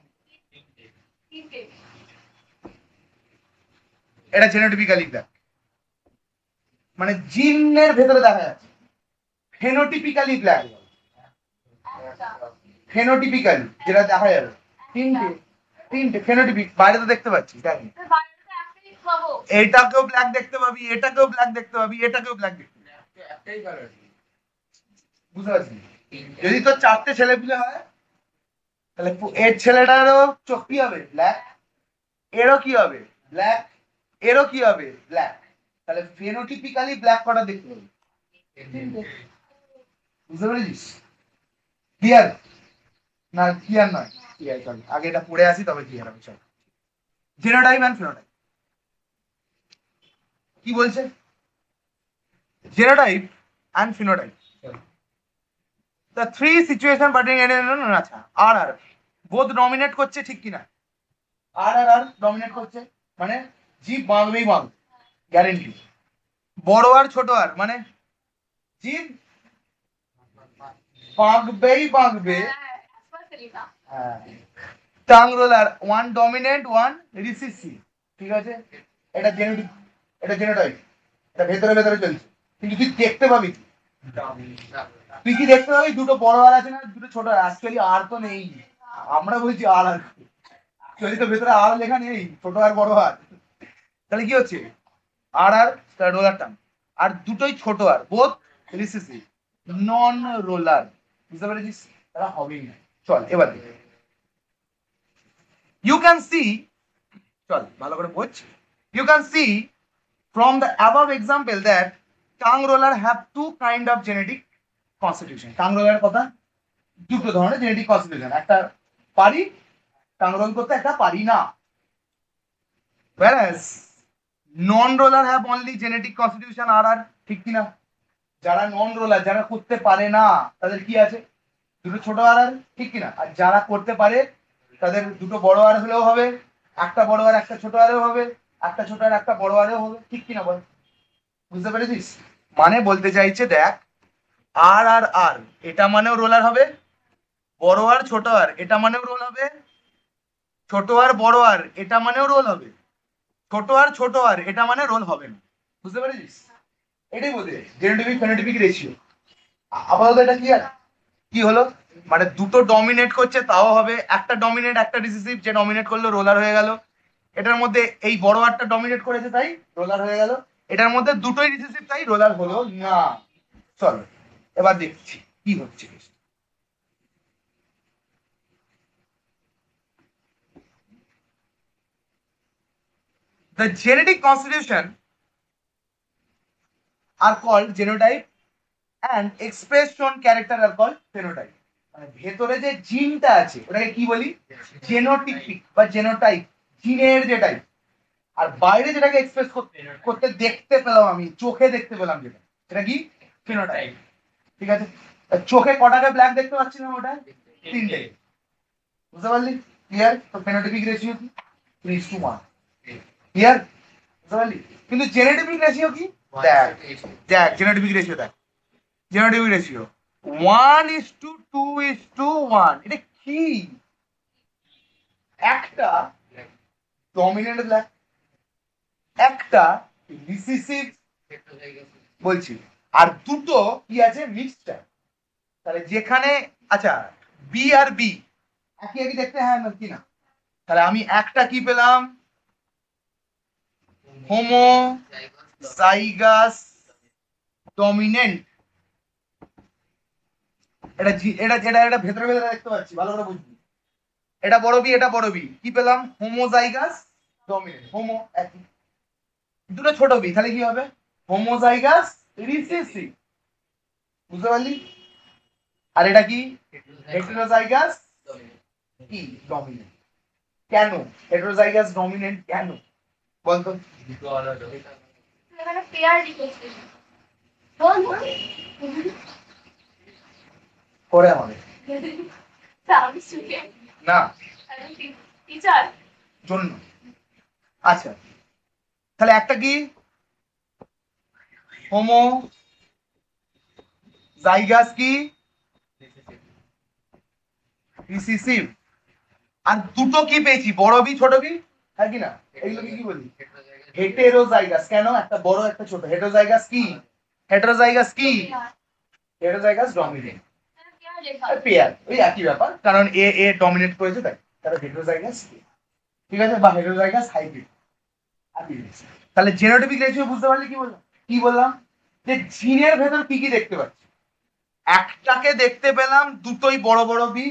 A: এটা জেনোটিপিক্যালি ব্ল্যাক, মানে জিনের ভেতরে দেখা যাচ্ছে। ফেনোটিপিক্যালি ব্ল্যাক, ফেনোটিপিক্যালি যেটা দেখা যাবে, তিনটে, তিনটে ফেনোটিপিক, বাইরে তো দেখতে পাচ্ছি, দেখ, এটাকেও ব্ল্যাক দেখতে পাবি, এটাকেও ব্ল্যাক দেখতে পাবি, এটাকেও ব্ল্যাক দেখতে পাবি, বুঝতে পারছি? যদি তোর চারটে ছেলে পিলে হয়, তাহলে এর ছেলেটারও চোখ কি হবে? ব্ল্যাক, এরও কি হবে? ব্ল্যাক, এরও কি হবে? ব্ল্যাক, তাহলে ফেনোটিপিক্যালি ব্ল্যাক কটা দেখতে পাবি? বুঝতে পেরেছিস? ক্লিয়ার না? ক্লিয়ার নয়, ক্লিয়ার, চল আগে এটা পড়ে আসি তবে ক্লিয়ার হবে। চল, জেনোটাইপ অ্যান্ড ফেনোটাইপ কি বলছে? Genotype and phenotype, the three situation pertaining, আচ্ছা, আর আর বোধ ডমিনেট করছে, ঠিক কিনা? আর আর আর ডমিনেট করছে, মানে জীব বাঁধবেই বাঁধবে, গ্যারেন্টি। বড় আর ছোট আর, মানে জীব বাঁধবেই বাঁধবে, হ্যাঁ। Tongue roller, one dominant one recessive, ঠিক আছে? এটা জেনোটিপ, এটা জেনোটাইপ, এটা ভেতরে ভেতরে চলছে, কিন্তু তুই দেখতে পাবি, তুই কি দেখতে পাবি? দুটো বড় আর আছে না, দুটো ছোট আর, অ্যাকচুয়ালি আর তো নেই, আমরা বলছি আর আর, অ্যাকচুয়ালি তো ভেতরে আর লেখা নেই, ছোট আর বড় আর। তাহলে কি হচ্ছে, আর আর রোলার টার্ম, আর দুটোই ছোট আর, বোথ রিসিসিভ, নন রোলার, বুঝতে পেরেছিস? তারা হবেই না। চল এবার ইউ ক্যান সি, চল ভালো করে বোঝ। You can see from the above example that tongue roller have two kind of genetic constitution. tongue roller কথা দুটো ধরনের জেনেটিক কনস্টিটিউশন, একটা পারি tongue roll করতে, একটা পারি না। whereas non roller have only genetic constitution আর ঠিক কি না? যারা নন রোলার, যারা করতে পারে না, তাদের কি আছে? দুটো ছোট আর ঠিক কি না? আর যারা করতে পারে তাদের দুটো বড় আর হলেও হবে, একটা বড় আর একটা ছোট আরও হবে, একটা ছোট আর একটা বড় আরও হবে, ঠিক কি না বল? বুঝতে পেরেছিস? মানে বলতে চাইছে দেখ, আর আর আর এটা মানেও রোলার হবে, বড় আর ছোট আর এটা মানেও রোল হবে, ছোট আর বড় আর এটা মানেও রোল হবে, ছোট আর ছোট আর এটা মানে রোল হবে না। বুঝতে পেরেছিস? এটাই বলতে জেনোটাইপিক ফেনোটাইপিক রেশিও। আপাতত এটা ক্লিয়ার? কি হলো মানে দুটো ডমিনেট করছে তাও হবে, একটা ডমিনেট একটা রিসিসিভ, যে ডমিনেট করলো রোলার হয়ে গেল। এটার মধ্যে এই বড় আরটা ডমিনেট করেছে তাই রোলার হয়ে গেল, এটার মধ্যে দুটোই রিসিসিভ তাই রোলার হলো না। চল এবার দেখছি কি হচ্ছে। The genetic constitution are called genotype and expression character are called phenotype. মানে ভেতরে যে জিনটা আছে ওটাকে কি বলি? জেনোটিপিক বা জেনোটাইপ, জিনের যে টাইপ। আর বাইরে যেটাকে এক্সপ্রেস করতে দেখতে পেলাম, আমি চোখে দেখতে পেলাম যেটা, সেটা কি? ফিনোটাইপ। ঠিক আছে? চোখে কটাকে ব্ল্যাক দেখতে পাচ্ছি না? ওটা তিনটে। বুঝতে পারলি? ক্লিয়ার? তো ফেনোটাইপিক রেশিও কি? 3:1। ক্লিয়ার? বুঝতে পারলি? কিন্তু জেনেটিক রেশিও কি? দেখ দেখ জেনেটিক রেশিও দেখ, জেনেটিক রেশিও 1:2:1। এটা কি? একটা ডমিনেন্ট ব্ল্যাক, একটা রিসিসিভ বলছি, আর দুটো কি আছে? মিক্সচার। তাহলে যেখানে আচ্ছা বি আর বি একই একই দেখতে, হ্যাঁ কি না? তাহলে আমি একটা কি পেলাম? Homozygous dominant. এটা এটা এটা এটা ভেতরে ভেতরে দেখতে পাচ্ছি, ভালো করে বুঝবি। এটা বড় বি, এটা বড় বি, কি পেলাম? Homozygous dominant. হোমো একই, দুটো ছোট বি, তাহলে কি হবে? Homozygous recessive. বুঝতে পারলি? আর এটা কি? হেটেরোজাইগাস কি ডমিনেন্ট। কেন হেটেরোজাইগাস ডমিনেন্ট কেন বলতো?
B: এখানে পেয়ার রিপ্রেজেন্টেশন
A: করে আমাদের
B: আমি স্টুডেন্ট
A: না
B: আমি টিচার
A: জন্য। আচ্ছা তাহলে একটা কি? হোমো জাইগাস কি রিসিসিভ। আর দুটো কি পেয়েছি? বড় বি ছোট বি, হ্যাঁ কি না? এগুলোকে কি বলি? হেটেরোজাইগাস। কেন? একটা বড় একটা ছোট। হেটেরোজাইগাস কি? হেটেরোজাইগাস কি? Heterozygous dominant. পেয়ার ওই একই ব্যাপার, কারণ এ এ ডমিনেট করেছে তাই তাহলে হেটেরোজাইগাস। ঠিক আছে? বা হেটেরোজাইগাস হাইব্রিড। তাহলে জেনোটাইপিক রেশিও বুঝতে পারলি কি বললাম? কি বললাম? যে জিনের ভেতর কি কি দেখতে পাচ্ছি? একটাকে দেখতে পেলাম দুটোই বড় বড় বি,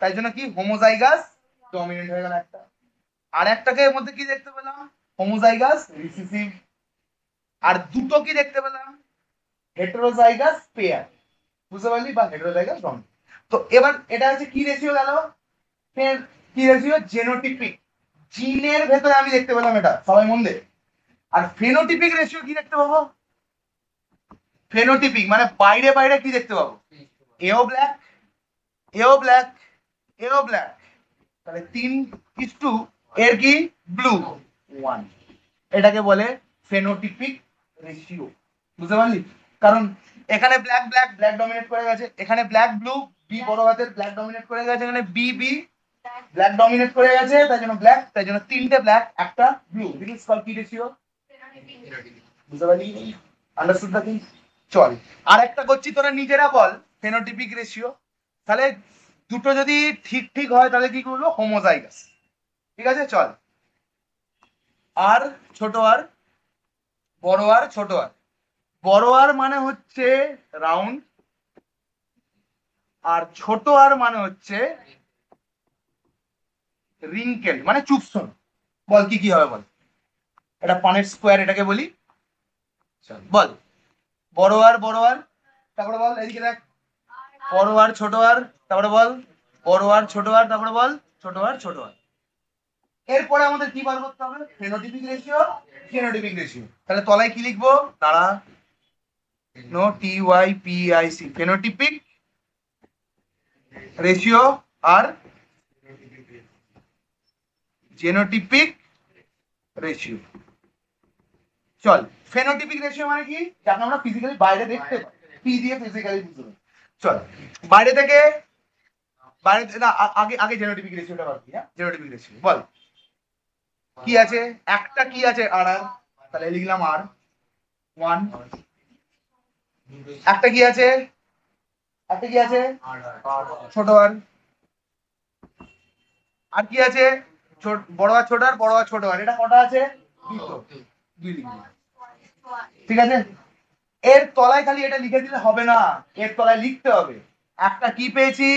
A: তাই জন্য কি হোমোজাইগাস ডমিনেন্ট হয়ে গেল একটা। আর একটাকে এর মধ্যে কি দেখতে পেলাম? Homozygous recessive. আর দুটো কি দেখতে পেলাম? Heterozygous pair. বুঝতে পারলি? বা হেটেরোজাইগাস ডমিনেন্ট। তো এবার এটা হচ্ছে কি রেশিও গেল? কি রেশিও? জেনোটিপিক। জিনের ভেতরে আমি দেখতে পেলাম এটা, সবাই মন দে। আর ফেনোটিপিক রেশিও কি দেখতে পাবো? ফেনোটিপিক মানে বাইরে বাইরে কি দেখতে পাবো? এও ব্ল্যাক, এও ব্ল্যাক, এও ব্ল্যাক। তাহলে 3:2 এর কি? ব্লু 1। এটাকে বলে ফেনোটিপিক রেশিও। বুঝতে পারলি? কারণ এখানে ব্ল্যাক ব্ল্যাক ব্ল্যাক ডমিনেট করে গেছে, এখানে ব্ল্যাক ব্লু বি বড় হাতের ব্ল্যাক ডমিনেট করে গেছে, এখানে বি বি ব্ল্যাক ডমিনেট করে গেছে, তাই জন্য ব্ল্যাক, তাই জন্য তিনটে ব্ল্যাক একটা ব্লু। দিস ইজ কল্ড কি রেশিও? বুঝতে পারলি? Understood the thing? চল আর একটা করছি, তোরা নিজেরা বল ফেনোটিপিক রেশিও। তাহলে দুটো যদি ঠিক ঠিক হয় তাহলে কি করবো? হোমোজাইগাস। ঠিক আছে? চল আর ছোট আর বড় আর ছোট আর। বড় আর মানে হচ্ছে রাউন্ড, আর ছোট আর মানে হচ্ছে রিঙ্কেল মানে চুপসন। বল কি কি হবে বল, এটা পানের স্কোয়ার এটাকে বলি, বল বড় আর তারপরে বল এদিকে দেখ, বড় আর ছোট আর তারপরে বল বড় আর ছোট আর তারপরে বল ছোট আর। এরপরে আমাদের কি বার করতে হবে, ফেনোটিপিক রেশিও, ফেনোটিপিক রেশিও। তাহলে তলায় কি লিখবো, দাঁড়া, নো TYPIC, ফেনোটিপিক রেশিও আর জেনোটিপিক রেশিও। চল, ফেনোটিপিক রেশিও মানে কি, যাকে আমরা ফিজিক্যালি বাইরে দেখতে পাই, পি দিয়ে ফিজিক্যালি বুঝতে পারি। চল বাইরে থেকে, না আগে আগে জেনোটিপিক রেশিওটা বাদ দিয়া, জেনোটিপিক রেশিও বল কি আছে, একটা কি আছে আর আর, তাহলে লিখলাম আর 1, একটা কি আছে, একটা কি আছে ছোট আর কি আছে বড় আর ছোট আর, বড় আর ছোট আর, এটা কটা আছে, দুটো, দুই লিখলাম। ঠিক আছে, এর তলায় খালি এটা লিখে দিলে হবে না, এর তলায় লিখতে হবে একটা কি পেয়েছি,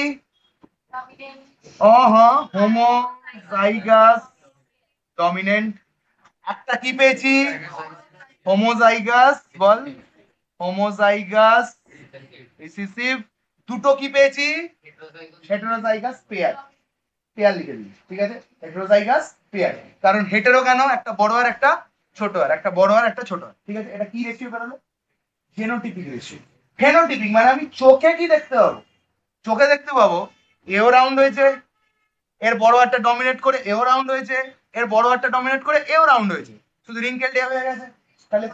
A: হোমোজাইগাস ডমিনেন্ট, একটা কি পেয়েছি, হোমোজাইগাস, বল হোমোজাইগাস রিসেসিভ, দুটো কি পেয়েছি, হেটেরোজাইগাস পেয়ার, পেয়ার লিখে দিই। ঠিক আছে, হেটেরোজাইগাস পেয়ার, কারণ হেটেরো কেন, একটা বড় আর একটা ছোট আর, একটা বড় আর একটা ছোট আর। ঠিক আছে, এটা কি রেশিও বেরোলো, জেনোটিপিক রেশিও। ফেনোটিপিক মানে আমি চোখে কি দেখতে পাবো, চোখে দেখতে পাবো এও রাউন্ড হয়েছে, এর বড় একটা ডমিনেট করে এও রাউন্ড হয়েছে, এর বড় একটা ডমিনেট করে এও রাউন্ড হয়েছে, শুধু রিঙ্কেল ডে হয়ে গেছে। তাহলে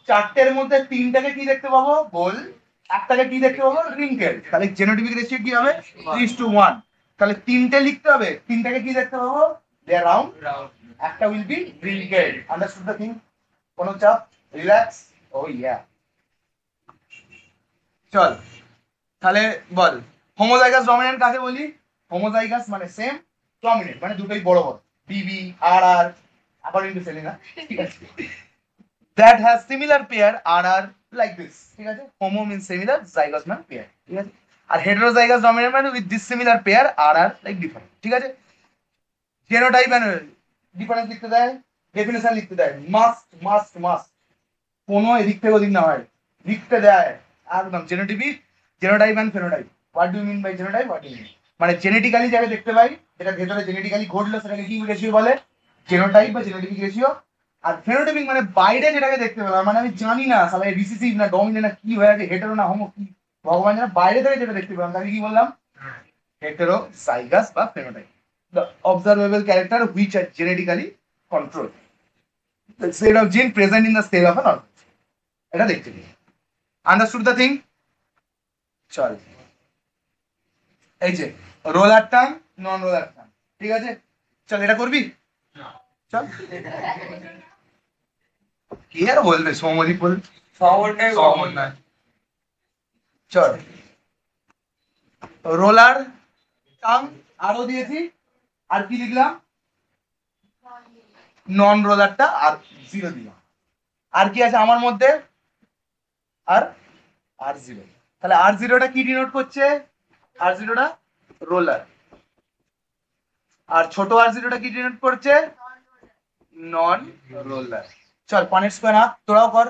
A: চারটের মধ্যে তিনটাকে কি দেখতে পাবো, গোল, একটাকে কি দেখতে পাবো, রিঙ্কেল। তাহলে জেনোটিপিক রেশিও কি হবে, 3:1। তাহলে তিনটে লিখতে হবে, তিনটাকে কি দেখতে পাবো, দে আর রাউন্ড, একটা will be wrinkle. Understood the thing, কোনো চাপ, রিল্যাক্স, ও ইয়া। চল তাহলে বল হোমোজাইগাস ডমিনেন্ট কাকে বলি, হোমোজাইগাস মানে সেম, ডমিনেন্ট মানে দুটোই বড় বড়, BB R R according to Selina, ঠিক আছে, that has similar pair R R like this. ঠিক আছে, হোমো মিন্স সিমিলার, জাইগাস মানে পেয়ার। ঠিক আছে, আর হেটেরোজাইগাস ডমিনেন্ট মানে with this similar pair R R like different. ঠিক আছে, জেনোটাইপ এন্ড ডিফারেন্স লিখতে দেয়, ডেফিনেশন লিখতে দেয়, মাস্ট মাস্ট মাস্ট, কোনো এদিক থেকে ওদিক না হয়, লিখতে দেয় একদম, genotypic, genotype and phenotype. What do mean by genotype, what do mean মানে জেনেটিক্যালি যাকে দেখতে পাই, যেটা ভেতরে জেনেটিক্যালি ঘটলো সেটাকে কি রেশিও বলে, জেনোটাইপ বা জেনেটিক রেশিও। আর ফেনোটাইপিক মানে বাইরে যেটাকে দেখতে পেলাম, মানে আমি জানি না সালা রিসিসিভ না ডমিনেন্ট না কি হয়ে আছে, হেটেরো না হোমো, কি ভগবান জানে, বাইরে থেকে যেটা দেখতে পেলাম তাকে কি বললাম, হেটেরোজাইগাস বা phenotype, the observable character which are genetically controlled, the set of gene present in the cell of an organism, এটা দেখতে দিই। Understood the thing. চল এই যে রোলার টার্ম, নন রোলার টার্ম, ঠিক আছে, চল এটা করবি, চল কি আর বলবে, সৌমদীপ বল, সৌমন না, চল রোলার টার্ম আরো দিয়েছি, আর কি লিখলাম, নন রোলারটা আর জিরো দিলাম, আর কি আছে আমার মধ্যে, আর আর জিরো। তাহলে আর জিরোটা কি ডিনোট করছে, আর জিরোটা রোলার, আর ছোট আর জিরোটা কি ডিনোট করছে, নন রোলার। চল পানের স্কোয়ার আঁক, তোরাও কর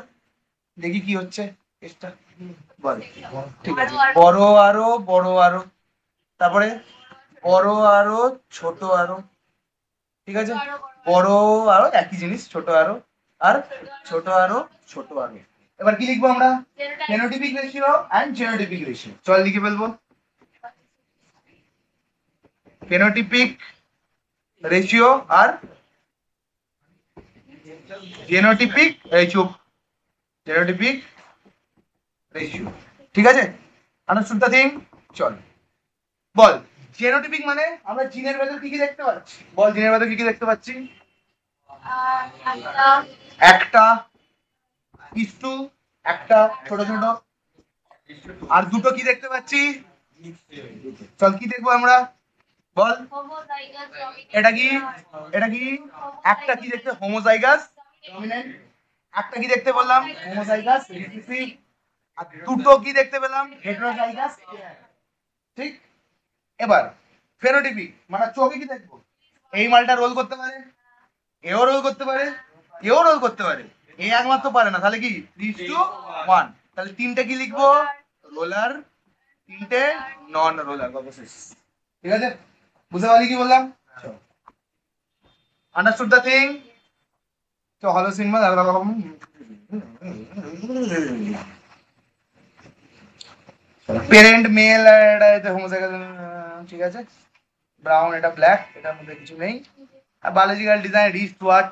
A: দেখি কি হচ্ছে কেসটা, বল। ঠিক আছে, বড় আরো বড় আরো, তারপরে বড় আরো ছোট আরো, ঠিক আছে, বড় আরো একই জিনিস, ছোট আরো আর ছোট আরো ছোট আরো। এবার কি লিখবো আমরা, ফেনোটিপিক রেশিও এন্ড জেনোটিপিক রেশিও। চল লিখে ফেলবো, ফেনোটিপিক রেশিও আর জেনোটিপিক, এই চুপ, জেনোটিপিক রেশিও। ঠিক আছে, আন্ডারস্টুড দ্য থিং। চল বল জেনোটিপিক মানে আমরা জিনের ভেতর কি কি দেখতে পাচ্ছি, বল জিনের ভেতর কি কি দেখতে পাচ্ছি, একটা কিছু, একটা ছোট ছোট, আর দুটো কি দেখতে পাচ্ছি, চল কি দেখবো আমরা, বল এটা কি, এটা কি, একটা কি দেখতে, হোমোজাইগাস ডমিনেন্ট, একটা কি দেখতে বললাম, হোমোজাইগাস রিসেসিভ, আর দুটো কি দেখতে পেলাম, হেটেরোজাইগাস পেয়ার। ঠিক, এবার ফেনোটিপিক মানে চোখে কি দেখবো, এই মালটা রোল করতে পারে, এও রোল করতে পারে, এও রোল করতে পারে, এ একমাত্র পারে না, তাহলে কি 3:1, তাহলে তিনটে কি লিখবো, রোলার, তিনটে নন রোলার, শেষ। ঠিক আছে, বুঝতে পারলি কি বললাম? Understood the thing? তো হলো সিনেমা পেরেন্ট মেল, এটা হোমোসেক্সুয়াল, ঠিক আছে। ব্রাউন, এটা ব্ল্যাক, এটার মধ্যে কিছু নেই। আর বায়োলজিক্যাল ডিজাইন রিস্ট ওয়াচ,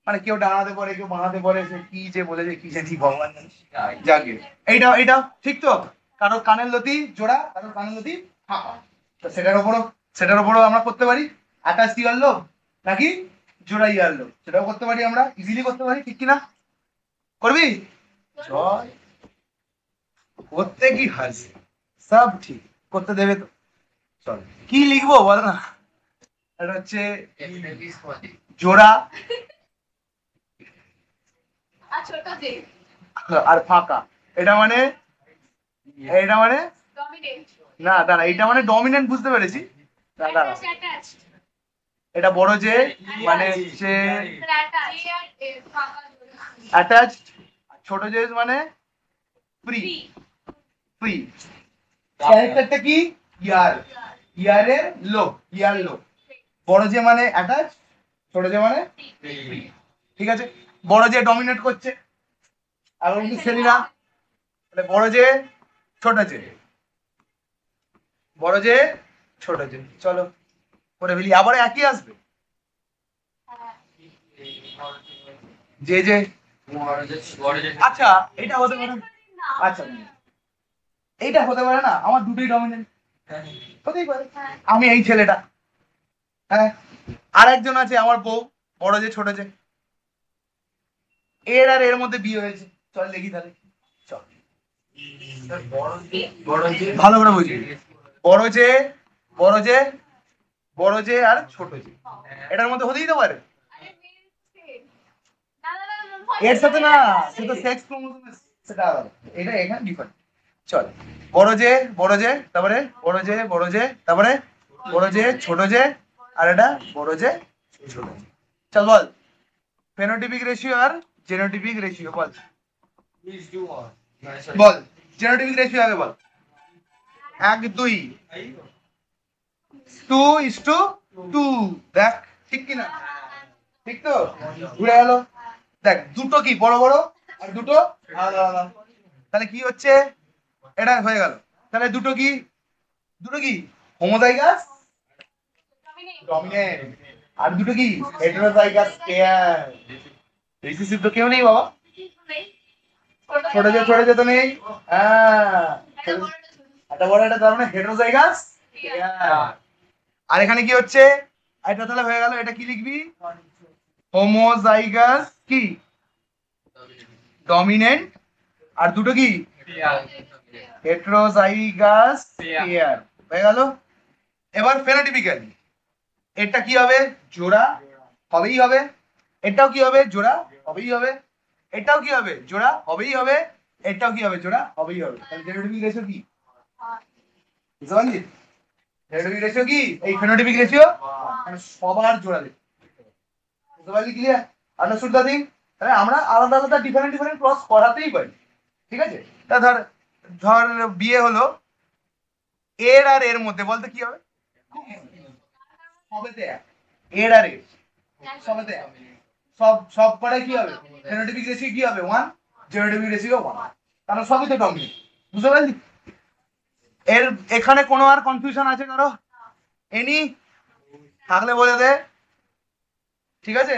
A: মানে কেউ ডানাতে পড়ে কেউ বানাতে পড়ে, সে কি যে বলেছে কি জানি ভগবান জানে। যাকে এইটা এইটা ঠিক তো, কারো কানের লতি জোড়া, কারো কানের লতি ফাঁকা, তো সেটার উপরও আমরা করতে পারি অ্যাটাচ ইয়ার লোব নাকি জোড়া ইয়ার লোব, সেটাও করতে পারি আমরা, ইজিলি করতে পারি, ঠিক কিনা? করবি? চল, করতে কি হাসি, সব ঠিক করতে দেবে তো। চল কি লিখবো বল না, এটা হচ্ছে জোড়া
B: আর ছোট যে
A: আর ফাঁকা, এটা মানে
B: ডমিনেন্ট
A: না দাঁড়া, এটা মানে ডমিনেন্ট বুঝতে পেরেছি, দাঁড়া
B: অ্যাটাচ
A: এটা বড় যে মানে হচ্ছে
B: অ্যাটাচ এর ফাঁকা
A: অ্যাটাচড, ছোট যে মানে ফ্রি,
B: ফ্রি
A: ফ্রি। ক্যারেক্টারটা কি, ইয়ার, ইয়ারের লোক, ইয়ার লোক। বড় যে মানে অ্যাটাচ, ছোট যে মানে ফ্রি, ঠিক আছে। বড় যে ডমিনেট করছে, আর কিন্তু শ্রেণী না, তাহলে বড় যে ছোট যে, বড় যে ছোট যে, চলো করে ফেলি, আবার একই আসবে যে যে। আচ্ছা এটা হতে পারে, আচ্ছা এইটা হতে পারে না, আমার দুটোই ডমিনেন্ট হতেই পারে, আমি এই ছেলেটা, হ্যাঁ, আর একজন আছে আমার বউ, বড় যে ছোট যে, এর আর এর মধ্যে বিয়ে হয়েছে, চল দেখি তাহলে, চল ভালো করে বুঝি, বড় যে বড় যে বড় যে আর ছোট যে, এটার মধ্যে হতেই তো পারে, এর সাথে না, সেটা সেক্স ক্রোমোসোম, সেটা আলাদা, এটা এখানে ডিফারেন্ট। চল বড় যে তারপরে বড় যে তারপরে বড় যে ছোট যে, আর এটা বড় যে ছোট যে। চল বল ফেনোটিপিক রেশিও আর জেনোটিপিক রেশিও, বল বল জেনোটিপিক রেশিও আগে বল, 1:2, 2:2, দেখ ঠিক কিনা, ঠিক তো, ঘুরে গেল, দেখ দুটো কি বড় বড় আর দুটো আলাদা আলাদা, তাহলে কি হচ্ছে, এটা হয়ে গেল, তাহলে দুটো কি হোমোজাইগাস ডমিনেন্ট, আর দুটো কি হেটেরোজাইগাস পেয়ার, রিসিসিভ তো কেউ নেই বাবা, ছোট যে তো নেই, হ্যাঁ একটা বড় একটা, তার মানে হেটেরোজাইগাস পেয়ার। আর এখানে কি হচ্ছে, এটা তাহলে হয়ে গেল, এটা কি লিখবি, হোমোজাইগাস কি ডমিনেন্ট, আর দুটো কি হেটেরোজাইগাস পেয়ার, হয়ে গেল। এবার ফেনোটিপিক্যালি এটা কি হবে, জোড়া হবেই হবে, এটাও কি হবে, জোড়া হবেই হবে, এটাও কি হবে, জোড়া হবেই হবে, এটাও কি হবে, জোড়া হবেই হবে, তাহলে জেনোটিপিক রেশিও কি, বুঝতে পারলি? জেনোটিপিক রেশিও কি, এই ফেনোটিপিক রেশিও মানে সবার জোড়া দেবে, বুঝতে পারলি? ক্লিয়ার? Understood the thing? তাহলে আমরা আলাদা আলাদা ডিফারেন্ট ক্রস করাতেই পারি, ঠিক আছে। তা ধর ধর বিয়ে হলো, এর আর এর মধ্যে বলতে কি হবে, সবেতে এক, এর আর এর সবেতে এক, সব পাড়ায় কি হবে, ফেনোটিপিক রেশিও কি হবে 1, জেনোটিপিক রেশিও 1, কারণ সবই তো ডমিনেন্ট, বুঝতে পারলি? এর এখানে কোনো আর কনফিউশন আছে কারো, এনি থাকলে বলে দে, ঠিক আছে।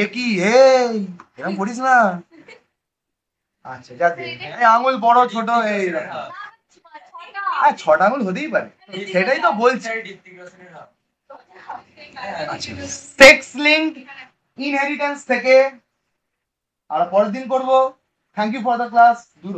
A: এ কি এরকম করিস না, আচ্ছা যাক, এই আঙুল বড় ছোট এই ছটা আঙুল হতেই পারে, সেটাই তো বলছি। সেক্স লিঙ্ক ইনহেরিটেন্স থেকে আর পরের দিন করবো। Thank you for the class, দূর